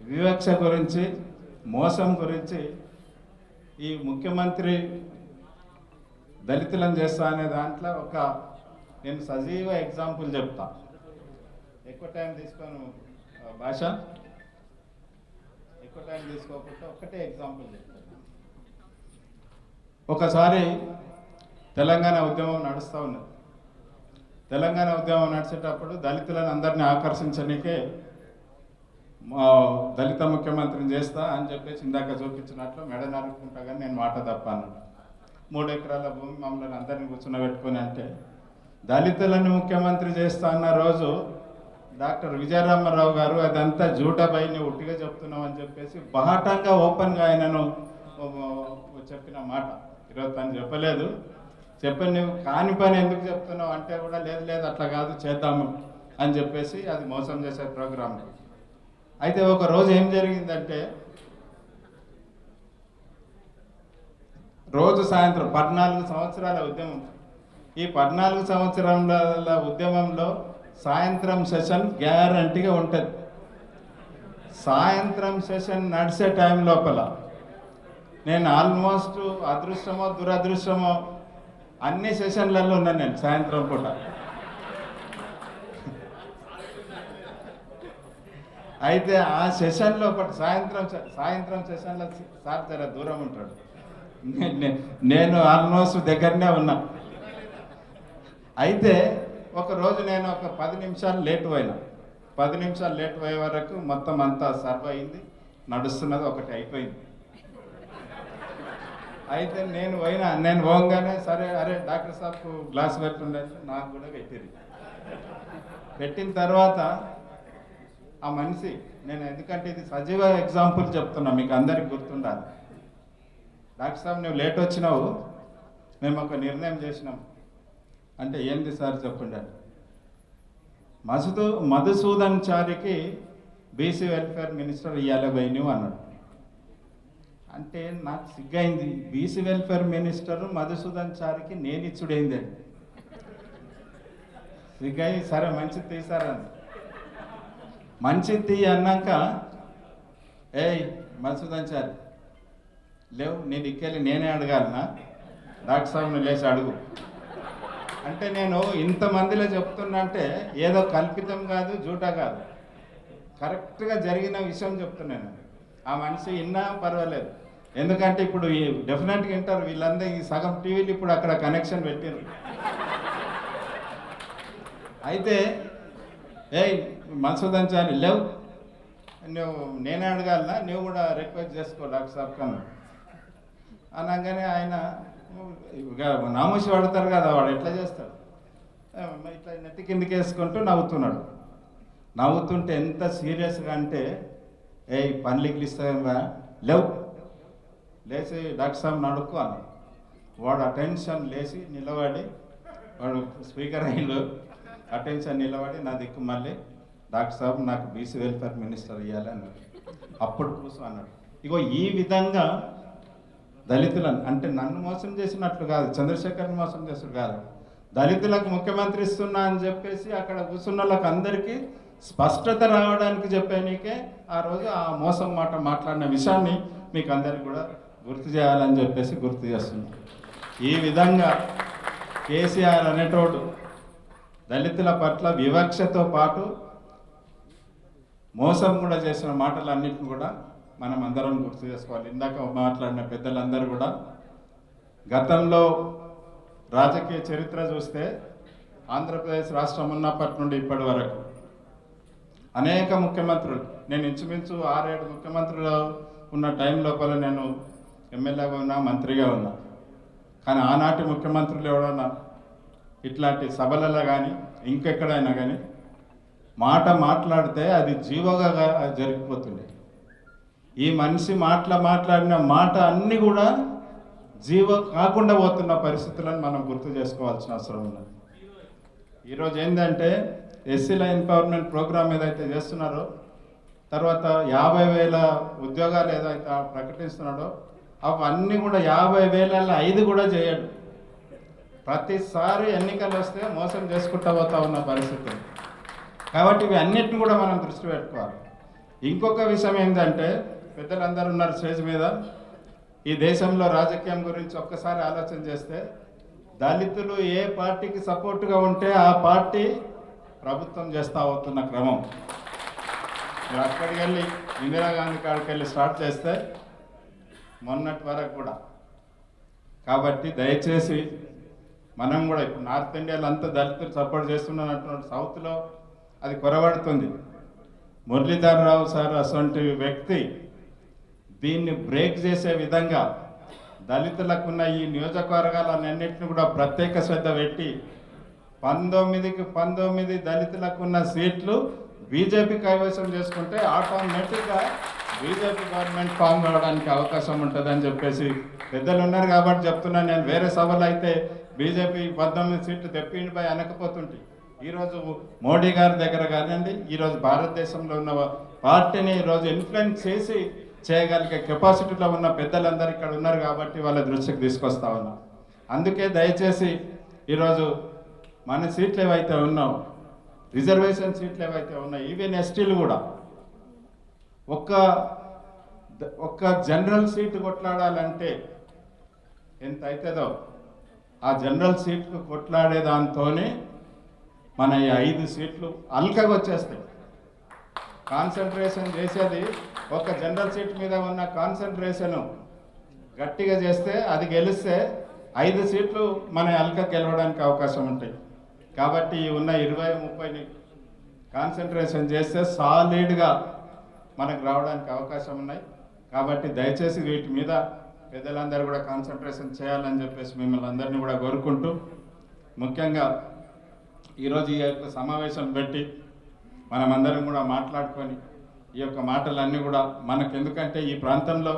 వివక్ష గురించి, మోసం గురించి ఈ ముఖ్యమంత్రి దళితులను చేస్తా అనే దాంట్లో నేను సజీవ ఎగ్జాంపుల్ చెప్తా. ఎక్కువ టైం తీసుకోను భాష, ఎక్కువ టైం తీసుకోకుండా ఒకటే ఎగ్జాంపుల్ చెప్తాను. ఒకసారి తెలంగాణ ఉద్యమం నడుస్తూ ఉన్నది. తెలంగాణ ఉద్యమం నడిచేటప్పుడు దళితులను అందరినీ ఆకర్షించడానికే దళిత ముఖ్యమంత్రిని చేస్తా అని చెప్పేసి ఇందాక చూపించినట్లు మెడ నరుక్కుంటా కానీ నేను మాట తప్పాను. 3 ఎకరాల భూమి మమ్మల్ని అందరినీ కూర్చున్నబెట్టుకొని అంటే దళితులను ముఖ్యమంత్రి చేస్తా అన్న రోజు డాక్టర్ విజయరామారావు గారు అదంతా జూటాబాయిని ఉట్టిగా చెప్తున్నాం అని చెప్పేసి బహాటంగా ఓపెన్గా ఆయనను చెప్పిన మాట. ఈరోజు తను చెప్పలేదు, చెప్పని నువ్వు కాని పని ఎందుకు చెప్తున్నావు అంటే కూడా లేదు అట్లా కాదు చేద్దాము అని చెప్పేసి అది మోసం చేసే ప్రోగ్రామ్. అయితే ఒక రోజు ఏం జరిగిందంటే, రోజు సాయంత్రం 14 సంవత్సరాల ఉద్యమం, ఈ 14 సంవత్సరాల ఉద్యమంలో సాయంత్రం సెషన్ గ్యారంటీగా ఉంటుంది. సాయంత్రం సెషన్ నడిచే టైం లోపల నేను ఆల్మోస్ట్ అదృష్టమో దురదృష్టమో అన్ని సెషన్లలో ఉన్నాను నేను సాయంత్రం పూట. అయితే ఆ సెషన్లో ఒకటి సాయంత్రం సెషన్లో సార్ జర దూరం ఉంటాడు, నేను ఆల్మోస్ట్ దగ్గరనే ఉన్నా. అయితే ఒకరోజు నేను ఒక 10 నిమిషాలు లేట్ పోయినా. 10 నిమిషాలు లేట్ పోయే వరకు మొత్తం అంతా సర్వ్ అయింది, నడుస్తున్నది, ఒకటి అయిపోయింది. అయితే నేను పోగానే సరే అరే డాక్టర్ సాబ్కు గ్లాస్ పెట్టుండే, నాకు కూడా పెట్టింది. పెట్టిన తర్వాత ఆ మనిషి, నేను ఎందుకంటే ఇది సజీవ ఎగ్జాంపుల్ చెప్తున్నా, మీకు అందరికి గుర్తుండాలి. డాక్టర్ సాబ్ నువ్వు లేట్ వచ్చినావు, మేము ఒక నిర్ణయం చేసినాం. అంటే ఏంది సార్ చెప్పండి. మధుసూదన్ చారికి బీసీ వెల్ఫేర్ మినిస్టర్ ఇయ్యాలి పోయి నువ్వు అన్నాడు. అంటే నాకు సిగ్గైంది, బీసీ వెల్ఫేర్ మినిస్టర్ మధుసూదన్ చారికి నేను ఇచ్చుడైంది అండి. సిగ్గై సరే మంచిది తీసారని, మంచిది తీ అన్నాక ఏయ్ మధుసూదన్ చారి లేవు, నేను ఇక్కెళ్ళి నేనే అడగాలనా, డాక్టర్ సాబ్ నువ్వు లేచి అడుగు అంటే నేను ఇంతమందిలో చెప్తున్నా అంటే ఏదో కల్పితం కాదు, జూటా కాదు, కరెక్ట్గా జరిగిన విషయం చెప్తున్నాను. ఆ మనిషి విన్నా పర్వాలేదు, ఎందుకంటే ఇప్పుడు డెఫినెట్గా వింటారు వీళ్ళందరూ. ఈ సగం టీవీలు ఇప్పుడు అక్కడ కనెక్షన్ పెట్టారు. అయితే ఏయ్ మధుసూదన్ చారి లేవు, నువ్వు నేనే అడగాలనా, నువ్వు కూడా రిక్వెస్ట్ చేసుకో డాక్టర్ సాబ్ కన్నా అనగానే ఆయన నామూసి పడతారు కదా, వాడు ఎట్లా చేస్తాడు, ఇట్లా నెత్తి కిందకి వేసుకుంటూ నవ్వుతున్నాడు. నవ్వుతుంటే ఎంత సీరియస్గా అంటే ఏయ్ పనులకి ఇస్తావా, లేవు, లేచి డాక్టర్ సాబ్ నడుక్కు అన్నాడు. వాడు అటెన్షన్ లేచి నిలబడి, వాడు స్పీకర్ అయ్యిండు, అటెన్షన్ నిలబడి నా దిక్కు మళ్ళీ డాక్టర్ సాబ్ నాకు బీసీ వెల్ఫేర్ మినిస్టర్ ఇవ్వాలి అన్నాడు. అప్పుడు కూర్చో అన్నాడు. ఇగో ఈ విధంగా దళితులను, అంటే నన్ను మోసం చేసినట్లు కాదు, చంద్రశేఖర్ని మోసం చేసినట్టు కాదు, దళితులకు ముఖ్యమంత్రి ఇస్తున్నా అని చెప్పేసి అక్కడ కూర్చున్న వాళ్ళకి అందరికీ స్పష్టత రావడానికి చెప్పానికే ఆ రోజు ఆ మోసం మాట మాట్లాడిన విషయాన్ని మీకు అందరికీ కూడా గుర్తు చేయాలని చెప్పేసి గుర్తు చేస్తున్నాను. ఈ విధంగా కేసీఆర్ అనేటోడు దళితుల పట్ల వివక్షతో పాటు మోసం కూడా చేసిన మాటలన్నింటిని కూడా మనం అందరం గుర్తు చేసుకోవాలి. ఇందాక మాట్లాడిన పెద్దలందరూ కూడా గతంలో రాజకీయ చరిత్ర చూస్తే ఆంధ్రప్రదేశ్ రాష్ట్రం ఉన్నప్పటి నుండి ఇప్పటి వరకు అనేక ముఖ్యమంత్రులు, నేను ఇంచుమించు 6-7 ముఖ్యమంత్రులు ఉన్న టైం లోపల నేను ఎమ్మెల్యేగా ఉన్నా, మంత్రిగా ఉన్నా. కానీ ఆనాటి ముఖ్యమంత్రులు ఎవడన్నా ఇట్లాంటి సభలలో కానీ ఇంకెక్కడైనా కానీ మాట మాట్లాడితే అది జీవోగా జరిగిపోతుంది. ఈ మనిషి మాట్లాడిన మాట అన్నీ కూడా జీవో కాకుండా పోతున్న పరిస్థితులను మనం గుర్తు చేసుకోవాల్సిన అవసరం ఉన్నది. ఈరోజు ఏంటంటే ఎస్సీల ఎంపవర్మెంట్ ప్రోగ్రామ్ ఏదైతే చేస్తున్నారో, తర్వాత 50,000 ఉద్యోగాలు ఏదైతే ప్రకటిస్తున్నాడో అవన్నీ కూడా 50,000ల్లో 5 కూడా చేయడు. ప్రతిసారి ఎన్నికలు వస్తే మోసం చేసుకుంటూ పోతా ఉన్న పరిస్థితి. కాబట్టి ఇవి అన్నిటిని కూడా మనం దృష్టి పెట్టుకోవాలి. ఇంకొక విషయం ఏంటంటే, పెద్దలందరూ ఉన్నారు స్టేజ్ మీద, ఈ దేశంలో రాజకీయం గురించి ఒక్కసారి ఆలోచన చేస్తే దళితులు ఏ పార్టీకి సపోర్టుగా ఉంటే ఆ పార్టీ ప్రభుత్వం చేస్తూ అవుతున్న క్రమం. మీరు అక్కడికి వెళ్ళి ఇందిరాగాంధీ కాడికి వెళ్ళి స్టార్ట్ చేస్తే మొన్నటి వరకు కూడా. కాబట్టి దయచేసి మనం కూడా ఇప్పుడు నార్త్ ఇండియాలో అంతా దళితులు సపోర్ట్ చేస్తున్నటువంటి సౌత్లో అది కొరబడుతుంది. మురళీధర్ రావు సార్ అటువంటి వ్యక్తి దీన్ని బ్రేక్ చేసే విధంగా దళితులకున్న ఈ నియోజకవర్గాలన్నింటినీ కూడా ప్రత్యేక శ్రద్ధ పెట్టి 19కి 19 దళితులకున్న సీట్లు బీజేపీ కైవసం చేసుకుంటే ఆటోమేటిక్గా బీజేపీ గవర్నమెంట్ ఫామ్ కావడానికి అవకాశం ఉంటుందని చెప్పేసి పెద్దలు ఉన్నారు కాబట్టి చెప్తున్నాను. నేను వేరే సభలు అయితే బీజేపీ 19 సీట్లు తెప్పిండిపై అనకపోతుంటే ఈరోజు మోడీ గారి దగ్గర కానివ్వండి, ఈరోజు భారతదేశంలో ఉన్న పార్టీని ఈరోజు ఇన్ఫ్లుయెన్స్ చేసి చేయగలిగే కెపాసిటీలో ఉన్న పెద్దలందరూ ఇక్కడ ఉన్నారు కాబట్టి వాళ్ళ దృష్టికి తీసుకొస్తా ఉన్నాం. అందుకే దయచేసి ఈరోజు మన సీట్లు ఏవైతే ఉన్నావు, రిజర్వేషన్ సీట్లు ఏవైతే ఉన్నాయి, ఈవెన్ ఎస్టీలు కూడా ఒక్క జనరల్ సీటు కొట్లాడాలంటే ఎంత అవుతుందో ఆ జనరల్ సీట్కు కొట్లాడే దాంతోనే మన ఈ 5 సీట్లు అల్కగా వచ్చేస్తాయి. కాన్సన్ట్రేషన్ చేసేది ఒక జనరల్ సీట్ మీద ఉన్న కాన్సన్ట్రేషను గట్టిగా చేస్తే అది గెలిస్తే 5 సీట్లు మన అల్క గెలవడానికి అవకాశం ఉంటాయి. కాబట్టి ఉన్న 20-30ని కాన్సన్ట్రేషన్ చేస్తే సాలిడ్గా మనకు రావడానికి అవకాశం ఉన్నాయి. కాబట్టి దయచేసి వీటి మీద పెద్దలందరూ కూడా కాన్సన్ట్రేషన్ చేయాలని చెప్పేసి మిమ్మల్ని అందరినీ కూడా కోరుకుంటూ, ముఖ్యంగా ఈరోజు ఈ యొక్క సమావేశం పెట్టి మనమందరం కూడా మాట్లాడుకొని ఈ యొక్క మాటలన్నీ కూడా మనకు, ఎందుకంటే ఈ ప్రాంతంలో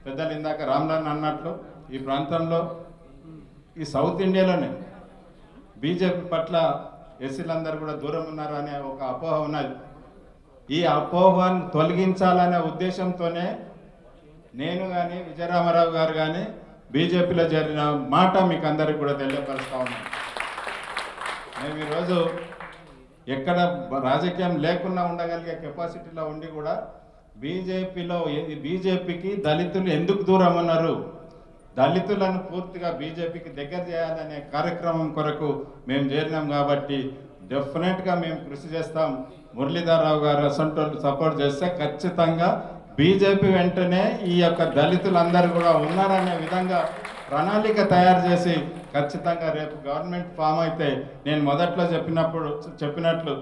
పెద్దలు ఇందాక రామ్లాన్ అన్నట్లు ఈ ప్రాంతంలో ఈ సౌత్ ఇండియాలోనే బీజేపీ పట్ల ఎస్సీలందరూ కూడా దూరం ఉన్నారు అనే ఒక అపోహ ఉన్నది. ఈ అపోహను తొలగించాలనే ఉద్దేశంతోనే నేను కానీ విజయరామారావు గారు కానీ బీజేపీలో జరిగిన మాట మీకు అందరికీ కూడా తెలియపరుస్తూ ఉన్నాను. మేము ఈరోజు ఎక్కడ రాజకీయం లేకుండా ఉండగలిగే కెపాసిటీలో ఉండి కూడా బీజేపీకి దళితులు ఎందుకు దూరం ఉన్నారు, దళితులను పూర్తిగా బీజేపీకి దగ్గర చేయాలనే కార్యక్రమం కొరకు మేము చేరినాం. కాబట్టి డెఫినెట్గా మేము కృషి చేస్తాం. మురళీధర్రావు గారు అసంటోళ్ళు సపోర్ట్ చేస్తే ఖచ్చితంగా బీజేపీ వెంటనే ఈ యొక్క దళితులందరూ కూడా ఉన్నారనే విధంగా ప్రణాళిక తయారు చేసి ఖచ్చితంగా రేపు గవర్నమెంట్ ఫామ్ అయితే నేను మొదట్లో చెప్పినట్లు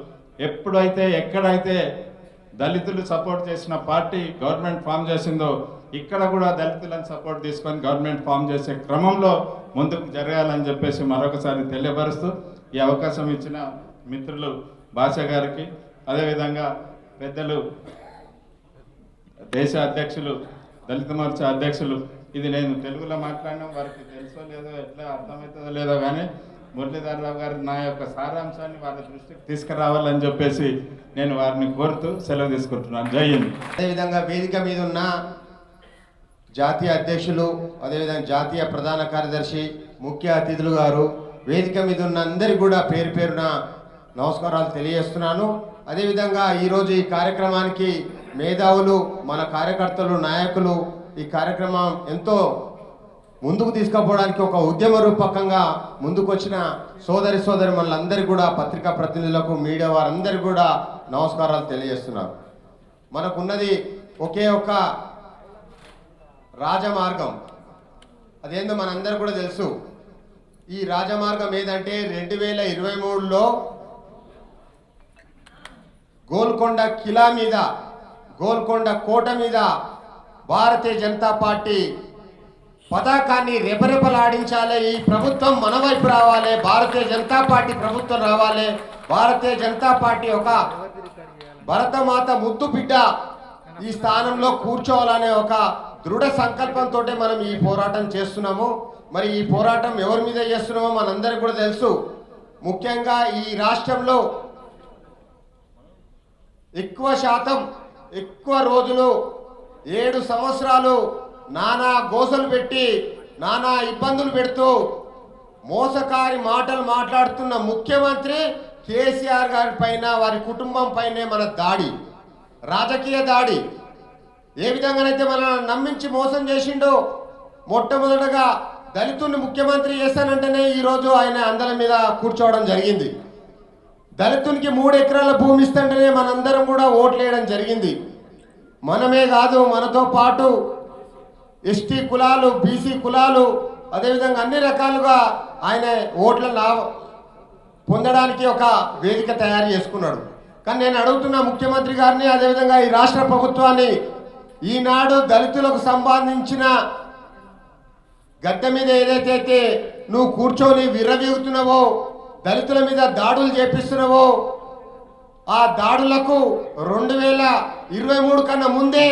ఎప్పుడైతే ఎక్కడైతే దళితులు సపోర్ట్ చేసిన పార్టీ గవర్నమెంట్ ఫామ్ చేసిందో ఇక్కడ కూడా దళితులను సపోర్ట్ తీసుకొని గవర్నమెంట్ ఫామ్ చేసే క్రమంలో ముందుకు జరగాలని చెప్పేసి మరొకసారి తెలియపరుస్తూ ఈ అవకాశం ఇచ్చిన మిత్రులు భాష గారికి, అదేవిధంగా పెద్దలు దేశ అధ్యక్షులు దళిత మోర్చా అధ్యక్షులు, ఇది నేను తెలుగులో మాట్లాడినా వారికి తెలుసో లేదో ఎట్లా అర్థమవుతుందో లేదో కానీ మురళీధర్రావు గారు నా యొక్క సారాంశాన్ని వాళ్ళ దృష్టికి తీసుకురావాలని చెప్పేసి నేను వారిని కోరుతూ సెలవు తీసుకుంటున్నాను. జై హింద్. అదేవిధంగా వేదిక మీద ఉన్న జాతీయ అధ్యక్షులు, అదేవిధంగా జాతీయ ప్రధాన కార్యదర్శి, ముఖ్య అతిథులు గారు, వేదిక మీద ఉన్న అందరికీ కూడా పేరు పేరున నమస్కారాలు తెలియజేస్తున్నాను. అదేవిధంగా ఈరోజు ఈ కార్యక్రమానికి మేధావులు, మన కార్యకర్తలు, నాయకులు ఈ కార్యక్రమం ఎంతో ముందుకు తీసుకుపోవడానికి ఒక ఉద్యమ రూపకంగా ముందుకు వచ్చిన సోదరి మనలందరికీ కూడా, పత్రికా ప్రతినిధులకు, మీడియా వారందరికీ కూడా నమస్కారాలు తెలియజేస్తున్నారు. మనకున్నది ఒకే ఒక రాజమార్గం, అదేందో మనందరూ కూడా తెలుసు. ఈ రాజమార్గం ఏదంటే 2023లో గోల్కొండ కిలా మీద, గోల్కొండ కోట మీద భారతీయ జనతా పార్టీ పతాకాన్ని రెపరెపలాడించాలి. ఈ ప్రభుత్వం మన వైపు రావాలి, భారతీయ జనతా పార్టీ ప్రభుత్వం రావాలి, భారతీయ జనతా పార్టీ ఒక భరతమాత ముద్దు బిడ్డ ఈ స్థానంలో కూర్చోవాలనే ఒక దృఢ సంకల్పంతో మనం ఈ పోరాటం చేస్తున్నాము. మరి ఈ పోరాటం ఎవరి మీద చేస్తున్నామో మనందరికీ కూడా తెలుసు. ముఖ్యంగా ఈ రాష్ట్రంలో ఎక్కువ శాతం, ఎక్కువ రోజులు 7 సంవత్సరాలు నానా గోసలు పెట్టి, నానా ఇబ్బందులు పెడుతూ మోసకారి మాటలు మాట్లాడుతున్న ముఖ్యమంత్రి కేసీఆర్ గారి పైన, వారి కుటుంబం పైనే మన దాడి, రాజకీయ దాడి. ఏ విధంగానైతే మనల్ని నమ్మించి మోసం చేసిండో, మొట్టమొదటగా దళితుడిని ముఖ్యమంత్రి చేస్తానంటేనే ఈరోజు ఆయన అందరి మీద కూర్చోవడం జరిగింది. దళితునికి 3 ఎకరాల భూమి ఇస్తుంటేనే మనందరం కూడా ఓట్లు వేయడం జరిగింది. మనమే కాదు, మనతో పాటు ఎస్టీ కులాలు, బీసీ కులాలు, అదేవిధంగా అన్ని రకాలుగా ఆయన ఓట్ల పొందడానికి ఒక వేదిక తయారు చేసుకున్నాడు. కానీ నేను అడుగుతున్న ముఖ్యమంత్రి గారిని, అదేవిధంగా ఈ రాష్ట్ర ప్రభుత్వాన్ని, ఈనాడు దళితులకు సంబంధించిన గద్దె మీద ఏదైతే నువ్వు కూర్చొని విర్రవీగుతున్నావో, దళితుల మీద దాడులు చేపిస్తున్నావో, ఆ దాడులకు 2023 కన్నా ముందే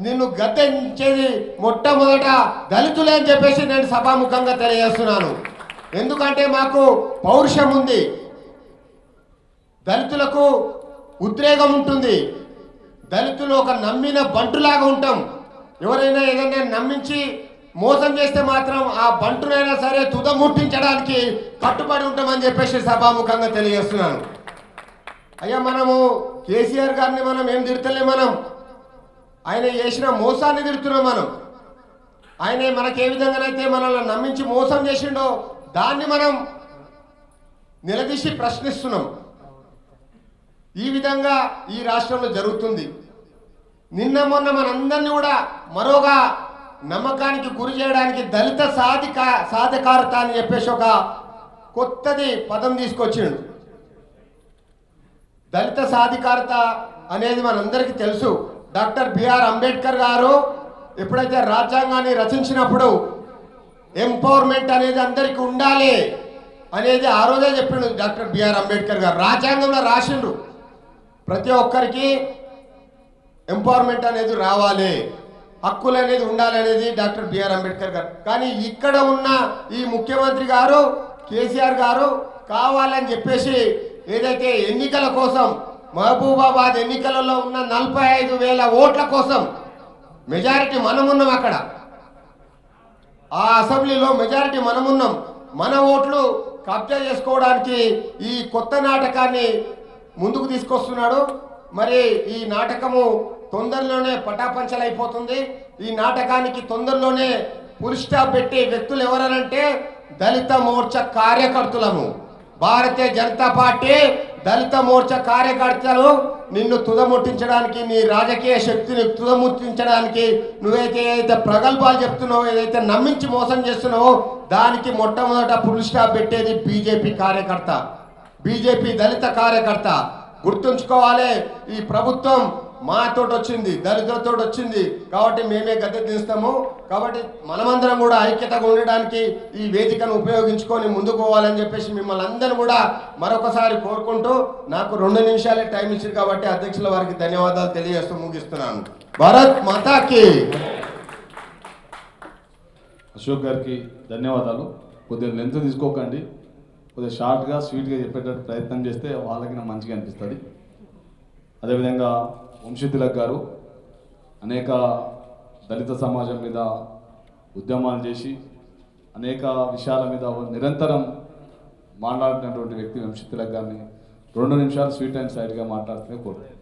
నిన్ను గద్దెంచేది మొట్టమొదట దళితులే అని చెప్పేసి నేను సభాముఖంగా తెలియజేస్తున్నాను. ఎందుకంటే మాకు పౌరుషం ఉంది, దళితులకు ఉద్రేగం ఉంటుంది, దళితులు ఒక నమ్మిన బంటులాగా ఉంటాం. ఎవరైనా ఏదైనా నమ్మించి మోసం చేస్తే మాత్రం ఆ బంటునైనా సరే తుదముట్టించడానికి కట్టుబడి ఉంటామని చెప్పేసి సభాముఖంగా తెలియజేస్తున్నాను. అయ్యా, మనము కేసీఆర్ గారిని మనం ఏం తిడతలే, మనం ఆయన చేసిన మోసాన్ని తిడుతున్నాం మనం. ఆయన మనకి ఏ విధంగానైతే మనల్ని నమ్మించి మోసం చేసిండో దాన్ని మనం నిలదీసి ప్రశ్నిస్తున్నాం. ఈ విధంగా ఈ రాష్ట్రంలో జరుగుతుంది. నిన్న మొన్న మనందరినీ కూడా మరోగా నమ్మకానికి గురి చేయడానికి దళిత సాధికారత అని చెప్పేసి ఒక కొత్తది పదం తీసుకొచ్చిండు. దళిత సాధికారత అనేది మనందరికీ తెలుసు. డాక్టర్ బిఆర్ అంబేద్కర్ గారు ఎప్పుడైతే రాజ్యాంగాన్ని రచించినప్పుడు ఎంపవర్మెంట్ అనేది అందరికీ ఉండాలి అనేది ఆ రోజే చెప్పిండు డాక్టర్ బిఆర్ అంబేద్కర్ గారు. రాజ్యాంగంలో రాసిండ్రు ప్రతి ఒక్కరికి ఎంపవర్మెంట్ అనేది రావాలి, హక్కులు అనేది ఉండాలి అనేది డాక్టర్ బిఆర్ అంబేద్కర్ గారు. కానీ ఇక్కడ ఉన్న ఈ ముఖ్యమంత్రి గారు కేసీఆర్ గారు కావాలని చెప్పేసి ఏదైతే ఎన్నికల కోసం మహబూబాబాద్ ఎన్నికలలో ఉన్న 45,000 ఓట్ల కోసం మెజారిటీ మనమున్నాం, అక్కడ ఆ అసెంబ్లీలో మెజారిటీ మనమున్నాం, మన ఓట్లు కబ్జా చేసుకోవడానికి ఈ కొత్త నాటకాన్ని ముందుకు తీసుకొస్తున్నాడు. మరి ఈ నాటకము తొందరలోనే పటాపంచలైపోతుంది. ఈ నాటకానికి తొందరలోనే ఫుల్ స్టాప్ పెట్టే వ్యక్తులు ఎవరనంటే దళిత మోర్చా కార్యకర్తలము. భారతీయ జనతా పార్టీ దళిత మోర్చా కార్యకర్తలు నిన్ను తుదముట్టించడానికి, నీ రాజకీయ శక్తిని తుదముట్టించడానికి నువ్వైతే ప్రగల్భాలు చెప్తున్నావో, ఏదైతే నమ్మించి మోసం చేస్తున్నావో దానికి మొట్టమొదట ఫుల్ స్టాప్ పెట్టేది బీజేపీ కార్యకర్త, బీజేపీ దళిత కార్యకర్త. గుర్తుంచుకోవాలి, ఈ ప్రభుత్వం మాతోటి వచ్చింది, దళితులతో వచ్చింది కాబట్టి మేమే గద్దె దిస్తాము. కాబట్టి మనమందరం కూడా ఐక్యతగా ఉండడానికి ఈ వేదికను ఉపయోగించుకొని ముందుకు పోవాలని చెప్పేసి మిమ్మల్ని అందరూ కూడా మరొకసారి కోరుకుంటూ, నాకు 2 నిమిషాలే టైం ఇచ్చింది కాబట్టి అధ్యక్షుల వారికి ధన్యవాదాలు తెలియజేస్తూ ముగిస్తున్నాను. భారత్ మాతాకి. అశోక్ గారికి ధన్యవాదాలు. కొద్దిగా లెంత్ తీసుకోకండి, కొద్దిగా షార్ట్గా స్వీట్గా చెప్పేటట్టు ప్రయత్నం చేస్తే వాళ్ళకి నాకు మంచిగా అనిపిస్తుంది. అదేవిధంగా వంశీతిలక్ గారు అనేక దళిత సమాజం మీద ఉద్యమాలు చేసి అనేక విషయాల మీద నిరంతరం మాట్లాడినటువంటి వ్యక్తి వంశీతిలక్ గారిని 2 నిమిషాలు స్వీట్ అండ్ సైడ్గా మాట్లాడితే కోరుతాను.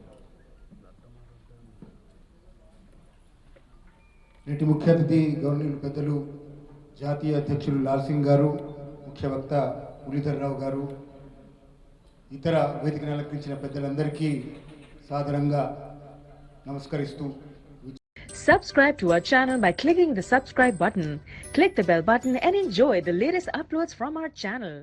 నేటి ముఖ్య అతిథి గవర్నర్ పెద్దలు జాతీయ అధ్యక్షులు లాల్ సింగ్ గారు, ముఖ్య వక్త మురళీధర్రావు గారు, ఇతర వేదికను అలంకరించిన పెద్దలందరికీ సాదరంగా నమస్కరిస్తూ. Subscribe to our channel by clicking the subscribe button. Click the bell button and enjoy the latest uploads from our channel.